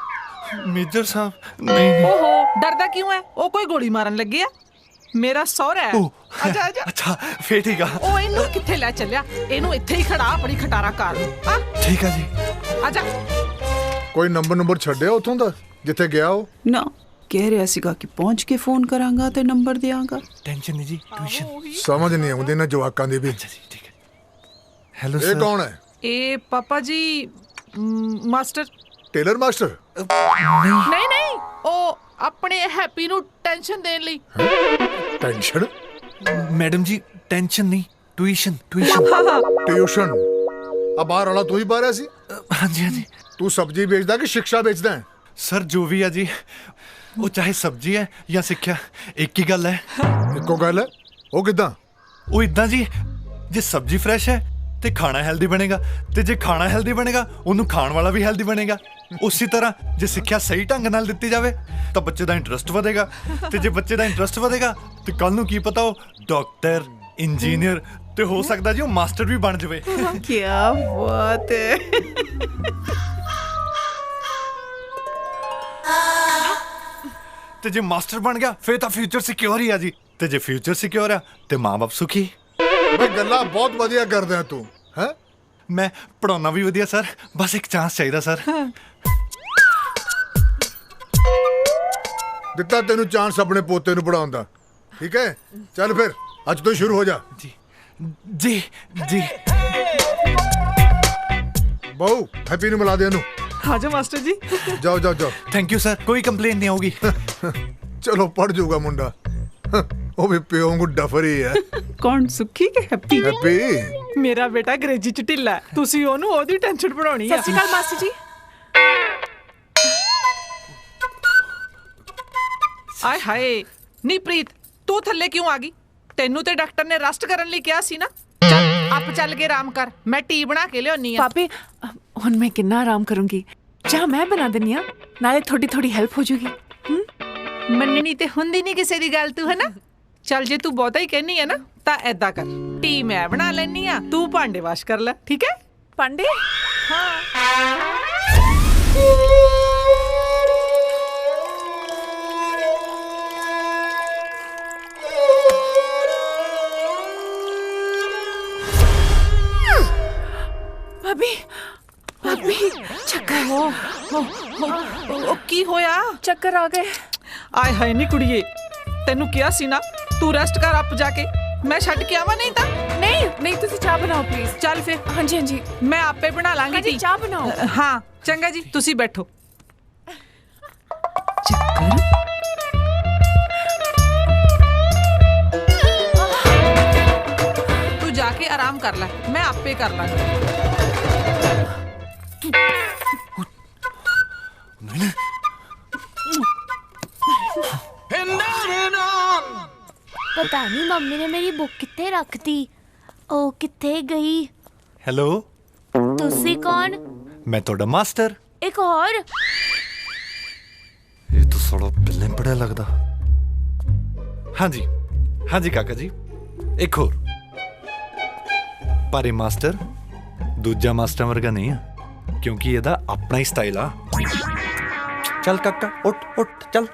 ਮੇਜਰ ਸਾਹਿਬ? ਨਹੀਂ। ਓਹੋ ਡਰਦਾ ਕਿਉਂ ਹੈ? ਉਹ ਕੋਈ ਗੋਲੀ ਮਾਰਨ ਲੱਗੇ ਆ, ਮੇਰਾ ਸਹੁਰਾ ਹੈ। ਆਜਾ ਆਜਾ। ਅੱਛਾ ਫੇਰ ਠੀਕ ਆ। ਉਹ ਇਹਨੂੰ ਕਿੱਥੇ ਲੈ ਚੱਲਿਆ? ਇਹਨੂੰ ਇੱਥੇ ਹੀ ਖੜਾ ਆਪਣੀ ਖਟਾਰਾ ਕਾਰ ਨੂੰ। ਆ ਠੀਕ ਆ ਜੀ। ਆਜਾ। ਕੋਈ ਨੰਬਰ ਛੱਡਿਆ ਉਥੋਂ ਦਾ ਜਿੱਥੇ ਗਿਆ ਉਹ? ਨਾ ਕਹਿ ਰਿਹਾ ਸੀਗਾ ਕਿ ਪਹੁੰਚ ਕੇ ਫੋਨ ਕਰਾਂਗਾ ਤੇ ਨੰਬਰ ਦਿਆਂਗਾ। ਟੈਨਸ਼ਨ ਨਹੀਂ ਜੀ, ਟਿਊਸ਼ਨ। ਸਮਝ ਨਹੀਂ ਆਉਂਦੀ ਨਾ ਜਵਾਕਾਂ ਦੀ ਵੀ। ਅੱਛਾ ਜੀ ਠੀਕ ਹੈ। Hello sir. ਇਹ ਕੌਣ ਹੈ? ਇਹ ਪਾਪਾ ਜੀ ਮਾਸਟਰ। Tailor master? ਨਹੀਂ ਉਹ ਆਪਣੇ ਹੈਪੀ ਨੂੰ ਟੈਨਸ਼ਨ ਦੇਣ ਲਈ। ਟੈਨਸ਼ਨ? ਮੈਡਮ ਜੀ ਟੈਨਸ਼ਨ ਨਹੀਂ, ਟਿਊਸ਼ਨ। ਟਿਊਸ਼ਨ? ਆ ਬਾਹਰ ਵਾਲਾ ਤੂੰ ਹੀ ਪਾ ਰਿਹਾ ਸੀ? ਹਾਂਜੀ ਹਾਂਜੀ। ਤੂੰ ਸਬਜ਼ੀ ਵੇਚਦਾ ਕਿ ਸਿੱਖਿਆ ਵੇਚਦਾ ਹੈ? ਸਰ ਜੋ ਵੀ ਆ ਜੀ, ਉਹ ਚਾਹੇ ਸਬਜ਼ੀ ਹੈ ਜਾਂ ਸਿੱਖਿਆ, ਇੱਕ ਹੀ ਗੱਲ ਹੈ। ਇੱਕੋ ਗੱਲ ਹੈ? ਉਹ ਕਿੱਦਾਂ? ਉਹ ਇਦਾਂ ਜੀ, ਜੇ ਸਬਜ਼ੀ ਫਰੈਸ਼ ਹੈ ਤੇ ਖਾਣਾ ਹੈਲਦੀ ਬਣੇਗਾ, ਤੇ ਜੇ ਖਾਣਾ ਹੈਲਦੀ ਬਣੇਗਾ ਉਹਨੂੰ ਖਾਣ ਵਾਲਾ ਵੀ ਹੈਲਦੀ ਬਣੇਗਾ। ਉਸੇ ਤਰ੍ਹਾਂ ਜੇ ਸਿੱਖਿਆ ਸਹੀ ਢੰਗ ਨਾਲ ਦਿੱਤੀ ਜਾਵੇ ਤਾਂ ਬੱਚੇ ਦਾ ਇੰਟਰਸਟ ਵਧੇਗਾ, ਤੇ ਜੇ ਬੱਚੇ ਦਾ ਇੰਟਰਸਟ ਵਧੇਗਾ ਤੇ ਕੱਲ ਨੂੰ ਕੀ ਪਤਾ ਉਹ ਡਾਕਟਰ, ਇੰਜੀਨੀਅਰ ਤੇ ਹੋ ਸਕਦਾ ਜੀ ਉਹ ਮਾਸਟਰ ਵੀ ਬਣ ਜਾਵੇ। ਕੀ ਬਾਤ ਹੈ। ਤੇ ਜੇ ਮਾਸਟਰ ਬਣ ਗਿਆ ਫੇਰ ਤਾਂ ਫਿਊਚਰ ਸਿਕਿਉਰ ਹੀ ਆ ਜੀ, ਤੇ ਜੇ ਫਿਊਚਰ ਸਿਕਿਉਰ ਆ ਤੇ ਮਾਂ-ਬਾਪ ਸੁਖੀ। ਬਈ ਗੱਲਾਂ ਬਹੁਤ ਵਧੀਆ ਕਰਦਾ ਤੂੰ। ਹੈ ਮੈਂ ਪੜਾਉਣਾ ਵੀ ਵਧੀਆ ਸਰ, ਬਸ ਇੱਕ ਚਾਂਸ ਚਾਹੀਦਾ ਸਰ। ਦਿੱਤਾ ਤੈਨੂੰ ਚਾਂਸ ਆਪਣੇ ਪੋਤੇ ਨੂੰ ਪੜਾਉਣ ਦਾ, ਠੀਕ ਹੈ? ਚੱਲ ਫਿਰ ਅੱਜ ਤੋਂ ਸ਼ੁਰੂ ਹੋ ਜਾ। ਜੀ ਜੀ ਜੀ। ਬਹੁ ਹੈਪੀ ਨੂੰ ਮਿਲਾ ਦੇ ਇਹਨੂੰ। ਆ ਜਾ ਮਾਸਟਰ ਜੀ। ਜਾਓ। ਥੈਂਕ ਯੂ ਸਰ, ਕੋਈ ਕੰਪਲੇਂਟ ਨਹੀਂ ਆਊਗੀ। ਚਲੋ ਪੜ ਜਾਊਗਾ ਮੁੰਡਾ, ਉਹ ਵੀ ਪਿਓ ਨੂੰ ਡਫਰ ਹੀ ਹੈ। ਕੌਣ, ਸੁੱਖੀ ਕਿ ਹੈਪੀ? ਹੈਪੀ ਮੇਰਾ ਬੇਟਾ ਅੰਗਰੇਜ਼ੀ ਚ ਢਿੱਲਾ, ਤੁਸੀਂ ਉਹਨੂੰ ਉਹਦੀ ਟੈਨਸ਼ਨ ਪੜਾਉਣੀ ਆ। ਸਤਿ ਸ਼੍ਰੀ ਅਕਾਲ ਮਾਸੀ ਜੀ। ਆਏ ਹਾਏ ਨੀ ਪ੍ਰੀਤ, ਤੂੰ ਥੱਲੇ ਕਿਉਂ ਆ ਗਈ? ਤੈਨੂੰ ਤੇ ਡਾਕਟਰ ਨੇ ਰੈਸਟ ਕਰਨ ਲਈ ਕਿਹਾ ਸੀ ਨਾ। ਚੱਲ ਆਪ ਚੱਲ ਕੇ ਆਰਾਮ ਕਰ, ਮੈਂ ਟੀ ਬਣਾ ਕੇ ਲਿਆਉਣੀ ਆ। ਪਾਪੇ ਹੁਣ ਮੈਂ ਕਿੰਨਾ ਆਰਾਮ ਕਰੂੰਗੀ, ਚਾਹ ਮੈਂ ਬਣਾ ਦਿੰਨੀ ਆ, ਨਾਲੇ ਥੋੜੀ ਹੈਲਪ ਹੋ ਜੂਗੀ। ਮੰਨਣੀ ਤੇ ਹੁੰਦੀ ਨਹੀਂ ਕਿਸੇ ਦੀ ਗੱਲ, ਤੂੰ ਹੈ ਨਾ। ਚੱਲ ਜੇ ਤੂੰ ਬਹੁਤਾ ਹੀ ਕਹਿਨੀ ਆ ਨਾ ਤਾਂ ਐਦਾਂ ਕਰ, ਟੀ ਮੈਂ ਬਣਾ ਲੈਣੀ ਆ, ਤੂੰ ਭਾਂਡੇ ਵਾਸ਼ ਕਰ ਲੈ, ਠੀਕ ਹੈ? ਭਾਂਡੇ? ਹਾਂ। भाभी भाभी चक्कर ਉਹ ਕੀ ਹੋਇਆ? चक्कर आ गए। ਆਏ ਹਾਏ ਨੀ ਕੁੜੀਏ, ਤੈਨੂੰ ਕਿਹਾ ਸੀ ਨਾ ਤੂੰ ਰੈਸਟ ਕਰ ਆਪ ਜਾ ਕੇ, ਮੈਂ ਛੱਡ ਕੇ ਆਵਾਂ। ਨਹੀਂ ਤਾਂ नहीं नहीं तुसी चाह बनाओ प्लीज। ਚੱਲ ਫਿਰ। हाँ जी हाँ जी ਮੈਂ ਆਪੇ ਬਣਾ ਲਾਂਗੀ जी चाह बनाओ। ਹਾਂ ਚੰਗਾ ਜੀ, ਤੁਸੀਂ ਬੈਠੋ। ਚੱਕਰ ਤੂੰ ਜਾ ਕੇ ਆਰਾਮ ਕਰ ਲੈ, ਮੈਂ ਆਪੇ ਕਰ ਲਾਂਗੀ। पता नहीं मम्मी ने मेरी बुक कित्थे रख दी। ओ कित्थे गई? हेलो तुसी कौन? मैं ਤੁਹਾਡਾ ਮਾਸਟਰ। एक और ਇਹ ਤਾਂ ਸਾਲਾ ਬਿੱਲੇ ਬੜਾ ਲੱਗਦਾ। ਹਾਂਜੀ ਹਾਂਜੀ ਕਾਕਾ ਜੀ, ਇੱਕ ਹੋਰ। ਪਰ ਇਹ ਮਾਸਟਰ ਦੂਜਾ ਮਾਸਟਰ ਵਰਗਾ ਨਹੀਂ ਆ, ਕਿਉਂਕਿ ਇਹਦਾ ਆਪਣਾ ਹੀ ਸਟਾਈਲ ਆ। ਚੱਲ ਕਾਕਾ ਉੱਠ ਉੱਠ ਚੱਲ।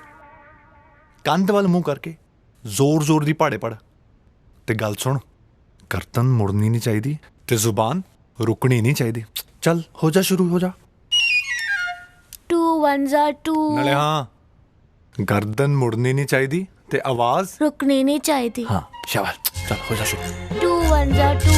ਕੰਧ ਵੱਲ ਮੂੰਹ ਕਰਕੇ ਜ਼ੋਰ ਜ਼ੋਰ ਦੀ ਪਹਾੜੇ ਪੜ ਤੇ ਗੱਲ ਸੁਣ, ਗਰਦਨ ਮੁੜਨੀ ਨਹੀਂ ਚਾਹੀਦੀ ਤੇ ਜ਼ੁਬਾਨ ਰੁਕਣੀ ਨਹੀਂ ਚਾਹੀਦੀ। ਚੱਲ ਹੋ ਜਾ, ਸ਼ੁਰੂ ਹੋ ਜਾ। 2 1 2 ਨਾਲੇ ਹਾਂ, ਗਰਦਨ ਮੁੜਨੀ ਨਹੀਂ ਚਾਹੀਦੀ ਤੇ ਆਵਾਜ਼ रुकनी नहीं चाहिए। हाँ शाबाश, चल हो जा शुरू। 2 1 2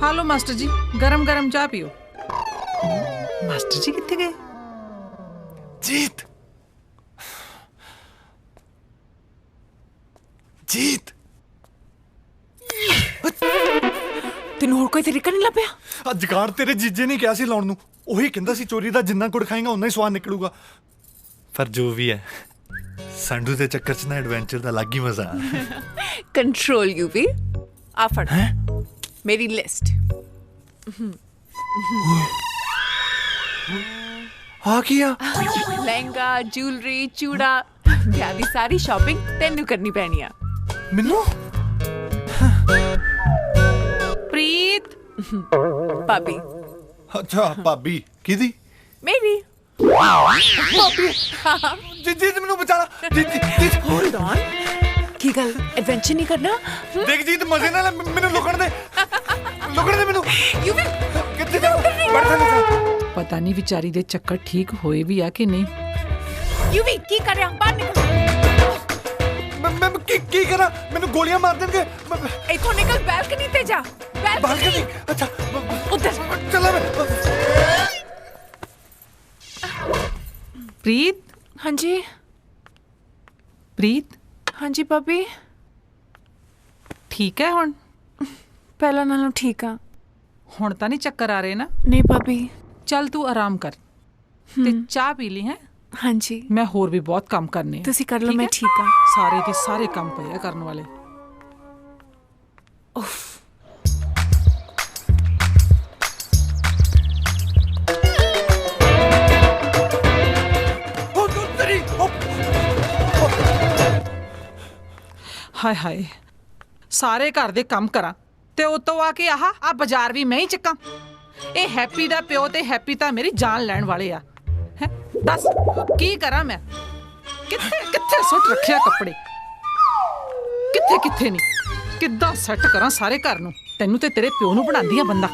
ਹਾਲੋ ਮਾਸਟਰ ਜੀ, ਗਰਮ ਗਰਮ ਚਾਹ ਪੀਓ। ਮਾਸਟਰ ਜੀ ਕਿੱਥੇ ਗਏ? जीत जीत ਤੈਨੂੰ ਹੋਰ ਕੋਈ ਤਰੀਕਾ ਨਹੀਂ ਲੱਭਿਆ? ਅੱਜ ਜਗਾੜ ਤੇਰੇ ਜੀਜੇ ਨੇ ਕਿਹਾ ਸੀ ਲਾਉਣ ਨੂੰ, ਉਹੀ ਕਹਿੰਦਾ ਸੀ ਚੋਰੀ ਦਾ ਜਿੰਨਾ ਗੁੜ ਖਾਏਗਾ ਉਨਾ ਹੀ ਸਵਾਦ ਨਿਕਲੂਗਾ। ਪਰ ਜੋ ਵੀ ਹੈ, ਸੰਡੂ ਦੇ ਚੱਕਰ 'ਚ ਨਾ ਐਡਵੈਂਚਰ ਦਾ ਅਲੱਗ ਹੀ ਮਜ਼ਾ ਆ। कंट्रोल यूवी आ फड़ मेरी लिस्ट। आ गया लहंगा ज्वेलरी चूड़ा ब्याह दी सारी शॉपिंग तेनू करनी पैनी आ। मिन्नू ਪ੍ਰੀਤ भाभी अच्छा भाभी किदी मेरी भाभी जीजी मैनू बचा ला। जीजी होल्ड ऑन, की गल एडवेंचर नहीं करना? देख जीत मजे नाल मैनू लुकण दे मैनू। यूवी कित्थे जा बैठ जा। ਪਤਾ ਨਹੀਂ ਵਿਚਾਰੀ ਦੇ ਚੱਕਰ ਠੀਕ ਹੋਏ ਵੀ ਆ ਕਿ ਨਹੀਂ। यूवी की कर रहा? बाहर निकल। मैं की करा? मैनू गोलियां मार देंगे। इथों निकल, बालकनी पे जा। बालकनी अच्छा उधर चला मैं। ਪ੍ਰੀਤ हाँ जी ਪ੍ਰੀਤ हाँ जी भाभी ਠੀਕ ਹੈ ਹੁਣ? पहला नालों ठीक आ। ਹੁਣ ਤਾਂ ਨਹੀਂ ਚੱਕਰ ਆ ਰਹੇ ਨਾ? नहीं भाभी ਚੱਲ ਤੂੰ ਆਰਾਮ ਕਰ ਤੇ ਚਾਹ ਪੀ ਲਈ ਹੈ। हाँ जी ਮੈਂ ਹੋਰ ਵੀ ਬਹੁਤ ਕੰਮ ਕਰਨੇ ਆ। तुसी कर लो, ठीक मैं है? ठीक आ। ਸਾਰੇ ਦੇ ਸਾਰੇ ਕੰਮ ਪਏ ਆ ਕਰਨ ਵਾਲੇ। ਹਾਏ ਹਾਏ, ਸਾਰੇ ਘਰ ਦੇ ਕੰਮ ਕਰਾਂ ਤੇ ਉਤੋਂ ਆ ਕੇ ਆਹ ਬਾਜ਼ਾਰ ਵੀ ਮੈਂ ਹੀ ਚੱਕਾਂ। ਇਹ ਹੈਪੀ ਦਾ ਪਿਓ ਤੇ ਹੈਪੀ ਤਾਂ ਮੇਰੀ ਜਾਨ ਲੈਣ ਵਾਲੇ ਆ। ਹੈ ਦੱਸ ਕੀ ਕਰਾਂ ਮੈਂ? ਕਿੱਥੇ ਕਿੱਥੇ ਸੁੱਟ ਰੱਖਿਆ ਕੱਪੜੇ, ਕਿੱਥੇ ਕਿੱਥੇ ਨਹੀਂ, ਕਿੱਦਾਂ ਸੈੱਟ ਕਰਾਂ ਸਾਰੇ ਘਰ ਨੂੰ? ਤੈਨੂੰ ਤੇ ਤੇਰੇ ਪਿਓ ਨੂੰ ਬਣਾਉਂਦੀ ਆ ਬੰਦਾ,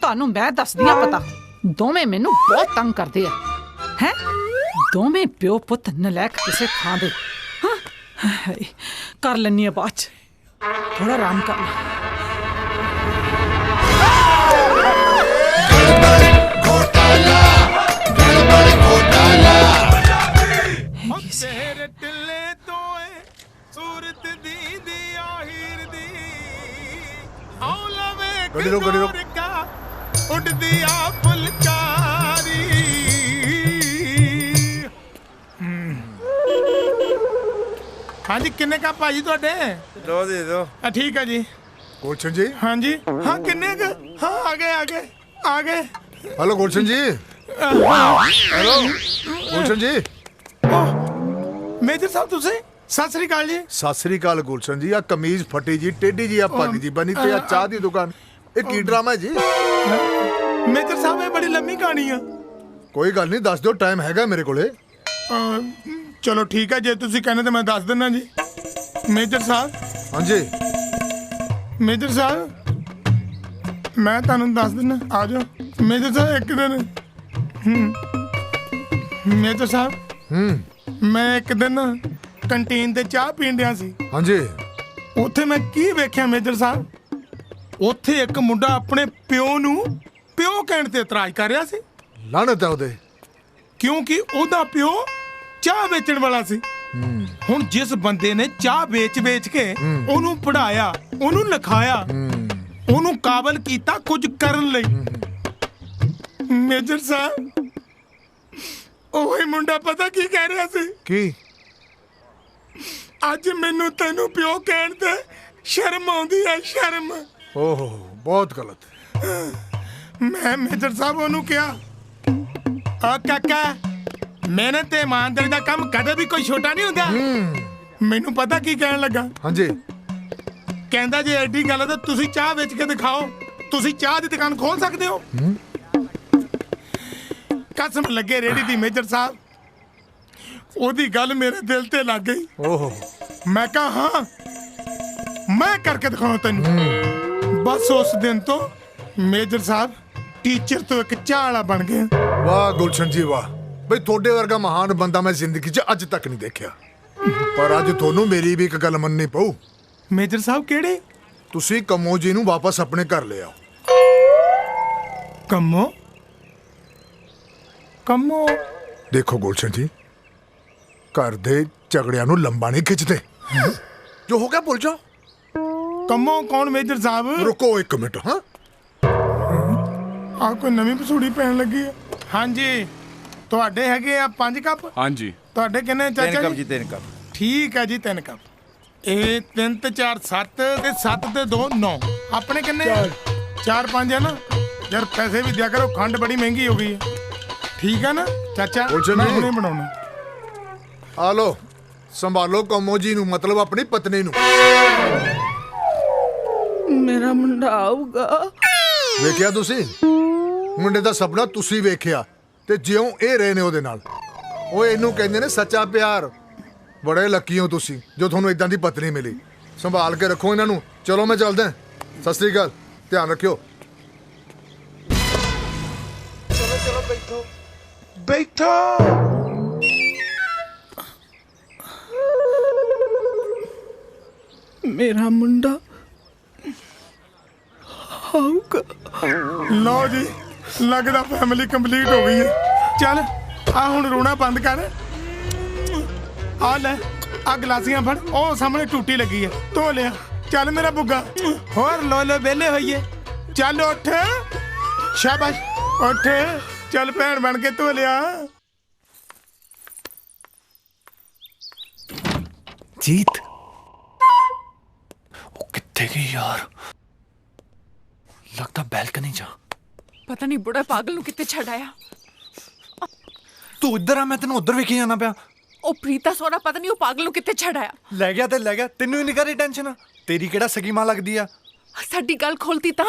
ਤੁਹਾਨੂੰ ਮੈਂ ਦੱਸਦੀ ਆ ਪਤਾ। ਦੋਵੇਂ ਮੈਨੂੰ ਬਹੁਤ ਤੰਗ ਕਰਦੇ ਆ। ਹੈ ਦੋਵੇਂ ਪਿਓ ਪੁੱਤ ਨਲਾਇਕ ਕਿਸੇ ਥਾਂ ਦੇ। ਹਾਏ ਕਰ ਲੈਣੀ ਆ ਬਾਅਦ ਚ, ਥੋੜਾ ਆਰਾਮ ਕਰ ਲੈ। ਤੇਰੇ ਟਿੱਲੇ ਤੋਂ ਏ ਸੂਰਤ ਦੀ ਦੀ ਆਹਿਰ ਦੀ ਆਉ ਲਵੇ ਗੱਡੀ ਰੋਕ ਉੱਡਦੀ ਆ ਫੁਲਕਾਰੀ। ਹਾਂਜੀ ਕਿੰਨੇ ਕੱਪ ਭਾਜੀ ਤੁਹਾਡੇ? ਦੋ ਦੇ ਦੋ। ਠੀਕ ਹੈ ਜੀ। ਗੁਲਸ਼ਨ ਜੀ। ਹਾਂਜੀ ਹਾਂ ਕਿੰਨੇ ਕ? ਹਾਂ ਆ ਗਏ। हेलो गुलशन जी। हेलो गुलशन जी। ਮੇਜਰ ਸਾਹਿਬ ਤੁਸੀਂ? ਸਤਿ ਸ੍ਰੀ ਅਕਾਲ ਜੀ। ਸਤਿ ਸ੍ਰੀ ਅਕਾਲ ਗੁਲਸ਼ਨ ਜੀ। ਆ ਕਮੀਜ਼ ਫਟੀ ਜੀ, ਟੇਢੀ ਜੀ, ਆ ਪੱਗ ਜੀ ਬਣੀ ਤੇ ਆ ਚਾਹ ਦੀ ਦੁਕਾਨ। ਇਹ ਕੀ ਡਰਾਮਾ ਹੈ ਜੀ? ਮੇਜਰ ਸਾਹਿਬ ਇਹ ਬੜੀ ਲੰਮੀ ਕਹਾਣੀ ਆ। ਕੋਈ ਗੱਲ ਨਹੀਂ, ਦੱਸ ਦਿਓ, ਟਾਈਮ ਹੈਗਾ ਮੇਰੇ ਕੋਲੇ। ਚਲੋ ਠੀਕ ਹੈ, ਜੇ ਤੁਸੀਂ ਕਹਿੰਦੇ ਤਾਂ ਮੈਂ ਦੱਸ ਦਿੰਦਾ ਜੀ। ਮੇਜਰ ਸਾਹਿਬ। ਹਾਂਜੀ ਮੇਜਰ ਸਾਹਿਬ, ਮੈਂ ਤੁਹਾਨੂੰ ਦੱਸ ਦਿੰਦਾ, ਆ ਜਾਓ। ਮੇਜਰ ਸਾਹਿਬ ਇੱਕ ਦਿਨ ਮੇਜਰ ਸਾਹਿਬ ਮੈਂ ਇੱਕ ਦਿਨ ਕੰਟੀਨ ਤੇ ਚਾਹ ਪੀਣ ਡਿਆ ਸੀ। ਹਾਂਜੀ। ਉੱਥੇ ਮੈਂ ਕੀ ਵੇਖਿਆ ਮੇਜਰ ਸਾਹਿਬ, ਉੱਥੇ ਇੱਕ ਮੁੰਡਾ ਆਪਣੇ ਪਿਓ ਨੂੰ ਪਿਓ ਕਹਿਣ ਤੇ ਇਤਰਾਜ਼ ਕਰ ਰਿਹਾ ਸੀ। ਲਾਹਨਤ ਹੈ ਉਹਦੇ, ਕਿਉਂਕਿ ਉਹਦਾ ਪਿਓ ਚਾਹ ਵੇਚਣ ਵਾਲਾ ਸੀ। ਹੁਣ ਜਿਸ ਬੰਦੇ ਨੇ ਚਾਹ ਵੇਚ ਕੇ ਉਹਨੂੰ ਪੜਾਇਆ, ਉਹਨੂੰ ਲਿਖਾਇਆ, ਉਹਨੂੰ ਕਾਬਲ ਕੀਤਾ ਕੁਝ ਕਰਨ ਲਈ, ਮੇਜਰ ਸਾਹਿਬ ਉਹੀ ਮੁੰਡਾ ਪਤਾ ਕੀ ਕਹਿ ਰਿਹਾ ਸੀ? ਕੀ? ਅੱਜ ਮੈਨੂੰ ਤੈਨੂੰ ਪਿਓ ਕਹਿਣ ਤੇ ਸ਼ਰਮ ਆਉਂਦੀ ਹੈ, ਸ਼ਰਮ। ਓਹ ਬਹੁਤ ਗਲਤ। ਮੈਂ ਮੇਜਰ ਸਾਹਿਬ ਉਹਨੂੰ ਕਿਹਾ, ਆ ਕਾਕਾ, ਮਿਹਨਤ ਤੇ ਇਮਾਨਦਾਰੀ ਦਾ ਕੰਮ ਕਦੇ ਵੀ ਕੋਈ ਛੋਟਾ ਨਹੀਂ ਹੁੰਦਾ। ਮੈਨੂੰ ਪਤਾ ਕੀ ਕਹਿਣ ਲੱਗਾ। ਹਾਂਜੀ। ਕਹਿੰਦਾ ਜੇ ਐਡੀ ਗੱਲ ਹੈ ਤਾਂ ਤੁਸੀਂ ਚਾਹ ਵੇਚ ਕੇ ਦਿਖਾਓ, ਤੁਸੀਂ ਚਾਹ ਦੀ ਦੁਕਾਨ ਖੋਲ ਸਕਦੇ ਹੋ। ਕਸਮ ਲੱਗੇ ਰੇੜੀ ਦੀ ਮੇਜਰ ਸਾਹਿਬ, ਉਹਦੀ ਗੱਲ ਮੇਰੇ ਦਿਲ ਤੇ ਲੱਗ ਗਈ। ਓਹ ਮੈਂ ਕਹਾ ਹਾਂ, ਮੈਂ ਕਰਕੇ ਦਿਖਾਉਂ ਤੈਨੂੰ। ਬਸ ਉਸ ਦਿਨ ਤੋਂ ਮੇਜਰ ਸਾਹਿਬ ਟੀਚਰ ਤੋਂ ਇੱਕ ਚਾਹ ਵਾਲਾ ਬਣ ਗਏ। ਵਾਹ ਗੁਲਸ਼ਨ ਜੀ ਵਾਹ, ਬਈ ਤੁਹਾਡੇ ਵਰਗਾ ਮਹਾਨ ਬੰਦਾ ਮੈਂ ਜ਼ਿੰਦਗੀ 'ਚ ਅੱਜ ਤੱਕ ਨਹੀਂ ਦੇਖਿਆ। ਪਰ ਅੱਜ ਤੁਹਾਨੂੰ ਮੇਰੀ ਵੀ ਇੱਕ ਗੱਲ ਮੰਨਣੀ ਪਊ। ਮੇਜਰ ਸਾਹਿਬ ਕਿਹੜੇ? ਤੁਸੀਂ ਕੰਮੋ ਜੀ ਨੂੰ ਵਾਪਸ ਆਪਣੇ ਘਰ ਲੈ ਆਓ। ਕੰਮੋ? ਕੰਮੋ? ਦੇਖੋ ਗੁਲਸ਼ਨ ਜੀ, ਘਰ ਦੇ ਝਗੜਿਆਂ ਨੂੰ ਲੰਬਾ ਨਹੀਂ ਖਿੱਚਦੇ। ਜੋ ਹੋ ਗਿਆ ਭੁੱਲ ਜਾਓ। ਕੰਮੋ ਕੌਣ ਮੇਜਰ ਸਾਹਿਬ? ਰੁਕੋ ਇੱਕ ਮਿੰਟ। ਹਾਂ ਆ ਕੋਈ ਨਵੀਂ ਪਸੂੜੀ ਪੈਣ ਲੱਗੀ ਹੈ। ਹਾਂਜੀ, ਤੁਹਾਡੇ ਹੈਗੇ ਆ 5 ਕੱਪ? ਹਾਂਜੀ। ਤੁਹਾਡੇ ਕਿੰਨੇ ਚਾਚਾ ਜੀ? 3 ਕੱਪ ਜੀ, 3 ਕੱਪ। ਠੀਕ ਹੈ ਜੀ, 3 ਕੱਪ। ਇਹ 3 ਤੇ 4 7 ਤੇ 7 ਤੇ 2 9। ਆਪਣੇ ਕਿੰਨੇ? 4 5 ਹੈ ਨਾ ਯਾਰ, ਪੈਸੇ ਵੀ ਦਿਆ ਕਰੋ, ਖੰਡ ਬੜੀ ਮਹਿੰਗੀ ਹੋ ਗਈ ਹੈ। ਠੀਕ ਹੈ ਨਾ ਚਾਚਾ, ਮੈਂ ਹੁਣੇ ਬਣਾਉਣਾ। ਆ ਲੋ, ਸੰਭਾਲੋ ਕੰਮੋ ਜੀ ਨੂੰ, ਮਤਲਬ ਆਪਣੀ ਪਤਨੀ ਨੂੰ। ਮੇਰਾ ਮੁੰਡਾ ਆਊਗਾ। ਵੇਖਿਆ ਤੁਸੀਂ? ਮੁੰਡੇ ਦਾ ਸੁਪਨਾ ਤੁਸੀਂ ਵੇਖਿਆ ਤੇ ਜਿਉਂ ਇਹ ਰਹੇ ਨੇ ਉਹਦੇ ਨਾਲ। ਉਹ ਇਹਨੂੰ ਕਹਿੰਦੇ ਨੇ ਸੱਚਾ ਪਿਆਰ। ਬੜੇ ਲੱਕੀ ਹੋ ਤੁਸੀਂ ਜੋ ਤੁਹਾਨੂੰ ਇਦਾਂ ਦੀ ਪਤਨੀ ਮਿਲੀ। ਸੰਭਾਲ ਕੇ ਰੱਖੋ ਇਹਨਾਂ ਨੂੰ। ਚਲੋ ਮੈਂ ਚੱਲਦਾ। ਸਤਿ ਸ੍ਰੀ ਅਕਾਲ, ਧਿਆਨ ਰੱਖਿਓ। ਚਲੋ ਚਲੋ ਬੈਠੋ ਬੈਠੋ। ਮੇਰਾ ਮੁੰਡਾ ਆਊਗਾ। ਲਓ ਜੀ, ਲੱਗਦਾ ਫੈਮਿਲੀ ਕੰਪਲੀਟ ਹੋ ਗਈ ਹੈ। ਚੱਲ ਆ ਹੁਣ ਰੋਣਾ ਬੰਦ ਕਰ। ਆ ਲੈ, ਆ ਗਲਾਸੀਆਂ ਫੜ, ਉਹ ਸਾਹਮਣੇ ਟੂਟੀ ਲੱਗੀ ਹੈ, ਧੋ ਲਿਆ। ਚੱਲ ਮੇਰਾ ਬੁੱਗਾ, ਹੋਰ ਲੋ ਲੋ ਵਿਹਲੇ ਹੋਈਏ। ਚੱਲ ਉੱਠ, ਸ਼ਾਬਾਸ਼ ਉੱਠ, ਚੱਲ ਭੈਣ ਬਣ ਕੇ ਧੋ ਲਿਆ। ਜੀਤ ਉਹ ਕਿੱਥੇ ਗਈ ਯਾਰ? ਲੱਗਦਾ ਬੈਲਕਨੀ ਜਾ। ਪਤਾ ਨਹੀਂ ਬੁੜਾ ਪਾਗਲ ਨੂੰ ਕਿੱਥੇ ਛੱਡ ਆਇਆ। ਤੂੰ ਇੱਧਰ ਆ, ਮੈਂ ਤੈਨੂੰ ਉੱਧਰ ਵੇਖੀ ਜਾਣਾ ਪਿਆ। ਉਹ ਪ੍ਰੀਤਾ ਸੋਹਰਾ ਪਤਾ ਨਹੀਂ ਉਹ ਪਾਗਲ ਨੂੰ ਕਿੱਥੇ ਛੱਡ ਆਇਆ। ਲੈ ਗਿਆ ਤੇ ਲੈ ਗਿਆ, ਤੈਨੂੰ ਹੀ ਨਹੀਂ ਕਰੀ ਟੈਨਸ਼ਨ। ਤੇਰੀ ਕਿਹੜਾ ਸਗੀ ਮਾਂ ਲੱਗਦੀ ਆ? ਸਾਡੀ ਗੱਲ ਖੋਲਤੀ ਤਾਂ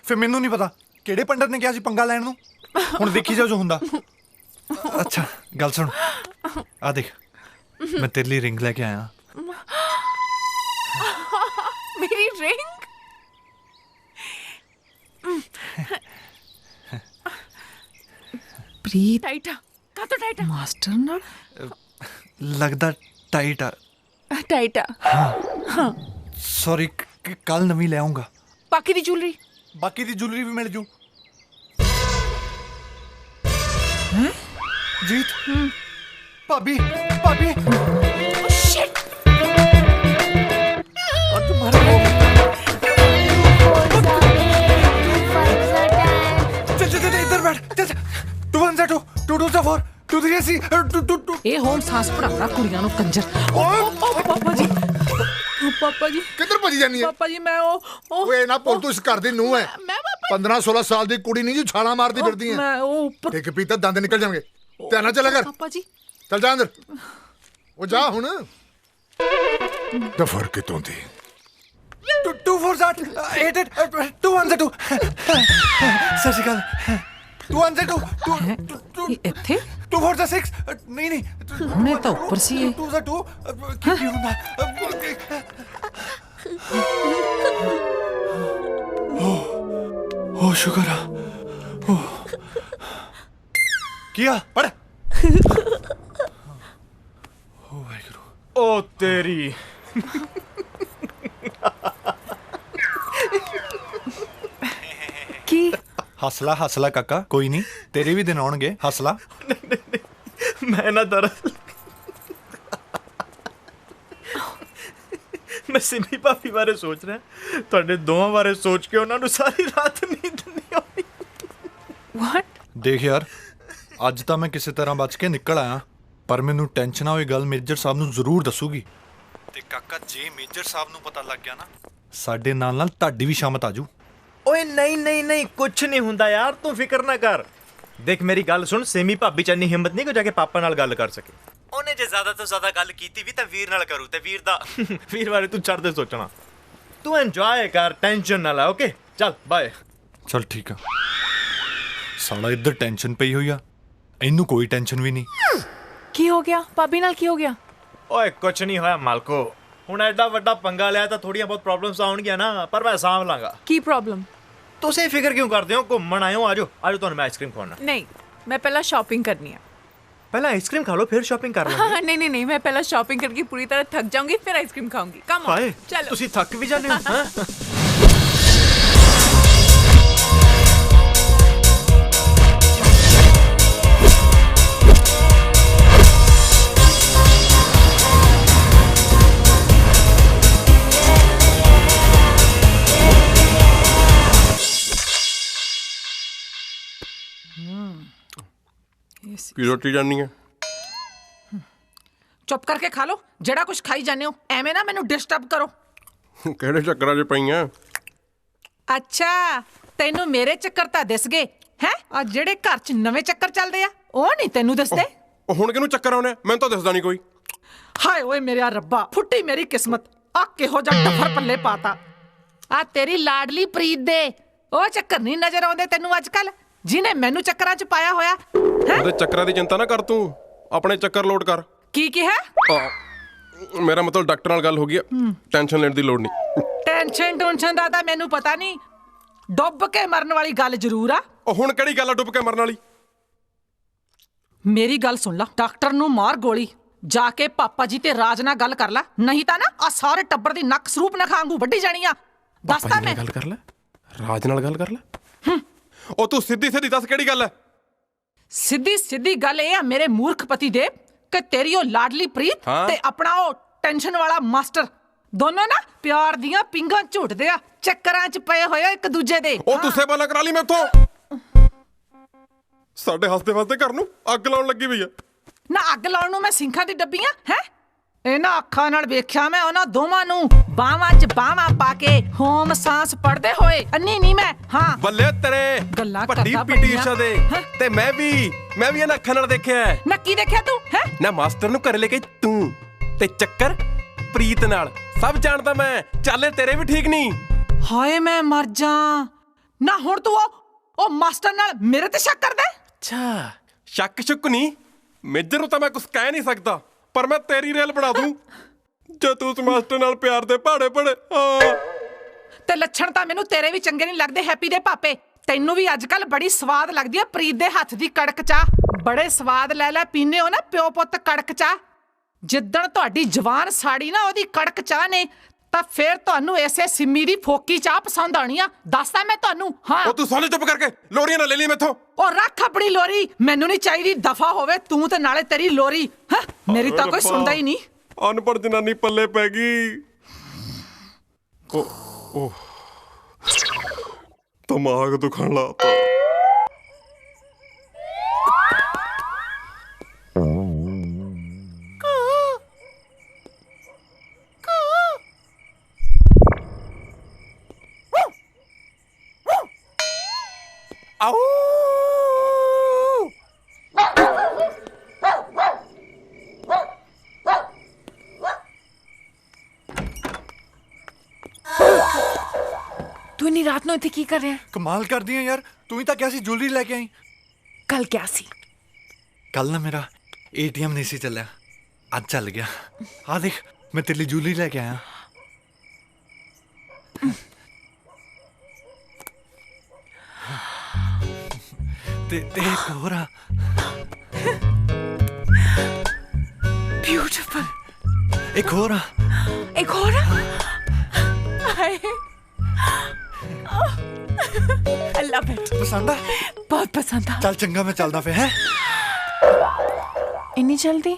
ਫਿਰ ਮੈਨੂੰ ਨਹੀਂ ਪਤਾ ਕਿਹੜੇ ਪੰਡਤ ਨੇ ਕਿਹਾ ਸੀ ਪੰਗਾ ਲੈਣ ਨੂੰ। ਹੁਣ ਦੇਖੀ ਜਾਓ ਜੋ ਹੁੰਦਾ। ਅੱਛਾ ਗੱਲ ਸੁਣ, ਆ ਦੇਖ, ਮੈਂ ਤੇਰੇ ਲਈ ਰਿੰਗ ਲੈ ਕੇ ਆਇਆ। ਮੇਰੀ ਰਿੰਗ? ਪ੍ਰੀਤ ਟਾਈਟਾ ਕਾਤੋਂ ਟਾਈਟਾ? ਮਾਸਟਰ ਨਾਲ ਲੱਗਦਾ ਟਾਈਟ ਆ। ਟਾਈਟਾ? ਹਾਂ ਸੌਰੀ, ਕੱਲ ਨਵੀਂ ਲੈ ਆਉਂਗਾ। ਬਾਕੀ ਦੀ ਜੁਐਲਰੀ? ਬਾਕੀ ਦੀ ਜੁਐਲਰੀ ਵੀ ਮਿਲ ਜੂ। ਜੀਤ, ਭਾਬੀ ਭਾਬੀ शिट! और तुम्हारा चल चल चल इधर बैठ। चल 2 1 2 2 2 4 2 3 सी 2 2 2। ਇਹ ਹੋਮ ਸਾਸ ਪੜਾਉਂਦਾ ਕੁੜੀਆਂ ਨੂੰ ਕੰਜਰ। ਪਾਪਾ ਜੀ, ਪਾਪਾ ਜੀ ਕਿੱਧਰ ਭੱਜੀ ਜਾਨੀ ਹੈ? ਪਾਪਾ ਜੀ ਮੈਂ ਓਏ ਨਾ ਪੁੱਤ, ਤੂੰ ਇਸ ਘਰ ਦੀ ਨੂੰਹ ਹੈ। 15 16 ਸਾਲ ਦੀ ਕੁੜੀ ਨਹੀਂ ਜੀ ਛਾਲਾਂ ਮਾਰਦੀ ਫਿਰਦੀ ਹੈ। ਮੈਂ ਉਹ ਉੱਪਰ ਇੱਕ ਪੀਤਾ ਦੰਦ ਨਿਕਲ ਜਾਣਗੇ। ਧਿਆਨ ਨਾਲ ਚੱਲਿਆ ਕਰ। ਪਾਪਾ ਜੀ ਚੱਲ ਜਾ ਅੰਦਰ। ਉਹ ਜਾ ਹੁਣ। ਦਫਰ ਕਿਤੋਂ ਦੀ। टुट्टू 248 2102 ਸਤਿ ਸ਼੍ਰੀ ਅਕਾਲ 2102 ਇੱਥੇ 246 ਨਹੀਂ ਨਹੀਂ ਹੁਣੇ ਤਾਂ ਉੱਪਰ ਸੀ ਇਹ 202 ਕੀ ਹੁੰਦਾ ਓ ਸ਼ੁਕਰ ਆ ਕੀ ਆ ਪੜ ਓ ਵਾਹਿਗੁਰੂ ਓ ਤੇਰੀ ਕੀ ਹੱਸਲਾ ਕਾਕਾ ਕੋਈ ਨਹੀਂ ਤੇਰੇ ਵੀ ਦਿਨ ਆਉਣਗੇ ਹੱਸਲਾ ਮੈਂ ਨਾ ਦਰਅਸਲ ਮੈਂ ਸਿੰਮੀ ਭਾਬੀ ਬਾਰੇ ਸੋਚ ਰਿਹਾ ਤੁਹਾਡੇ ਦੋਵਾਂ ਬਾਰੇ ਸੋਚ ਕੇ ਉਹਨਾਂ ਨੂੰ ਸਾਰੀ ਰਾਤ ਨੀਂਦ ਨਹੀਂ ਆਉਂਦੀ ਵਾਟ ਦੇਖ ਯਾਰ ਅੱਜ ਤਾਂ ਮੈਂ ਕਿਸੇ ਤਰ੍ਹਾਂ ਬਚ ਕੇ ਨਿਕਲ ਆਇਆ ਪਰ ਮੈਨੂੰ ਟੈਨਸ਼ਨ ਆ ਹੋਈ ਗੱਲ ਮੇਜਰ ਸਾਹਿਬ ਨੂੰ ਜ਼ਰੂਰ ਦੱਸੂਗੀ ਤੇ ਕਾਕਾ ਜੇ ਮੇਜਰ ਸਾਹਿਬ ਨੂੰ ਪਤਾ ਲੱਗ ਗਿਆ ਨਾ ਸਾਡੇ ਨਾਲ ਨਾਲ ਤੁਹਾਡੀ ਵੀ ਸ਼ਾਮਤ ਆਜੂ ਓਏ ਨਹੀਂ ਕੁਛ ਨਹੀਂ ਹੁੰਦਾ ਯਾਰ ਤੂੰ ਫਿਕਰ ਨਾ ਕਰ ਦੇਖ ਮੇਰੀ ਗੱਲ ਸੁਣ ਸਿੰਮੀ ਭਾਬੀ ਚ ਇੰਨੀ ਹਿੰਮਤ ਨਹੀਂ ਕਿ ਜਾ ਕੇ ਪਾਪਾ ਨਾਲ ਗੱਲ ਕਰ ਸਕੇ ਉਹਨੇ ਜੇ ਜ਼ਿਆਦਾ ਤੋਂ ਜ਼ਿਆਦਾ ਗੱਲ ਕੀਤੀ ਵੀ ਤਾਂ ਵੀਰ ਨਾਲ ਕਰੂ ਤੇ ਵੀਰ ਬਾਰੇ ਤੂੰ ਛੱਡ ਦੇ ਸੋਚਣਾ ਤੂੰ ਇੰਜੋਏ ਕਰ ਟੈਨਸ਼ਨ ਨਾ ਲੈ ਓਕੇ ਚੱਲ ਬਾਏ ਚਲ ਠੀਕ ਆ ਸਾਲਾ ਇੱਧਰ ਟੈਨਸ਼ਨ ਪਈ ਹੋਈ ਆ ਇਹਨੂੰ ਕੋਈ ਟੈਨਸ਼ਨ ਵੀ ਨਹੀਂ ਕੀ ਹੋ ਗਿਆ ਭਾਬੀ ਨਾਲ ਕੀ ਹੋ ਗਿਆ ਓਏ ਕੁਛ ਨਹੀਂ ਹੋਇਆ ਮਾਲਕੋ ਹੁਣ ਐਡਾ ਵੱਡਾ ਪੰਗਾ ਲਿਆ ਤਾਂ ਥੋੜੀਆਂ ਬਹੁਤ ਪ੍ਰੋਬਲਮਸ ਆਉਣਗੀਆਂ ਨਾ ਪਰ ਮੈਂ ਸਾਂਭ ਲਾਂਗਾ ਕੀ ਪ੍ਰੋਬਲਮ ਤੁਸੀਂ ਫਿਕਰ ਕਿਉਂ ਕਰਦੇ ਹੋ ਘੁੰਮਣ ਆਏ ਹੋ ਆਜੋ ਤੁਹਾਨੂੰ ਮੈਂ ਆਈਸਕ੍ਰੀਮ ਖਵਾਉਣਾ ਨਹੀਂ ਮੈਂ ਪਹਿਲਾਂ ਸ਼ਾਪਿੰਗ ਕਰਨੀ ਹੈ पहले आइसक्रीम खा लो फिर शॉपिंग कर लेंगे नहीं मैं पहले शॉपिंग करके पूरी तरह थक जाऊंगी फिर आइसक्रीम खाऊंगी कम ऑन चलो तुसी थक भी जाने हो हां ਕੀ ਰੋਟੀ ਜਾਨੀ ਹੈ ਚੁੱਪ ਕਰਕੇ ਖਾ ਲਓ ਜਿਹੜਾ ਕੁਝ ਖਾਈ ਜਾਂਦੇ ਹੋ ਐਵੇਂ ਨਾ ਮੈਨੂੰ ਡਿਸਟਰਬ ਕਰੋ ਕਿਹੜੇ ਚੱਕਰਾਂ 'ਚ ਪਈਆਂ ਅੱਛਾ ਤੈਨੂੰ ਮੇਰੇ ਚੱਕਰ ਤਾਂ ਦਿਸ ਗਏ ਹੈ ਆ ਜਿਹੜੇ ਘਰ 'ਚ ਨਵੇਂ ਚੱਕਰ ਚੱਲਦੇ ਆ ਉਹ ਨਹੀਂ ਤੈਨੂੰ ਦਿਸਦੇ ਹੁਣ ਕਿਹਨੂੰ ਚੱਕਰ ਆਉਣੇ ਮੈਨੂੰ ਤਾਂ ਦਿਸਦਾ ਨਹੀਂ ਕੋਈ ਹਾਏ ਓਏ ਮੇਰਾ ਰੱਬਾ ਫੁੱਟੀ ਮੇਰੀ ਕਿਸਮਤ ਆ ਕਿਹੋ ਜਿਹਾ ਟੱਫਰ ਪੱਲੇ ਪਾਤਾ ਆ ਤੇਰੀ ਲਾਡਲੀ ਪ੍ਰੀਤ ਦੇ ਉਹ ਚੱਕਰ ਨਹੀਂ ਨਜ਼ਰ ਆਉਂਦੇ ਤੈਨੂੰ ਅੱਜ ਕੱਲ ਜਿਹਨੇ ਮੈਨੂੰ ਚੱਕਰਾਂ 'ਚ ਪਾਇਆ ਹੋਇਆ ਉਹਦੇ ਚੱਕਰਾਂ ਦੀ ਚਿੰਤਾ ਨਾ ਕਰ ਤੂੰ ਆਪਣੇ ਚੱਕਰ ਲੋਡ ਕਰ ਕੀ ਕਿਹਾ ਮੇਰਾ ਮਤਲਬ ਡਾਕਟਰ ਨਾਲ ਗੱਲ ਹੋ ਗਈ ਟੈਨਸ਼ਨ ਲੈਣ ਦੀ ਲੋੜ ਨਹੀਂ ਟੈਨਸ਼ਨ ਦਾ ਤਾਂ ਮੈਨੂੰ ਪਤਾ ਨਹੀਂ ਡੁੱਬ ਕੇ ਮਰਨ ਵਾਲੀ ਗੱਲ ਜ਼ਰੂਰ ਆ ਹੁਣ ਕਿਹੜੀ ਗੱਲ ਆ ਡੁੱਬ ਕੇ ਮਰਨ ਵਾਲੀ ਮੇਰੀ ਗੱਲ ਸੁਣ ਲਾ ਡਾਕਟਰ ਨੂੰ ਮਾਰ ਗੋਲੀ ਜਾ ਕੇ ਪਾਪਾ ਜੀ ਤੇ ਰਾਜ ਨਾਲ ਗੱਲ ਕਰ ਲੈ ਨਹੀਂ ਤਾਂ ਨਾ ਆ ਸਾਰੇ ਟੱਬਰ ਦੀ ਨੱਕ ਸਰੂਪ ਨਾ ਖਾਂਗੂ ਵੱਢੀ ਜਾਣੀ ਆ ਦੱਸਦਾ ਮੈਂ ਗੱਲ ਕਰ ਲੈ ਰਾਜ ਨਾਲ ਗੱਲ ਕਰ ਲੈ ਉਹ ਤੂੰ ਸਿੱਧੀ ਦੱਸ ਕਿਹੜੀ ਗੱਲ ਹੈ ਸਿੱਧੀ ਗੱਲ ਇਹ ਆ ਮੇਰੇ ਮੂਰਖ ਪਤੀ ਦੇ ਕਿ ਤੇਰੀ ਉਹ ਲਾਡਲੀ ਪ੍ਰੀਤ ਤੇ ਆਪਣਾ ਉਹ ਟੈਨਸ਼ਨ ਵਾਲਾ ਮਾਸਟਰ ਦੋਨੋਂ ਨਾ ਪਿਆਰ ਦੀਆਂ ਪਿੰਗਾਂ ਝੂਟਦੇ ਆ ਚੱਕਰਾਂ 'ਚ ਪਏ ਹੋਏ ਇੱਕ ਦੂਜੇ ਦੇ ਉਹ ਤੂੰ ਸੇਵਾ ਕਰਾ ਲਈ ਮੈਥੋਂ ਸਾਡੇ ਹੱਸਦੇ ਘਰ ਨੂੰ ਅੱਗ ਲਾਉਣ ਲੱਗੀ ਪਈ ਆ ਨਾ ਅੱਗ ਲਾਉਣ ਨੂੰ ਮੈਂ ਸਿੰਖਾਂ ਦੀ ਡੱਬੀਆਂ ਹੈ ਇਹਨਾਂ ਅੱਖਾਂ ਨਾਲ ਵੇਖਿਆ ਮੈਂ ਉਹਨਾਂ ਦੋਵਾਂ ਨੂੰ ਬਾਹਾਂ 'ਚ ਬਾਹਾਂ ਪਾ ਕੇ ਹੋਮ ਸਾਂਸ ਪੜਦੇ ਹੋਏ ਅੰਨੀ ਨਹੀਂ ਮੈਂ ਹਾਂ ਬੱਲੇ ਤੇਰੇ ਗੱਲਾਂ ਵੱਡੀ ਕਰਦਾ ਪੀਟੀ ਊਸ਼ਾ ਦੇ ਤੇ ਮੈਂ ਵੀ ਇਹਨਾਂ ਅੱਖਾਂ ਨਾਲ ਦੇਖਿਆ ਨਾ ਕੀ ਦੇਖਿਆ ਤੂੰ ਹੈ ਨਾ ਮਾਸਟਰ ਨੂੰ ਘਰੇ ਲੈ ਕੇ ਤੂੰ ਤੇ ਚੱਕਰ ਪ੍ਰੀਤ ਨਾਲ ਸਭ ਜਾਣਦਾ ਮੈਂ ਚੱਲੇ ਤੇਰੇ ਵੀ ਠੀਕ ਨਹੀਂ ਹਾਏ ਮੈਂ ਮਰ ਜਾ ਨਾ ਹੁਣ ਤੂੰ ਉਹ ਮਾਸਟਰ ਨਾਲ ਮੇਰੇ ਤੇ ਸ਼ੱਕ ਕਰਦਾ ਅੱਛਾ ਸ਼ੱਕ ਨਹੀਂ ਮੇਜਰ ਨੂੰ ਤਾਂ ਮੈਂ ਕੁਝ ਕਹਿ ਨਹੀਂ ਸਕਦਾ ਪਰ ਮੈਂ ਤੇਰੀ ਰੇਲ ਬਣਾ ਦੂੰ ਜੇ ਤੂੰ ਉਸ ਮਾਸਟਰ ਨਾਲ ਪਿਆਰ ਦੇ ਪਹਾੜੇ ਤੇ ਲੱਛਣ ਤਾਂ ਮੈਨੂੰ ਤੇਰੇ ਵੀ ਚੰਗੇ ਨਹੀਂ ਲੱਗਦੇ ਹੈਪੀ ਦੇ ਪਾਪੇ ਤੈਨੂੰ ਵੀ ਅੱਜ ਕੱਲ ਬੜੀ ਸਵਾਦ ਲੱਗਦੀ ਆ ਪ੍ਰੀਤ ਦੇ ਹੱਥ ਦੀ ਕੜਕ ਚਾਹ ਬੜੇ ਸਵਾਦ ਲੈ ਪੀਨੇ ਹੋ ਨਾ ਪਿਓ ਪੁੱਤ ਕੜਕ ਚਾਹ ਜਿੱਦਣ ਤੁਹਾਡੀ ਜਵਾਨ ਸਾੜੀ ਨਾ ਉਹਦੀ ਕੜਕ ਚਾਹ ਨੇ ਤਾਂ ਫੇਰ ਤੁਹਾਨੂੰ ਐਸੇ ਸਿੰਮੀ ਦੀ ਫੋਕੀ ਚਾਹ ਪਸੰਦ ਆਣੀ ਆ ਦੱਸਦਾ ਮੈਂ ਤੁਹਾਨੂੰ ਹਾਂ ਉਹ ਤੂੰ ਸਾਲੇ ਚੁੱਪ ਕਰਕੇ ਲੋਰੀਆਂ ਨਾ ਲੈ ਲਈ ਮੈਥੋਂ ਉਹ ਰੱਖ ਆਪਣੀ ਲੋਰੀ ਮੈਨੂੰ ਨਹੀਂ ਚਾਹੀਦੀ ਦਫਾ ਹੋਵੇ ਤੂੰ ਤੇ ਨਾਲੇ ਤੇਰੀ ਲੋਰੀ ਹਾਂ ਮੇਰੀ ਤਾਂ ਕੋਈ ਸੁਣਦਾ ਹੀ ਨਹੀਂ ਅਨਪੜ੍ਹ ਜਨਾਨੀ ਪੱਲੇ ਪੈ ਗਈ ਉਹ ਦਿਮਾਗ ਦੁਖਣ ਲਾਤਾ ਤੂੰ ਇੰਨੀ ਰਾਤ ਨੂੰ ਇੱਥੇ ਕੀ ਕਰ ਰਿਹਾ ਹੈ? ਕਮਾਲ ਕਰਦੀ ਆ ਯਾਰ, ਤੂੰ ਹੀ ਤਾਂ ਕਿਹਾ ਸੀ ਜੁਐਲਰੀ ਲੈ ਕੇ ਆਈ। ਕੱਲ ਕਿਆ ਸੀ? ਕੱਲ ਨਾ ਮੇਰਾ ਏਟੀਐਮ ਨਹੀਂ ਸੀ ਚੱਲਿਆ, ਅੱਜ ਚੱਲ ਗਿਆ। ਆ ਦੇਖ ਮੈਂ ਤੇਰੇ ਲਈ ਜੁਐਲਰੀ ਲੈ ਕੇ ਆਇਆ। ਤੇ ਇੱਕ ਹੋਰ ਆ। ਬਿਊਟੀਫੁਲ। ਇੱਕ ਹੋਰ ਆ। ਇੱਕ ਹੋਰ ਆ। ਹਾਏ I love it। ਪਸੰਦ ਆ? ਬਹੁਤ ਪਸੰਦ ਆ। ਚੱਲ ਚੰਗਾ ਮੈਂ ਚੱਲਦਾ ਫੇ ਹੈ। ਇੰਨੀ ਜਲਦੀ?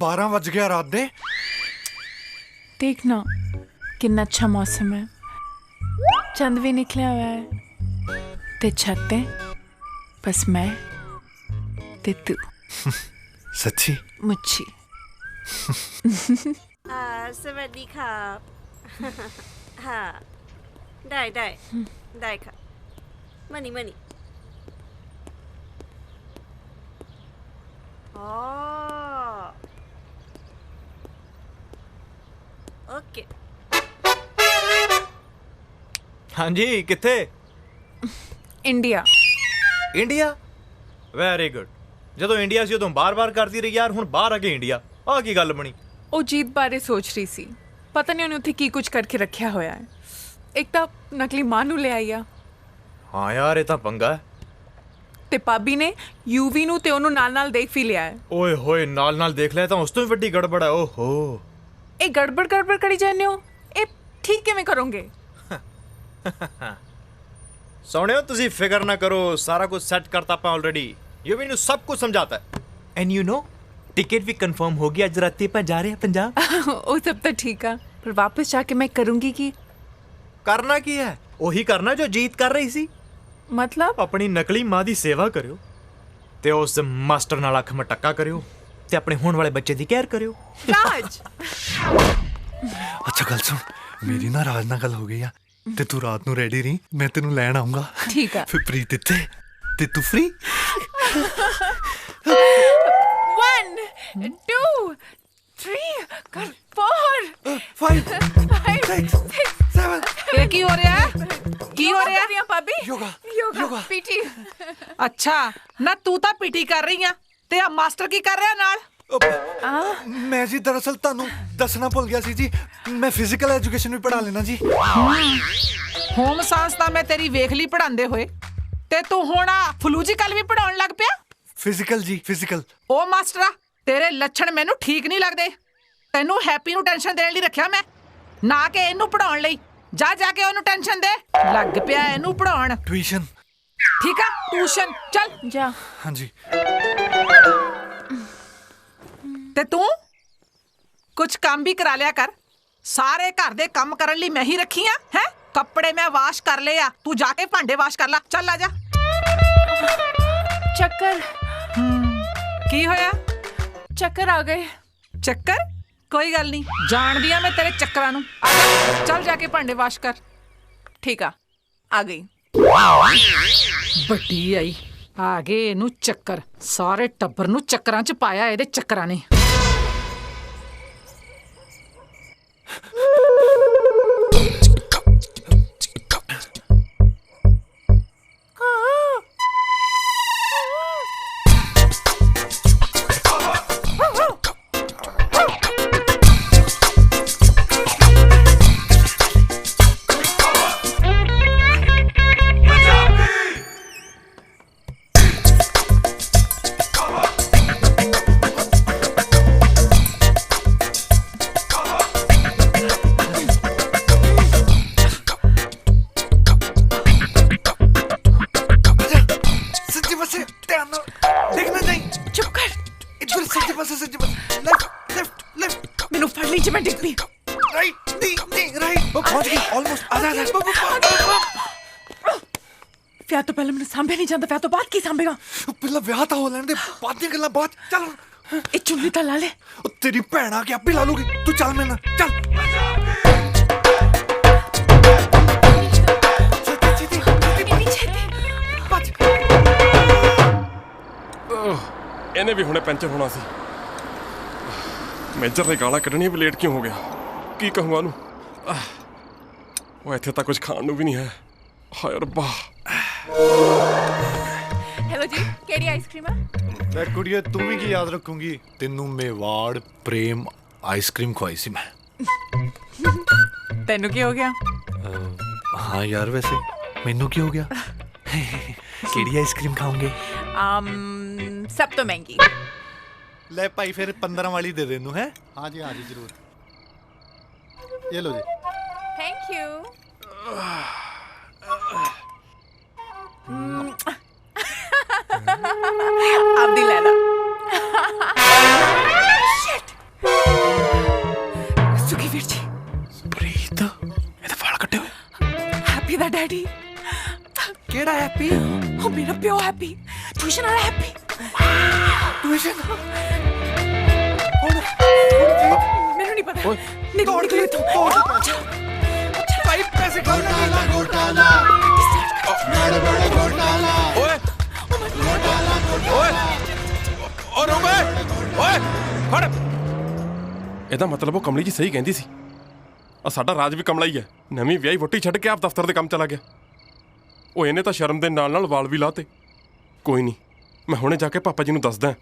12 ਵੱਜ ਗਿਆ ਰਾਤ ਦੇ। देखना कितना अच्छा मौसम है, चंद भी निकला हुआ है ते छत पे बस मैं ते तू। सच्ची? मुच्छी। สวัสดีครับค่ะได้ค่ะมานี่อ๋อਓਕੇ। ਹਾਂਜੀ ਕਿੱਥੇ? ਇੰਡੀਆ। ਇੰਡੀਆ? Very good. ਜਦੋਂ ਇੰਡੀਆ ਸੀ ਉਦੋਂ ਬਾਰ-ਬਾਰ ਕਰਦੀ ਰਹੀ ਯਾਰ, ਹੁਣ ਬਾਹਰ ਆ ਕੇ ਇੰਡੀਆ, ਆਹ ਕੀ ਗੱਲ ਬਣੀ? ਉਹ ਜੀਤ ਬਾਰੇ ਸੋਚ ਰਹੀ ਸੀ, ਪਤਾ ਨਹੀਂ ਉਹਨੇ ਉੱਥੇ ਕੀ ਕੁਝ ਕਰਕੇ ਰੱਖਿਆ ਹੋਇਆ ਹੈ। ਇੱਕ ਤਾਂ ਨਕਲੀ ਮਾਂ ਨੂੰ ਲੈ ਆਈ ਆ। ਹਾਂ ਯਾਰ ਇਹ ਤਾਂ ਪੰਗਾ ਹੈ। ਤੇ ਭਾਬੀ ਨੇ ਯੂਵੀ ਨੂੰ ਤੇ ਉਹਨੂੰ ਨਾਲ ਦੇਖ ਵੀ ਲਿਆ ਹੈ। ਓਏ ਹੋਏ ਨਾਲ ਦੇਖ ਲਿਆ ਤਾਂ ਉਸ ਤੋਂ ਵੀ ਵੱਡੀ ਗੜਬੜ ਹੈ। ਓਹੋ ਇਹ ਗੜਬੜ ਕਰੀ ਜਾਂਦੇ ਹੋ, ਇਹ ਠੀਕ ਕਿਵੇਂ ਕਰੋਗੇ? ਸੋਹਣਿਓ ਤੁਸੀਂ ਫਿਕਰ ਨਾ ਕਰੋ, ਸਾਰਾ ਕੁਝ ਸੈੱਟ ਕਰਤਾ ਆਪਾਂ ਆਲਰੇਡੀ। ਯੂਵੀ ਨੂੰ ਸਭ ਕੁਝ ਸਮਝਾਤਾ ਹੈ। ਐਂਡ ਯੂ ਨੋ टिकट भी कंफर्म हो गया, आज रात पर जा रहे हैं पंजाब। ਉਹ ਸਭ ਤਾਂ ਠੀਕ ਆ, ਪਰ ਵਾਪਸ ਜਾ ਕੇ ਮੈਂ ਕਰੂੰਗੀ ਕੀ? करना की है ਉਹੀ ਕਰਨਾ ਜੋ ਜੀਤ ਕਰ ਰਹੀ ਸੀ। ਮਤਲਬ ਆਪਣੀ ਨਕਲੀ ਮਾਂ ਦੀ ਸੇਵਾ ਕਰਿਓ ਤੇ ਉਸ ਮਾਸਟਰ ਨਾਲ ਅੱਖ ਮਟੱਕਾ ਕਰਿਓ ਤੇ ਆਪਣੇ ਹੋਣ ਵਾਲੇ ਬੱਚੇ ਦੀ ਕੇਅਰ ਕਰਿਓ। ਰਾਜ ਅੱਛਾ ਗੱਲ ਸੁਣ, ਮੇਰੀ ਨਾ ਰਾਜ ਨਾਲ ਗੱਲ ਹੋ ਗਈ ਆ ਤੇ ਤੂੰ ਰਾਤ ਨੂੰ ਰੈਡੀ ਰਹੀ, ਮੈਂ ਤੈਨੂੰ ਲੈਣ ਆਉਂਗਾ। ਠੀਕ ਆ। ਫਿਰ ਪ੍ਰੀਤ ਇੱਥੇ ਤੇ ਤੂੰ ਫ੍ਰੀ। 1 2 3 4 5 6 7। ਇਹ ਕੀ ਹੋ ਰਿਹਾ ਹੈ? ਕੀ ਹੋ ਰਿਹਾ ਹੈ ਭਾਬੀ? ਯੋਗਾ ਪੀਟੀ। ਅੱਛਾ ਨਾ ਤੂੰ ਤਾਂ ਪੀਟੀ ਕਰ ਰਹੀ ਆ ਤੇ ਆ ਮਾਸਟਰ ਕੀ ਕਰ ਰਿਹਾ ਨਾਲ? ਮੈਂ ਜੀ ਦਰਅਸਲ ਤੁਹਾਨੂੰ ਦੱਸਣਾ ਭੁੱਲ ਗਿਆ ਸੀ ਜੀ, ਮੈਂ ਫਿਜ਼ੀਕਲ ਐਜੂਕੇਸ਼ਨ ਵੀ ਪੜ੍ਹਾ ਲੈਣਾ ਜੀ। ਹੋਮ ਸਾਇੰਸ ਤਾਂ ਮੈਂ ਤੇਰੀ ਵੇਖ ਲਈ ਪੜਾਉਂਦੇ ਹੋਏ, ਤੇ ਤੂੰ ਹੁਣ ਆ ਫਲੂਜੀਕਲ ਵੀ ਪੜਾਉਣ ਲੱਗ ਪਿਆ। ਫਿਜ਼ੀਕਲ ਜੀ ਫਿਜ਼ੀਕਲ। ਉਹ ਮਾਸਟਰਾ ਤੇਰੇ ਲੱਛਣ ਮੈਨੂੰ ਠੀਕ ਨਹੀਂ ਲੱਗਦੇ। ਤੈਨੂੰ ਹੈਪੀ ਨੂੰ ਟੈਨਸ਼ਨ ਦੇਣ ਲਈ ਰੱਖਿਆ ਮੈਂ, ਨਾ ਕਿ ਇਹਨੂੰ ਪੜਾਉਣ ਲਈ। ਜਾ ਕੇ ਉਹਨੂੰ ਟੈਨਸ਼ਨ ਦੇ, ਲੱਗ ਪਿਆ ਇਹਨੂੰ ਪੜਾਉਣ। ਟਿਊਸ਼ਨ। ਠੀਕ ਆ ਟਿਊਸ਼ਨ ਚੱਲ ਜਾ। ਹਾਂਜੀ। ਤੇ ਤੂੰ ਕੁਝ ਕੰਮ ਵੀ ਕਰਾ ਲਿਆ ਕਰ, ਸਾਰੇ ਘਰ ਦੇ ਕੰਮ ਕਰਨ ਲਈ ਮੈਂ ਹੀ ਰੱਖੀ ਆ ਹੈ। ਕੱਪੜੇ ਮੈਂ ਵਾਸ਼ ਕਰ ਲਏ ਆ, ਤੂੰ ਜਾ ਕੇ ਭਾਂਡੇ ਵਾਸ਼ ਕਰ ਲੈ। ਚੱਲ ਆ ਜਾ। ਚੱਕਰ। ਕੀ ਹੋਇਆ? ਚੱਕਰ ਆ ਗਏ। ਚੱਕਰ? ਕੋਈ ਗੱਲ ਨਹੀਂ, ਜਾਣਦੀ ਆ ਮੈਂ ਤੇਰੇ ਚੱਕਰਾਂ ਨੂੰ। ਆ ਜਾ, ਚੱਲ ਜਾ ਕੇ ਭਾਂਡੇ ਵਾਸ਼ ਕਰ। ਠੀਕ ਆ ਗਈ। ਵੱਡੀ ਆਈ, ਆ ਗਏ ਇਹਨੂੰ ਚੱਕਰ। ਸਾਰੇ ਟੱਬਰ ਨੂੰ ਚੱਕਰਾਂ 'ਚ ਪਾਇਆ ਇਹਦੇ ਚੱਕਰਾਂ ਨੇ। ਮੈਨੂੰ ਫੜ ਲਈ ਜੇ ਮੈਂ ਡਿੱਗ ਪਈ। ਰਾਈਟ ਨਹੀਂ ਰਾਈਟ ਪਹੁੰਚ ਗਈ ਆਲਮੋਸਟ। ਆ ਜਾ ਵਿਆਹ ਤੋਂ ਪਹਿਲਾਂ ਮੈਨੂੰ ਸਾਂਭਿਆ ਨਹੀਂ ਜਾਂਦਾ, ਵਿਆਹ ਤੋਂ ਬਾਅਦ ਕੀ ਸਾਂਭੇਗਾ? ਪਹਿਲਾਂ ਵਿਆਹ ਤਾਂ ਹੋ ਲੈਣ ਦੇ, ਬਾਅਦ ਦੀਆਂ ਗੱਲਾਂ ਬਾਅਦ। ਚੱਲ ਇਹ ਚੁੰਨੀ ਤਾਂ ਲਾ ਲੈ। ਉਹ ਤੇਰੀ ਭੈਣ ਆ ਕੇ ਆਪੇ ਲਾ ਲੂਗੀ, ਤੂੰ ਚੱਲ ਮੇਰੇ ਨਾਲ ਚੱਲ। ਇਹਨੇ ਵੀ ਹੁਣੇ ਪੈਂਚਰ ਹੋਣਾ ਸੀ। ਮੇਜਰ ਨੇ ਗਾਲਾਂ ਕੱਢਣੀਆਂ ਵੀ ਲੇਟ ਕਿਉਂ ਹੋ ਗਿਆ? ਕੀ ਕਹੂੰਗਾ ਉਹਨੂੰ? ਉਹ ਇੱਥੇ ਤਾਂ ਕੁਝ ਖਾਣ ਨੂੰ ਵੀ ਨਹੀਂ ਹੈ। ਹਾਏ ਰੱਬਾ। हेलो जी केड़ी आइसक्रीम है? ਲੈ ਕੁੜੀਏ ਤੂੰ ਵੀ ਕੀ ਯਾਦ ਰੱਖੂਗੀ ਤੈਨੂੰ ਮੇਵਾੜ ਪ੍ਰੇਮ ਆਈਸਕ੍ਰੀਮ ਖਵਾਈ ਸੀ ਮੈਂ। तेनू की हो गया? हाँ यार वैसे मैनू की हो गया केड़ी आइसक्रीम खाओगे? सब तो महंगी। ले भाई फिर 15 वाली दे दे है। हाँ जी जरूर। ये लो जी। Thank you. अब दी ले ला। Shit! सुखी वीर जी। प्रीत ये तो वाल कटे हुए। हैप्पी दा डैडी। केड़ा हैप्पी? ओ मेरा प्यो हैप्पी। ट्यूशन वाला हैप्पी। ट्यूशन? मैंने नहीं पता। निकल तू। भाई पैसे घोटाला घोटाला गड़बड़ घोटाला ओए ओए और ओए ओए फड़। ਇਹਦਾ ਮਤਲਬ ਉਹ ਕਮਲੀ ਜੀ ਸਹੀ ਕਹਿੰਦੀ ਸੀ। ਆ ਸਾਡਾ ਰਾਜ ਵੀ ਕਮਲਾ ਹੀ ਹੈ। ਨਵੀਂ ਵਿਆਹੀ ਵੋਟੀ ਛੱਡ ਕੇ ਆਪ ਦਫ਼ਤਰ ਦੇ ਕੰਮ ਚਲਾ ਗਿਆ। ਉਹ ਇਹਨੇ ਤਾਂ ਸ਼ਰਮ ਦੇ ਨਾਲ ਨਾਲ ਵਾਲ ਵੀ ਲਾਤੇ। ਕੋਈ ਨਹੀਂ ਮੈਂ ਹੁਣੇ ਜਾ ਕੇ ਪਾਪਾ ਜੀ ਨੂੰ ਦੱਸਦਾ।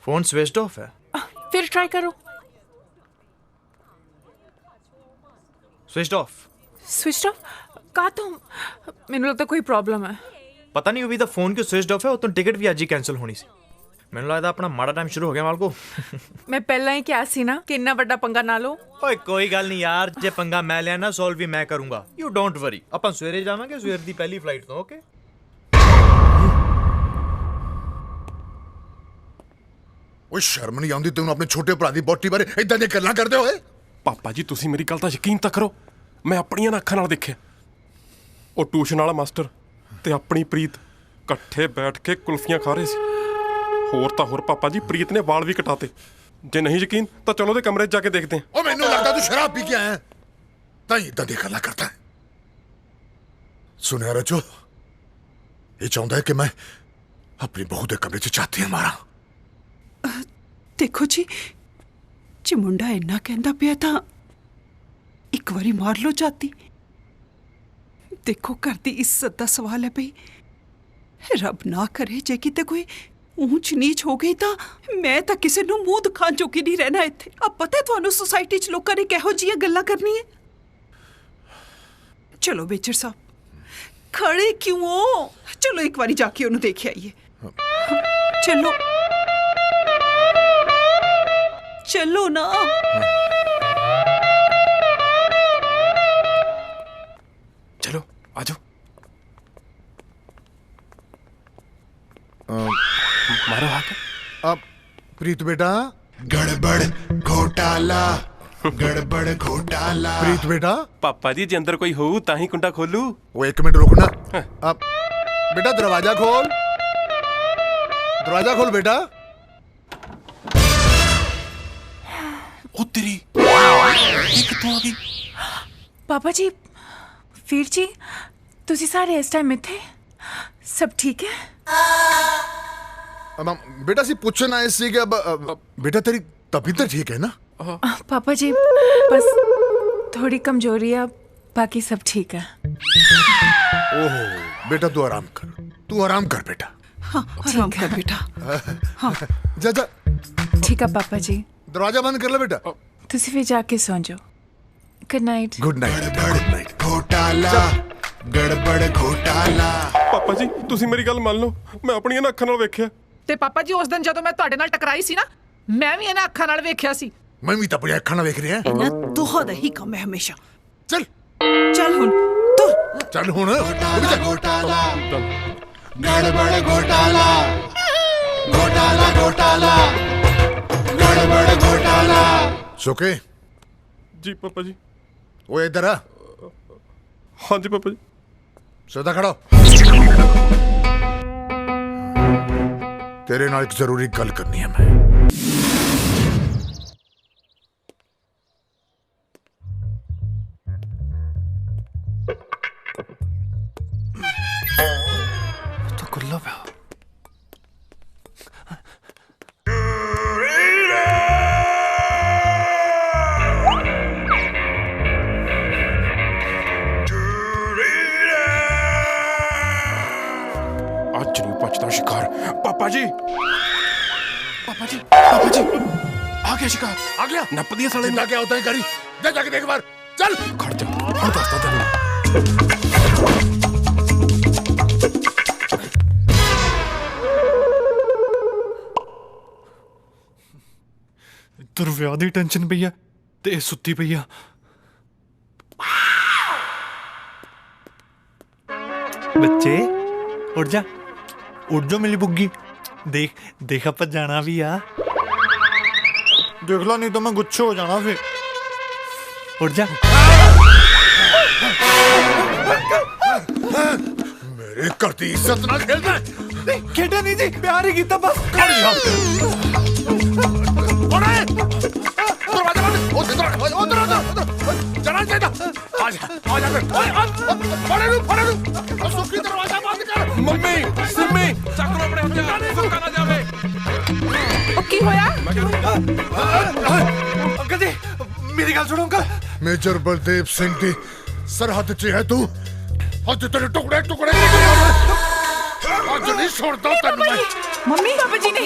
फोन स्विच्ड ऑफ है। फिर ट्राई करो। Switched off. स्विच ऑफ कहा तुम? मैंने लगता कोई प्रॉब्लम है। पता नहीं अभी तो फोन क्यों स्विच्ड ऑफ है। वो तो टिकट भी आज ही कैंसिल होनी सी। मैंने लगता अपना माड़ा टाइम शुरू हो गया मालको। मैं पहला ही क्या सी ना कि इतना बड़ा पंगा ना लो। ओए कोई गल नहीं यार जे पंगा मैं लिया ना सॉल्व भी मैं करूंगा। यू डोंट वरी अपन सवेरे जावांगे सवेर दी पहली फ्लाइट तो ओके। ओए शर्म नहीं आउंदी तैनूं अपने छोटे भरा दी बोटी बारे इदां दी गल्लां करदे होए? ਪਾਪਾ ਜੀ ਤੁਸੀਂ ਮੇਰੀ ਗੱਲ ਤਾਂ ਯਕੀਨ ਤਾਂ ਕਰੋ। ਮੈਂ ਆਪਣੀਆਂ ਅੱਖਾਂ ਨਾਲ ਦੇਖਿਆ। ਉਹ ਟਿਊਸ਼ਨ ਵਾਲਾ ਮਾਸਟਰ ਤੇ ਆਪਣੀ ਪ੍ਰੀਤ ਇਕੱਠੇ ਬੈਠ ਕੇ ਕੁਲਫੀਆਂ ਖਾ ਰਹੇ ਸੀ। ਹੋਰ ਤਾਂ ਹੋਰ ਪਾਪਾ ਜੀ ਪ੍ਰੀਤ ਨੇ ਵਾਲ ਵੀ ਕਟਾਤੇ। ਜੇ ਨਹੀਂ ਯਕੀਨ ਤਾਂ ਚਲੋ ਉਹਦੇ ਕਮਰੇ 'ਚ ਜਾ ਕੇ ਦੇਖਦੇ ਹਾਂ। ओ मैनूं लगदा तू शराब पी के आया है तां इदां दी गल्लां करदा है। सुनिया रचो ये चाहुंदा है कि मैं अपनी बहू दे कमरे 'च चाहती मारा। देखो जी जे मुंडा इन्ना कहंदा पिया तां एक बारी मार लो जाती। देखो घर दी इज्जत दा सवाल है भई। रब ना करे जे किते कोई ऊंच नीच हो गई तां मैं तां किसे नूं मूंह दिखाण जोगी नहीं रहना इत्थे। अब पता है तुहानूं सोसाइटी च लोकां ने किहो जिहियां गल्लां करनी है। चलो बेचर साहब खड़े क्यों हो? चलो एक बारी जाके उन्हें देख आइए। चलो चलो ना। चलो आजो। मारो हाथ। अब प्रीत बेटा गड़बड़ घोटाला गड़बड़ घोटाला। प्रीत बेटा पापा जी जे अंदर कोई हो ताही कुंडा खोलू। वो एक मिनट रुकना। अब बेटा दरवाजा खोल बेटा। ओ तेरी ये कितों आ गई? पापा जी वीर जी तुसी सारे इस टाइम इत्थे सब ठीक है? अब बेटा सी पूछना है इससे कि अब बेटा तेरी तबीयत ठीक है ना? पापा जी बस थोड़ी कमजोरी है बाकी सब ठीक है। ओहो बेटा तू आराम कर बेटा। हाँ आराम कर बेटा। हाँ जा ठीक है पापा जी। दरवाजा बंद कर लो बेटा। तुसी भी जाके सो जाओ। Good night. Good night. घोटाला गड़बड़ घोटाला। पापा जी ਤੁਸੀਂ ਮੇਰੀ ਗੱਲ ਮੰਨ ਲਓ। ਮੈਂ ਆਪਣੀਆਂ ਅੱਖਾਂ ਨਾਲ ਵੇਖਿਆ। ਤੇ ਪਾਪਾ ਜੀ ਉਸ ਦਿਨ ਜਦੋਂ ਮੈਂ ਤੁਹਾਡੇ ਨਾਲ ਟਕਰਾਈ ਸੀ ਨਾ ਮੈਂ ਵੀ ਇਹਨਾਂ ਅੱਖਾਂ ਨਾਲ ਵੇਖਿਆ ਸੀ। मैं भी तो अपनी अखा ना देख रही है। इन्ना तुहां दा ही काम है हमेशा। चल हुन तू चल हुन घोटाला गड़बड़ घोटाला घोटाला घोटाला गड़बड़ घोटाला। सोके जी पापा जी। वो इधर आ। हाँ जी पापा जी। सीधा खड़ा हो। तेरे नाल एक जरूरी गल करनी है मैं। तो खुला पे पापा जी पापा जी पापा जी आ गया शिकार आ गया नप दिया साले जिंदा क्या होता है गाड़ी जा जाके देख बार चल खड़ जा हम दसता तेन ਤੇਰੇ ਵਿਆਹ ਦੀ ਟੈਨਸ਼ਨ ਪਈ ਆ ਤੇ ਇਹ ਸੁੱਤੀ ਪਈ ਆ ਬੱਚੇ ਉੱਠ ਜਾ ਮੇਰੀ ਬੁੱਗੀ ਦੇਖ ਦੇਖ ਆਪਾਂ ਜਾਣਾ ਵੀ ਆ ਦੇਖ ਲਾ ਨਹੀਂ ਤਾਂ ਮੈਂ ਗੁੱਛੇ ਹੋ ਜਾਣਾ ਫੇ ਉੱਠ ਜਾ मेरे घर की इज्जत ना खेलना ਖੇਡਿਆ ਨਹੀਂ ਜੀ ਪਿਆਰ ਹੀ ਕੀਤਾ ਬਸ चलना चाहिए दरवाजा बंद कर मम्मी सिम्मी चक लो अपने हथियार सुक्का ना जावे ਉਹ ਕੀ ਹੋਇਆ अंकल जी मेरी गल सुनो अंकल मेजर बलदेव सिंह दी सरहद च है तू आज तेरे टुकड़े टुकड़े आज नहीं छोड़ता तेन मैं ਮੰਮੀ पापा जी ने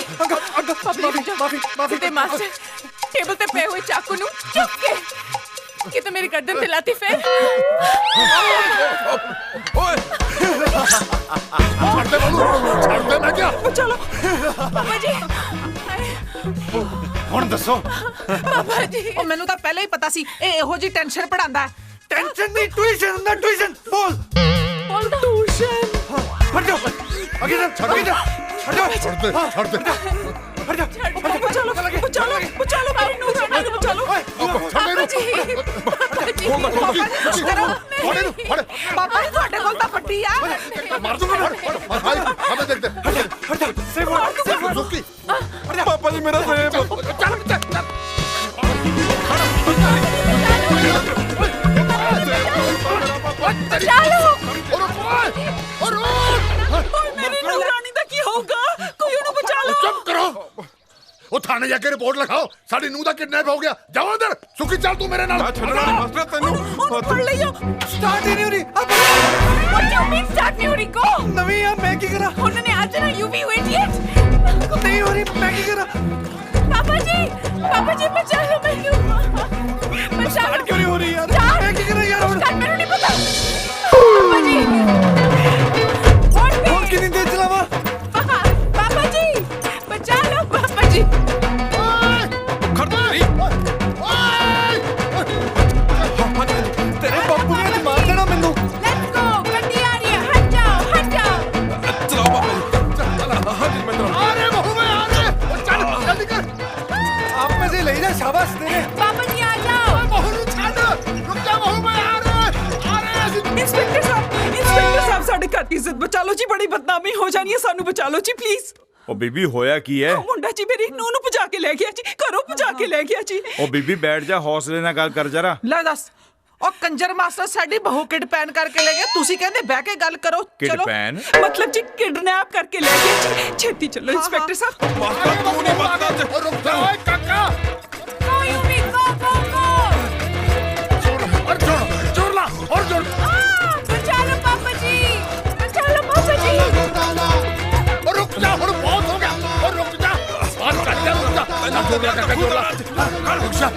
माफी दे मास्टर टेबल पे पे हुए चाकू नु चुप के कि तो मेरी गर्दन पे लाती फिर छोड़ दे मैं क्या चलो पापा जी ਹੁਣ ਦੱਸੋ पापा जी ਉਹ ਮੈਨੂੰ ਤਾਂ ਪਹਿਲਾਂ ਹੀ ਪਤਾ ਸੀ ਇਹ ਇਹੋ ਜੀ ਟੈਨਸ਼ਨ ਪੜਾਉਂਦਾ ਹੈ ਟੈਨਸ਼ਨ ਨਹੀਂ ਟਿਊਸ਼ਨ ਹੁੰਦਾ ਟਿਊਸ਼ਨ ਬੋਲ ट्यूशन ਫੜ ਜਾ ਅੱਗੇ ਜਾ ਅੱਗੇ ਜਾ छोड़ दे बचालो भाई नूराना को बचालो पापा जी ਪਾਪਾ ਜੀ ਤੁਹਾਡੇ ਕੋਲ ਤਾਂ ਪੱਟੀ ਆ मार दूंगा हमें देखते पापा जी मेरा सेब मेरी नूरानी दा की होगा कोई उन्हें बचा लो चुप करो वो थाने जाके रिपोर्ट लिखाओ साड़ी नूह दा किडनैप हो गया जाओ अंदर सुखी चल तू मेरे नाल मास्टर तेनू पढ़ लियो ਸਟਾਰਟ ਹੀ ਨਹੀਂ ਹੋ ਰਹੀ what do you mean start नहीं हो रही को ਨਵੀਂ ਆ ਮੈਂ ਕੀ ਕਰਾਂ उन्होंने आज ना यू भी इडियट ਨਹੀਂ ਹੋ ਰਹੀ ਮੈਂ ਕੀ ਕਰਾਂ पापा जी बचा लो मैं क्यों बचा लो क्यों नहीं हो रही यार मैं क्या कर रहा यार स्टार्ट मेरे नहीं पता पापा जी और कितनी देर चलावा पापा जी बचा लो पापा जी खड़ता नहीं तेरे बापू ने तो मार देना मेनू लेट्स गो गड्डी आ रही है हट जाओ चलाओ पापा हाँ जी मैं अरे बहू में आ रहे चल जल्दी कर आप में से ले जा शाबाश तेरे पापा जी आ जाओ बहू नु छाड़ रुक जा बहू में आ रहे ਇੰਸਪੈਕਟਰ ਸਾਹਿਬ ਸਾਡੇ ਘਰ ਦੀ ਇੱਜ਼ਤ ਬਚਾ ਲਓ ਜੀ ਬੜੀ ਬਦਨਾਮੀ ਹੋ ਜਾਣੀ ਹੈ ਸਾਨੂੰ ਬਚਾ ਲਓ ਜੀ ਪਲੀਜ਼ ਉਹ ਬੀਬੀ ਹੋਇਆ ਕੀ ਹੈ ਉਹ ਮੁੰਡਾ ਜੀ ਮੇਰੀ ਨੂੰਹ ਨੂੰ ਭਜਾ ਕੇ ਲੈ ਗਿਆ ਜੀ ਘਰੋਂ ਭਜਾ ਕੇ ਲੈ ਗਿਆ ਜੀ ਉਹ ਬੀਬੀ ਬੈਠ ਜਾ ਹੌਸਲੇ ਨਾਲ ਗੱਲ ਕਰ ਜਰਾ ਲੈ ਦੱਸ ਉਹ ਕੰਜਰ ਮਾਸਟਰ ਸਾਡੀ ਬਹੂ ਕਿਡਨੈਪ ਕਰਕੇ ਲੈ ਗਿਆ ਤੁਸੀਂ ਕਹਿੰਦੇ ਬਹਿ ਕੇ ਗੱਲ ਕਰੋ ਚਲੋ ਕਿਡਨੈਪ ਮਤਲਬ ਜੀ ਕਿਡਨੈਪ ਕਰਕੇ ਲੈ ਗਿਆ ਜੀ ਛੇਤੀ ਚੱਲੋ ਇੰਸਪੈਕਟਰ ਸਾਹਿਬ मास्टर तू नहीं बचना रुक जा ओए काका गो यू बी गो और जोर ला और जोर बचा लो पापा जी और रुक जा और बहुत हो गया और रुक जा और कर जा रुक जा जोर ला काका जोर ला रुक जा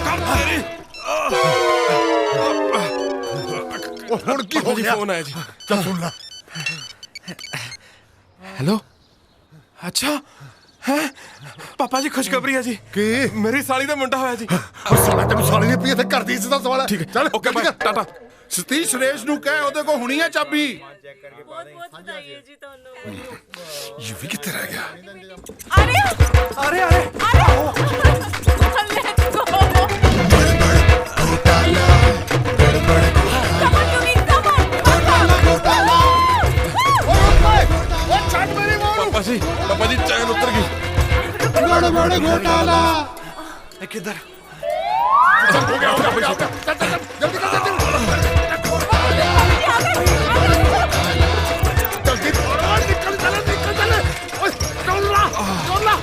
ओ हुन की हो गया फोन आया जी चल सुन ला हेलो अच्छा है पापा जी खुशखबरी है जी की मेरी साली ਦਾ ਮੁੰਡਾ ਹੋਇਆ ਜੀ और साला तेन साली ने पी थे घर दी इज्जत दा सवाल है ठीक है चल ओके बाय टाटा ਸਤੀਸ਼ ਸੁਰੇਸ਼ ਨੂੰ ਕਹਿ ਉਹਦੇ ਕੋ ਹੁਣੀ ਹੈ ਚਾਬੀ बहुत बधाई है जी ਤੁਹਾਨੂੰ ये भी कितने रह गया अरे अरे लेट्स गो पापा जी चैन उतर गई घोटाला किधर चल हो गया जल्दी कर जल्दी निकल चले ओए चल ला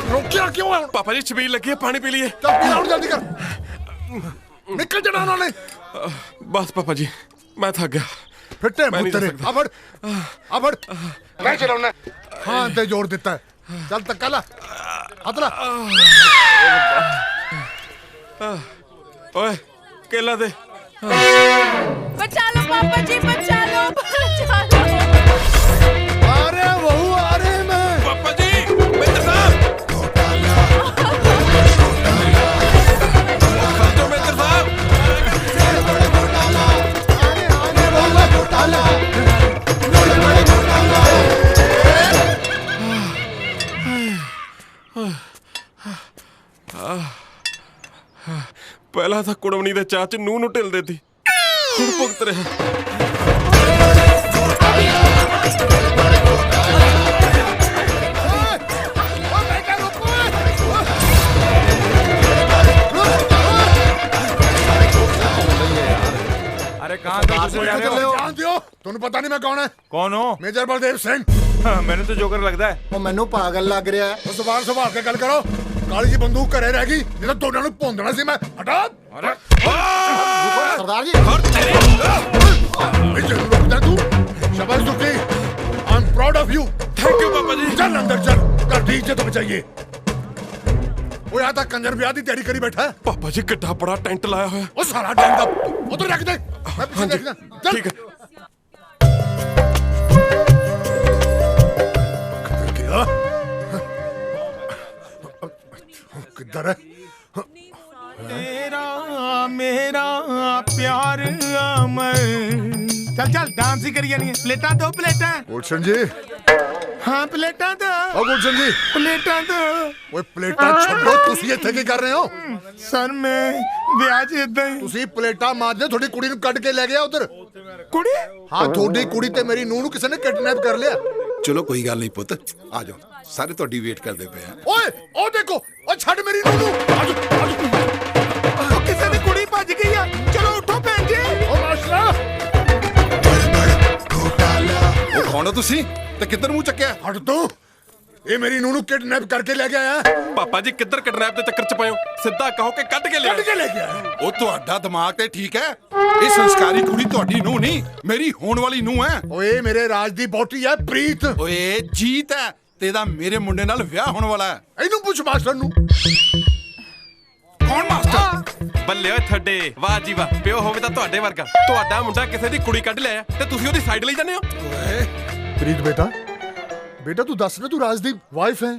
रोकिया क्यों है पापा जी छबील लगी है पानी पी लिए चल जल्दी कर निकल जाना उन्होंने बस पापा जी मैं थक गया फिर टेम्पो तेरे अब मैं चलाऊंगा हाँ ते जोड़ देता है चल धक्का ला हाथ ला ओए केला दे बचा लो पापा जी, बचा लो, बचा लो। अरे बहू आ रहे हैं मैं। पापा जी मेजर साहब खातो मेजर साहब ਪਹਿਲਾਂ ਤਾਂ ਕੁੜਮਣੀ ਦੇ ਚਾਹ ਚ ਨੂੰਹ ਨੂੰ ਢਿੱਲ ਦੇਤੀ ਹੁਣ ਭੁਗਤ ਰਿਹਾ अरे कहाँ जा रहे हो? जानते हो ਤੁਹਾਨੂੰ ਪਤਾ ਨਹੀਂ ਮੈਂ ਕੌਣ ਹੈ कौन हो? ਮੇਜਰ ਬਲਦੇਵ ਸਿੰਘ मैंने तो जोकर लगता है। ਉਹ ਮੈਨੂੰ ਪਾਗਲ ਲੱਗ ਰਿਹਾ ਹੈ ਉਹ ਜ਼ਬਾਨ ਸੰਭਾਲ ਕੇ ਗੱਲ ਕਰੋ ਕਾਲੀ ਜੀ ਬੰਦੂਕ ਘਰੇ ਰਹਿ ਗਈ ਨਹੀਂ ਤਾਂ ਦੋਨਾਂ ਨੂੰ ਭੌਂਦਣਾ ਸੀ ਮੈਂ ਹਟਾ ਸਰਦਾਰ ਜੀ ਮੇਜਰ ਨੂੰ ਰੋਕਦਾ ਤੂੰ ਸ਼ਾਬਾਸ਼ ਦੁੱਖੀ I am proud of you thank you ਪਾਪਾ ਜੀ ਚੱਲ ਅੰਦਰ ਚੱਲ ਘਰ ਦੀ ਇੱਜ਼ਤ ਬਚਾਈਏ ਉਹ ਆ ਤਾਂ ਕੰਜਰ ਵਿਆਹ ਦੀ ਤਿਆਰੀ ਕਰੀ ਬੈਠਾ ਪਾਪਾ ਜੀ ਕਿੱਡਾ ਬੜਾ ਟੈਂਟ ਲਾਇਆ ਹੋਇਆ ਉਹ ਸਾਰਾ ਟਾਈਮ ਦਾ ਉਧਰ ਰੱਖ ਦੇ ਮੈਂ ਪਿੱਛੇ ਦੇਖਦਾ ਚੱਲ ਠੀਕ ਹੈ ਗਿਆ ਕਿੱਧਰ ਹੈ तेरा मेरा प्यार अमर चल चल डांस ही करी जानी है प्लेटा दो प्लेटा ਗੁਲਸ਼ਨ ਜੀ हाँ प्लेटा दो ਉਹ ਗੁਲਸ਼ਨ ਜੀ प्लेटा दो ਓਏ ਪਲੇਟਾਂ ਛੱਡੋ ਤੁਸੀਂ ਇੱਥੇ ਕੀ ਕਰ ਰਹੇ ਹੋ सर मैं ਵਿਆਹ 'ਚ ਇਦਾਂ ਹੀ ਤੁਸੀਂ ਪਲੇਟਾਂ ਮਾਰਦੇ ਤੁਹਾਡੀ ਕੁੜੀ ਨੂੰ ਕੱਢ ਕੇ ਲੈ ਗਿਆ ਉਧਰ ਕੁੜੀ ਹਾਂ ਤੁਹਾਡੀ ਕੁੜੀ ਤੇ ਮੇਰੀ ਨੂੰਹ ਨੂੰ ਕਿਸੇ ਨੇ ਕਿਡਨੈਪ ਕਰ ਲਿਆ ਚਲੋ ਕੋਈ ਗੱਲ ਨਹੀਂ ਪੁੱਤ ਆ ਜਾਓ ਸਾਰੇ ਤੁਹਾਡੀ ਵੇਟ ਕਰਦੇ ਪਏ ਆ ਓਏ ਉਹ ਦੇਖੋ ਉਹ ਛੱਡ ਮੇਰੀ ਨੂੰਹ ਨੂੰ ਆਜੋ ਉਹ ਕਿਸੇ ਦੀ ਕੁੜੀ ਭੱਜ ਗਈ ਆ ਚਲੋ ਉੱਠੋ ਭੈਣ ਜੀ ਉਹ ਮਾਸਟਰਾ ਉਹ ਕੌਣ ਹੋ ਤੁਸੀਂ ਤੇ ਕਿੱਧਰ ਮੂੰਹ ਚੱਕਿਆ ਹਟ ਤੂੰ ਇਹ ਮੇਰੀ ਨੂੰਹ ਨੂੰ ਕਿਡਨੈਪ ਕਰਕੇ ਲੈ ਕੇ ਆਇਆ ਪਾਪਾ ਜੀ ਕਿੱਧਰ ਕਿਡਨੈਪ ਦੇ ਚੱਕਰ ਚ ਪਏ ਹੋ ਸਿੱਧਾ ਕਹੋ ਕਿ ਕੱਢ ਕੇ ਲਿਆ ਉਹ ਤੁਹਾਡਾ ਦਿਮਾਗ ਤੇ ਠੀਕ ਹੈ ਇਹ ਸੰਸਕਾਰੀ ਕੁੜੀ ਤੁਹਾਡੀ ਨੂੰਹ ਨਹੀਂ ਮੇਰੀ ਹੋਣ ਵਾਲੀ ਨੂੰਹ ਹੈ ਓਏ ਮੇਰੇ ਰਾਜ ਦੀ ਬੋਟੀ ਹੈ ਪ੍ਰੀਤ ਓਏ ਜੀਤ ਹੈ ਤੇ ਇਹਦਾ ਮੇਰੇ ਮੁੰਡੇ ਨਾਲ ਵਿਆਹ ਹੋਣ ਵਾਲਾ ਹੈ ਇਹਨੂੰ ਪੁੱਛ ਮਾਸਟਰ ਨੂੰ ਕੌਣ ਮਾਸਟਰ ਬੱਲੇ ਓਏ ਤੁਹਾਡੇ ਵਾਹ ਜੀ ਵਾਹ ਪਿਓ ਹੋਵੇ ਤਾਂ ਤੁਹਾਡੇ ਵਰਗਾ ਤੁਹਾਡਾ ਮੁੰਡਾ ਕਿਸੇ ਦੀ ਕੁੜੀ ਕੱਢ ਲਿਆ ਤੇ ਤੁਸੀਂ ਉਹਦੀ ਸਾਈਡ ਲਈ ਜਾਂਦੇ ਹੋ ਪ੍ਰੀਤ ਬੇਟਾ ਬੇਟਾ ਤੂੰ ਦੱਸ ਨਾ ਤੂੰ ਰਾਜ ਦੀ ਵਾਈਫ ਹੈ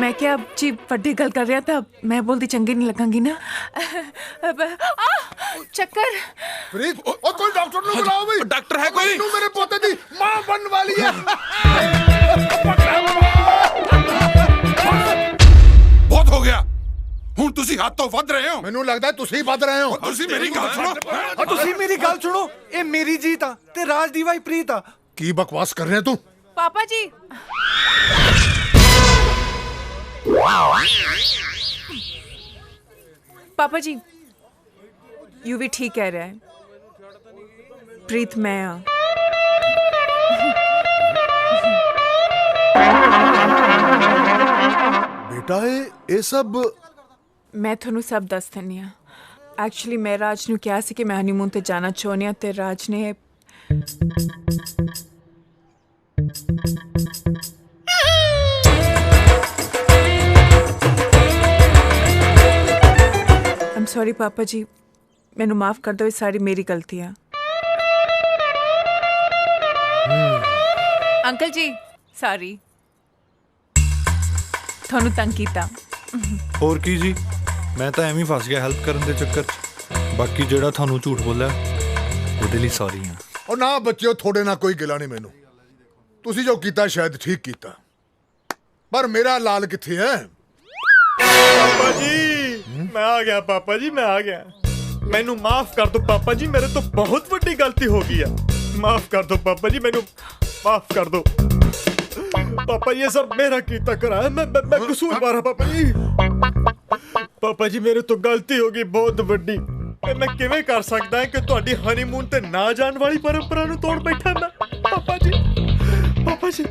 मैं क्या जी बड़ी गल कर रहा था मैं बोलती चंगी नहीं लगेंगी ना चक्कर ਪ੍ਰੀਤ ਉਹ ਕੋਈ ਡਾਕਟਰ ਨੂੰ ਬੁਲਾਓ ਬਈ ਡਾਕਟਰ ਹੈ ਕੋਈ ਨੂੰ ਮੇਰੇ ਪੋਤੇ ਦੀ ਮਾਂ ਬਣਨ ਵਾਲੀ ਹੈ ਬਹੁਤ ਹੋ ਗਿਆ ਹੁਣ ਤੁਸੀਂ ਹੱਥ ਤੋਂ ਵੱਧ ਰਹੇ ਹੋ ਮੈਨੂੰ ਲੱਗਦਾ ਤੁਸੀਂ ਵੱਧ ਰਹੇ ਹੋ ਤੁਸੀਂ ਮੇਰੀ ਗੱਲ ਸੁਣੋ ਤੁਸੀਂ ਮੇਰੀ ਗੱਲ ਸੁਣੋ ਇਹ ਮੇਰੀ ਜੀਤ ਆ ਤੇ ਰਾਜ ਦੀ ਵਾਈ ਪ੍ਰੀਤ ਆ ਕੀ ਬਕਵਾਸ ਕਰ ਰਿਹਾ ਤੂੰ पापा जी पापा जी यू भी ठीक कह रहा है प्रीत मैं हाँ ਬੇਟਾ ਇਹ ਸਭ मैं थोनू सब दस दिनी हाँ एक्चुअली मैं राज नू कहा सी कि मैं हनीमून ते जाना चाहनी हाँ ते राज ने I'm sorry पापा जी मैनू माफ कर दो ये सारी मेरी गलती है अंकल जी सॉरी थोनू तंग कीता ਹੋਰ ਕੀ ਜੀ ਮੈਂ ਤਾਂ ਐਵੇਂ ਹੀ ਫਸ ਗਿਆ ਹੈਲਪ ਕਰਨ ਦੇ ਚੱਕਰ 'ਚ ਬਾਕੀ ਜਿਹੜਾ ਤੁਹਾਨੂੰ ਝੂਠ ਬੋਲਿਆ ਉਹਦੇ ਲਈ ਸੌਰੀ ਆ ਉਹ ਨਾ ਬੱਚਿਓ ਤੁਹਾਡੇ ਨਾਲ ਕੋਈ ਗਿਲਾ ਨਹੀਂ ਮੈਨੂੰ ਤੁਸੀਂ ਜੋ ਕੀਤਾ ਸ਼ਾਇਦ ਠੀਕ ਕੀਤਾ ਪਰ ਮੇਰਾ ਲਾਲ ਕਿੱਥੇ ਹੈ ਪਾਪਾ ਜੀ ਮੈਂ ਆ ਗਿਆ ਪਾਪਾ ਜੀ ਮੈਂ ਆ ਗਿਆ ਮੈਨੂੰ ਮਾਫ ਕਰ ਦਿਓ ਪਾਪਾ ਜੀ ਮੇਰੇ ਤੋਂ ਬਹੁਤ ਵੱਡੀ ਗਲਤੀ ਹੋ ਗਈ ਹੈ ਮਾਫ ਕਰ ਦਿਓ ਪਾਪਾ ਜੀ ਮੈਨੂੰ ਮਾਫ ਕਰ ਦਿਓ पापा ये सब मेरा कीता करा है मैं कसूरवार हूं पापा जी मेरे तो गलती होगी बहुत ਵੱਡੀ मैं ਕਿਵੇਂ ਕਰ ਸਕਦਾ ਹਾਂ ਕਿ ਤੁਹਾਡੀ ਹਨੀਮੂਨ ਤੇ ਨਾ ਜਾਣ ਵਾਲੀ ਪਰੰਪਰਾ ਨੂੰ ਤੋੜ ਬੈਠਾ ਮੈਂ ਪਾਪਾ ਜੀ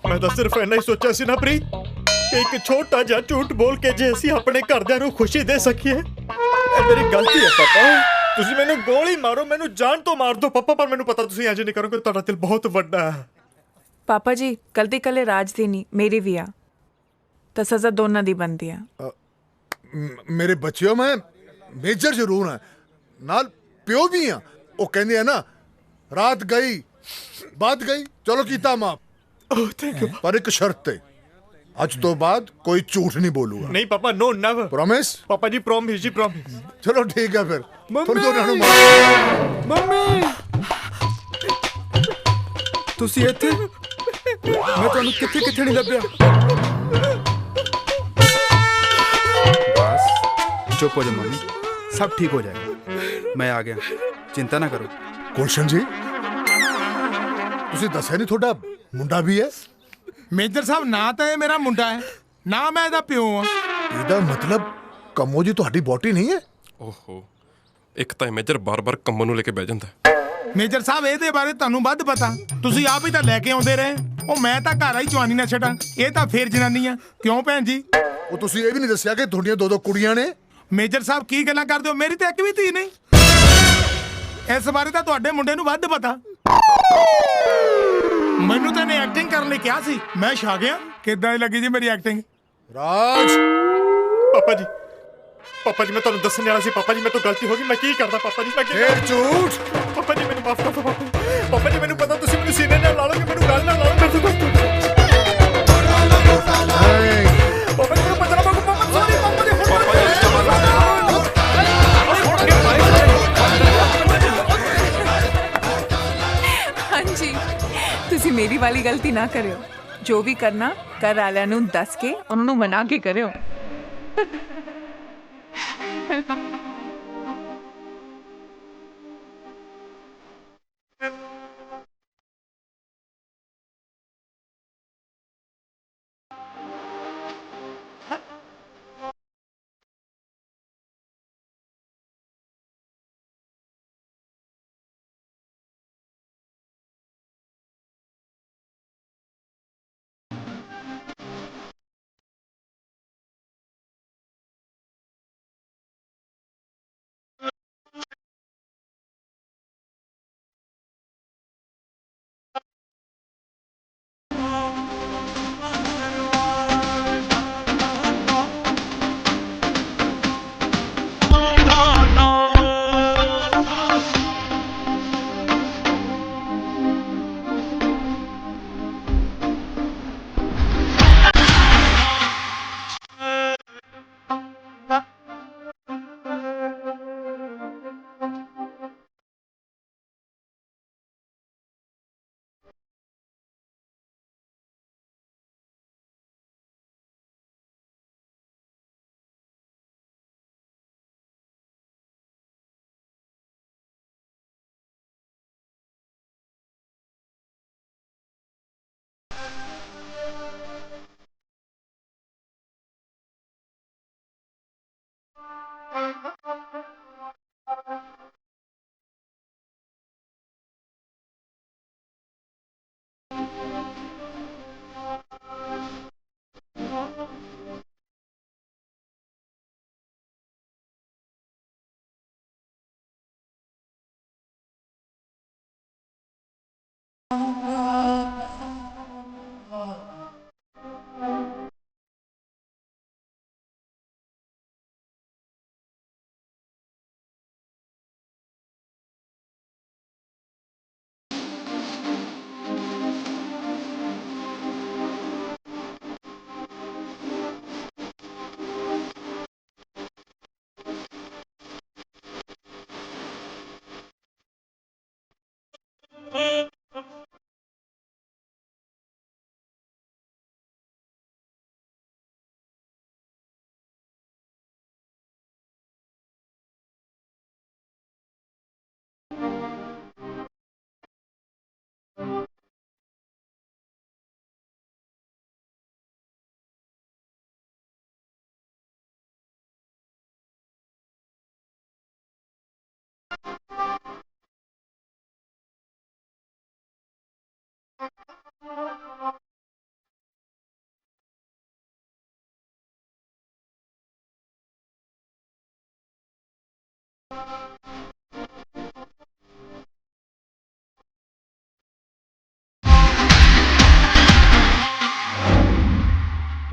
ਮੈਂ ਤਾਂ ਸਿਰਫ ਇੰਨਾ ਹੀ ਸੋਚਿਆ ਸੀ ਨਾ ਪ੍ਰੀਤ ਕਿ ਇੱਕ ਛੋਟਾ ਜਿਹਾ ਝੂਠ ਬੋਲ ਕੇ ਜੇ ਅਸੀਂ ਆਪਣੇ ਘਰਦਿਆਂ ਨੂੰ ਖੁਸ਼ੀ ਦੇ ਸਕੀਏ ਇਹ ਮੇਰੀ ਗਲਤੀ ਹੈ ਪਾਪਾ ਤੁਸੀਂ ਮੈਨੂੰ ਗੋਲੀ ਮਾਰੋ ਮੈਨੂੰ ਜਾਨ ਤੋਂ ਮਾਰ ਦਿਓ ਪਾਪਾ ਪਰ ਮੈਨੂੰ ਪਤਾ ਤੁਸੀਂ ਇੰਜ ਨਹੀਂ ਕਰੋਗੇ ਤੁਹਾਡਾ ਦਿਲ ਬਹੁਤ ਵੱਡਾ ਹੈ ਪਾਪਾ ਜੀ ਗਲਤੀ ਕੱਲੇ ਰਾਜ ਦੀ ਨਹੀਂ ਮੇਰੀ ਵੀ ਆ ਤਾਂ ਸਜ਼ਾ ਦੋਨਾਂ ਦੀ ਬਣਦੀ ਆ ਮੇਰੇ ਬੱਚਿਓ ਮੈਂ ਮੇਜਰ ਜ਼ਰੂਰ ਹਾਂ ਨਾਲ ਪਿਓ ਵੀ ਹਾਂ ਉਹ ਕਹਿੰਦੇ ਆ ਨਾ ਰਾਤ ਗਈ ਬਾਤ ਗਈ ਚਲੋ ਕੀਤਾ ਮਾਫ ਥੈਂਕ ਯੂ ਪਰ ਇੱਕ ਸ਼ਰਤ ਤੇ ਅੱਜ ਤੋਂ ਬਾਅਦ ਕੋਈ ਝੂਠ ਨਹੀਂ ਬੋਲੂਗਾ ਨਹੀਂ ਪਾਪਾ ਨੋ ਨੈਵਰ ਪ੍ਰੋਮਿਸ ਪਾਪਾ ਜੀ ਪ੍ਰੋਮਿਸ ਜੀ ਪ੍ਰੋਮਿਸ ਚਲੋ ਠੀਕ ਹੈ ਫਿਰ ਤੁਹਾਨੂੰ ਦੋਨਾਂ ਨੂੰ ਮੰਮੀ ਤੁਸੀਂ ਇੱਥੇ ਮੈਂ ਤੁਹਾਨੂੰ ਕਿੱਥੇ ਕਿੱਥੇ ਨਹੀਂ ਲੱਭਿਆ ਬਸ ਚੁੱਪ ਹੋ ਜਾ ਮੰਮੀ ਸਭ ਠੀਕ ਹੋ ਜਾਏਗਾ ਮੈਂ ਆ ਗਿਆ ਚਿੰਤਾ ਨਾ ਕਰੋ ਗੁਲਸ਼ਨ ਜੀ ਤੁਸੀਂ ਦੱਸਿਆ ਨਹੀਂ ਤੁਹਾਡਾ ਮੁੰਡਾ ਵੀ ਹੈ ਮੇਜਰ ਸਾਹਿਬ ਨਾ ਤਾਂ ਇਹ ਮੇਰਾ ਮੁੰਡਾ ਹੈ ਨਾ ਮੈਂ ਇਹਦਾ ਪਿਓ ਆ ਇਹਦਾ ਮਤਲਬ ਕੰਮੋ ਜੀ ਤੁਹਾਡੀ ਬੋਟੀ ਨਹੀਂ ਹੈ ਓਹੋ ਇੱਕ ਤਾਂ ਮੇਜਰ ਬਾਰ-ਬਾਰ ਕੰਮਾਂ ਨੂੰ ਲੈ ਕੇ ਬਹਿ ਜਾਂਦਾ ਮੇਜਰ ਸਾਹਿਬ ਇਹਦੇ ਬਾਰੇ ਤੁਹਾਨੂੰ ਵੱਧ ਪਤਾ ਤੁਸੀਂ ਆਪ ਹੀ ਤਾਂ ਲੈ ਕੇ ਆਉਂਦੇ ਰਹੇ ਉਹ ਮੈਂ ਤਾਂ ਘਰ ਆਈ ਜਵਾਨੀ ਨਾ ਛੱਡਾਂ ਇਹ ਤਾਂ ਫੇਰ ਜਨਾਨੀ ਆ ਕਿਉਂ ਭੈਣ ਜੀ ਉਹ ਤੁਸੀਂ ਇਹ ਵੀ ਨਹੀਂ ਦੱਸਿਆ ਕਿ ਤੁਹਾਡੀਆਂ ਦੋ ਕੁੜੀਆਂ ਨੇ ਮੇਜਰ ਸਾਹਿਬ ਕੀ ਗੱਲਾਂ ਕਰਦੇ ਹੋ ਮੇਰੀ ਤਾਂ ਇੱਕ ਵੀ ਧੀ ਨਹੀਂ ਇਸ ਬਾਰੇ ਤਾਂ ਤੁਹਾਡੇ ਮੁੰਡੇ ਨੂੰ ਵੱਧ ਪਤਾ ਮੈਨੂੰ ਤਾਂ ਨੇ ਐਕਟਿੰਗ ਕਰਨ ਲਈ ਕਿਹਾ ਸੀ ਮੈਂ ਛਾ ਗਿਆ ਕਿੱਦਾਂ ਲੱਗੀ ਜੀ ਮੇਰੀ ਐਕਟਿੰਗ ਰਾਜ ਪਾਪਾ ਜੀ ਮੈਂ ਤੁਹਾਨੂੰ ਦੱਸਣ ਵਾਲਾ ਸੀ ਪਾਪਾ ਜੀ ਮੇਰੇ ਤੋਂ ਗਲਤੀ ਹੋ ਗਈ ਮੈਂ ਕੀ ਕਰਦਾ ਪਾਪਾ ਜੀ ਮੈਂ ਫੇਰ ਝੂਠ ਪਾਪਾ ਜੀ ਮੈਨੂੰ ਮਾਫ ਕਰ ਦਿਓ ਪਾਪਾ ਜੀ ਮੈਨੂੰ ਪਤਾ ਤੁਸੀਂ ਮੈਨੂੰ ਸੀਨੇ ਨਾਲ ਲਾ ਲੋਗੇ ਮੈਨੂੰ ਗੱਲ ਨਾਲ ਲਾਓ ਮੇਰੇ ਤੋਂ ਗਲਤੀ ਪਾਪਾ ਜੀ ਮੈਨੂੰ ਪਤਾ ਨਾ ਪਾਪਾ ਸੌਰੀ ਪਾਪਾ ਜੀ ਹਾਂਜੀ ਤੁਸੀਂ ਮੇਰੀ ਵਾਲੀ ਗਲਤੀ ਨਾ ਕਰਿਓ ਜੋ ਵੀ ਕਰਨਾ ਘਰ ਵਾਲਿਆਂ ਨੂੰ ਦੱਸ ਕੇ ਉਹਨਾਂ ਨੂੰ ਮਨਾ ਕੇ ਕਰਿਓ